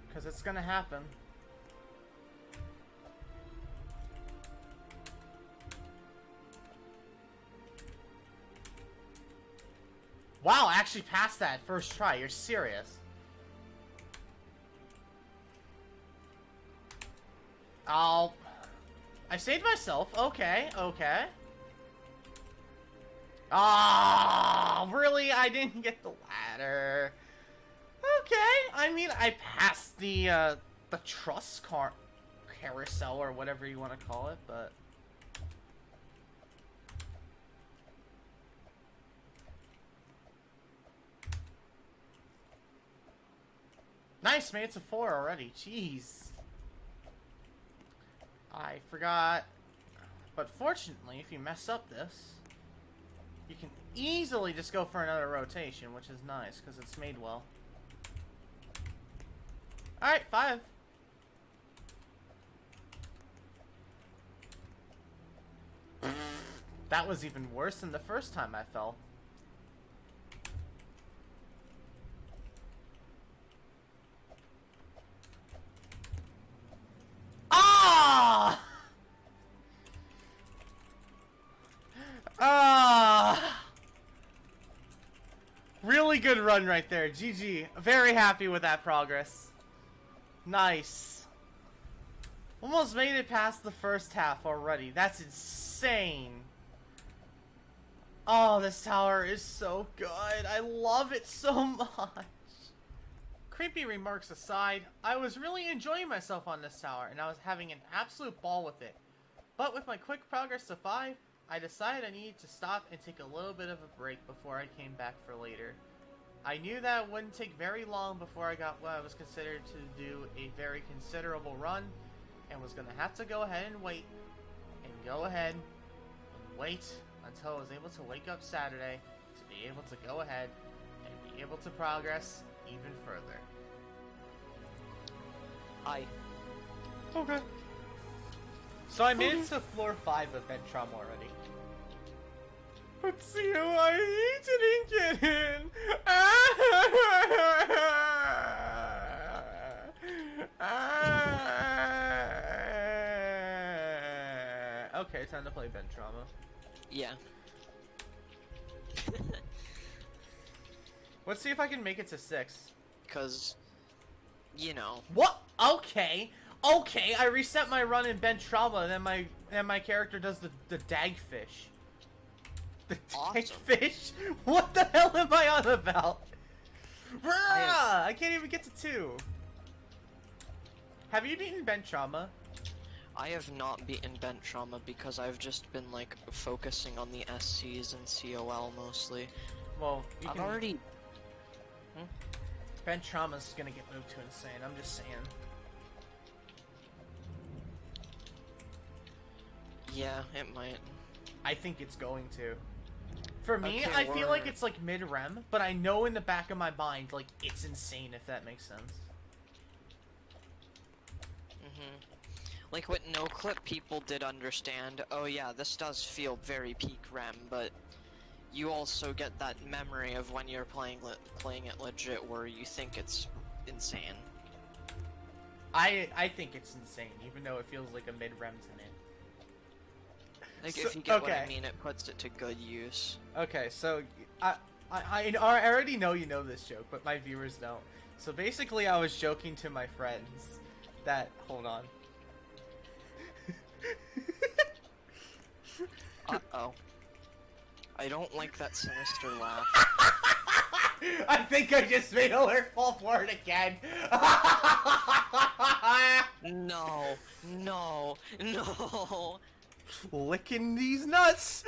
Because it's gonna happen. Wow, I actually passed that first try. You're serious. Oh. I saved myself. Okay, okay. Ah, really? I didn't get the ladder. Okay. I mean, I passed the truss carousel or whatever you want to call it, but... Nice, made it to 4 already. Jeez. I forgot. But fortunately, if you mess up this, you can easily just go for another rotation, which is nice, because it's made well. Alright, 5. That was even worse than the first time I fell. Ah! Ah! Really good run right there. GG. Very happy with that progress. Nice. Almost made it past the first half already. That's insane. Oh, this tower is so good. I love it so much. Creepy remarks aside, I was really enjoying myself on this tower, and I was having an absolute ball with it. But with my quick progress to 5, I decided I needed to stop and take a little bit of a break before I came back for later. I knew that it wouldn't take very long before I got what I was considered to do a very considerable run, and was going to have to go ahead and wait, and go ahead and wait until I was able to wake up Saturday to be able to go ahead and be able to progress even further. Hi. Okay. So I made it to floor 5 of Ventrum already. But see why he didn't get in. Okay, time to play Ventrama. Yeah. Let's see if I can make it to 6. Because, you know. What? Okay. Okay, I reset my run in Ventrama, and then my character does the dagfish. The Awesome. dagfish? What the hell am I on about? I can't even get to 2. Have you beaten Ventrama? I have not beaten Bent Trauma because I've just been like focusing on the SCs and COL mostly. Well, you I've can... already. Bent Trauma's gonna get moved to insane, I'm just saying. Yeah, it might. I think it's going to. For me, Okay, I feel like we're- it's like mid-rem, but I know in the back of my mind, like, it's insane, if that makes sense. Like with no clip, people did understand. Oh yeah, this does feel very peak REM, but you also get that memory of when you're playing it legit, where you think it's insane. I think it's insane, even though it feels like a mid-rem to me. Like So- if you get what okay. I mean, it puts it to good use. Okay, so I already know you know this joke, but my viewers don't. So basically, I was joking to my friends that hold on. Uh-oh. I don't like that sinister laugh. I think I just made alert fall forward again. No, no, no. Licking these nuts.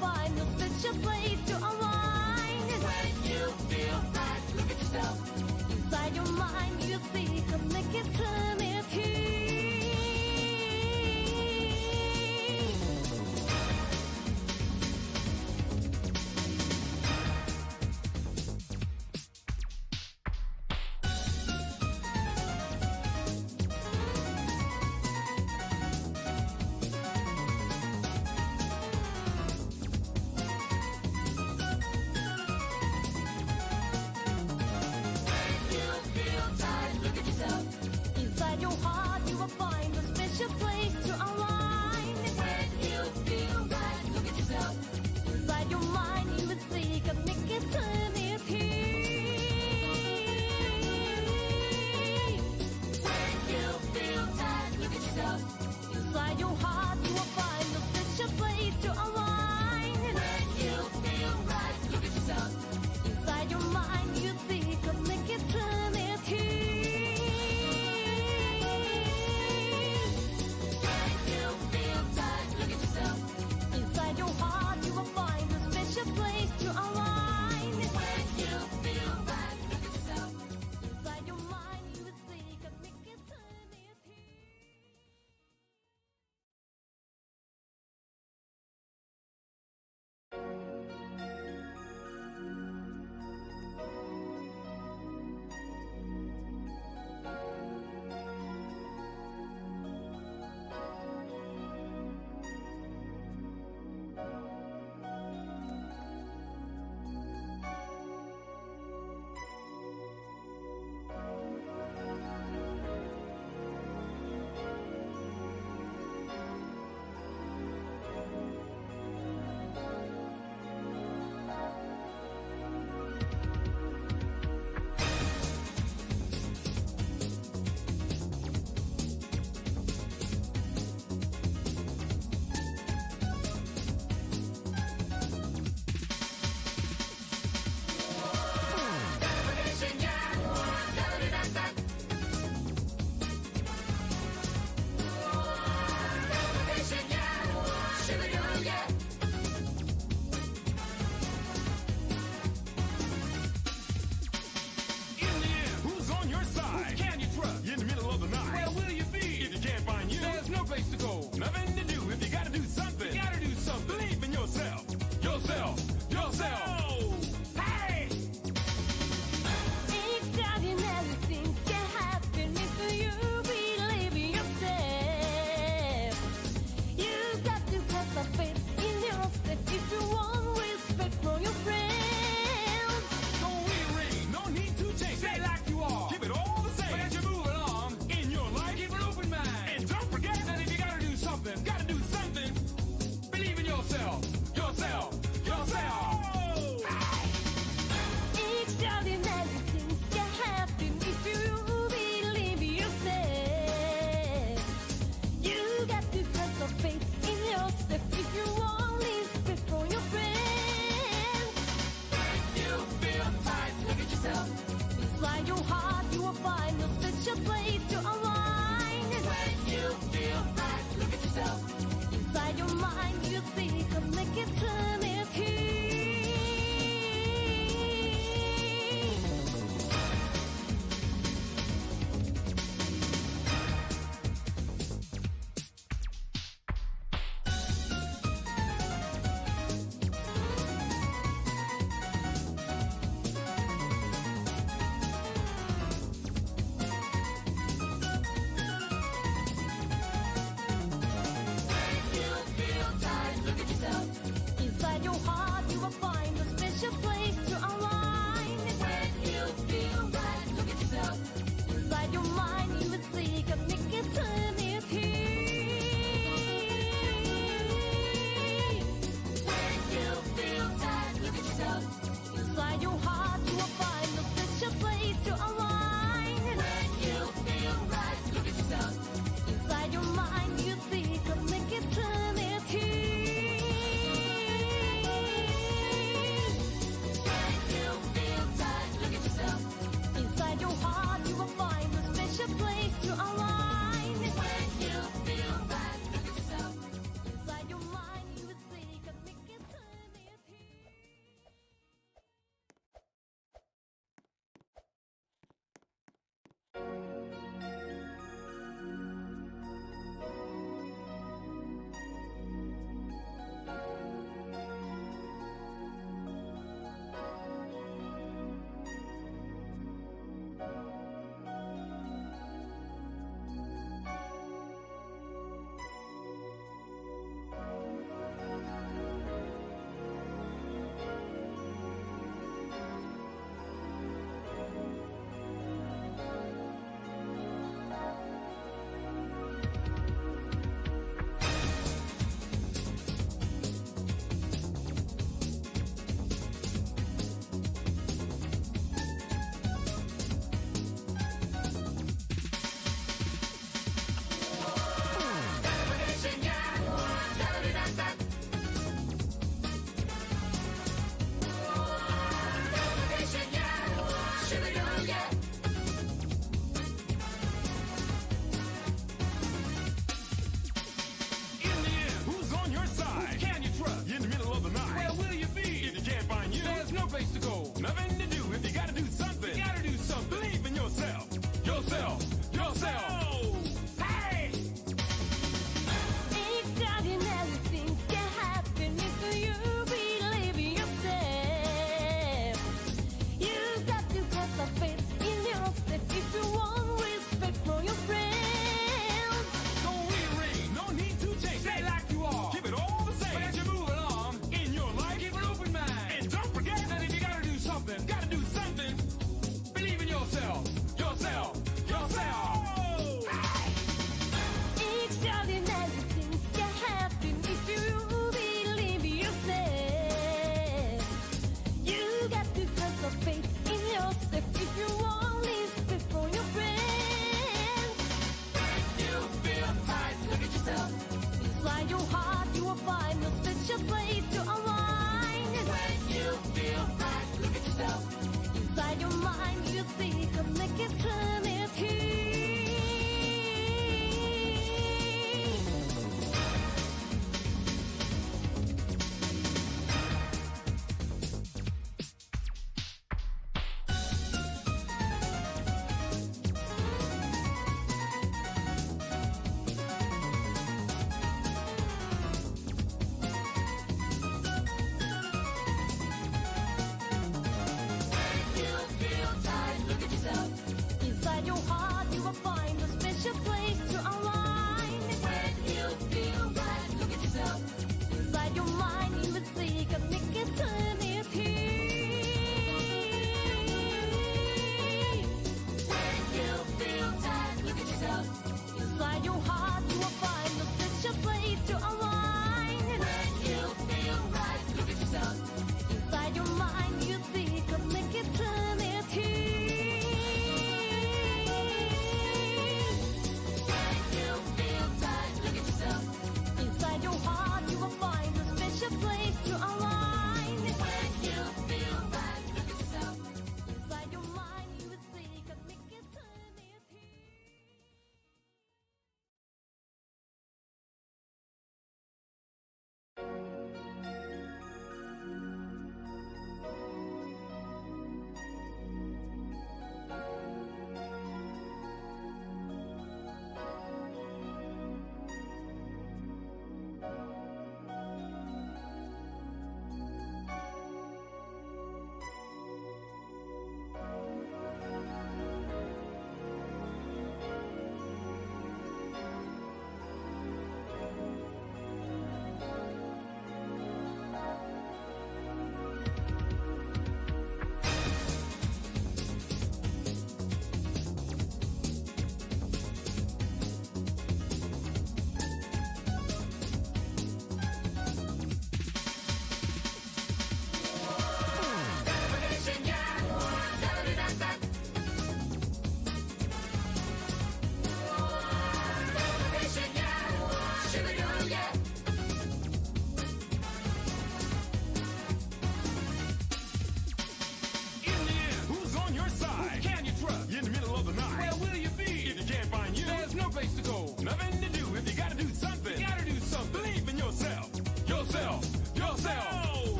find the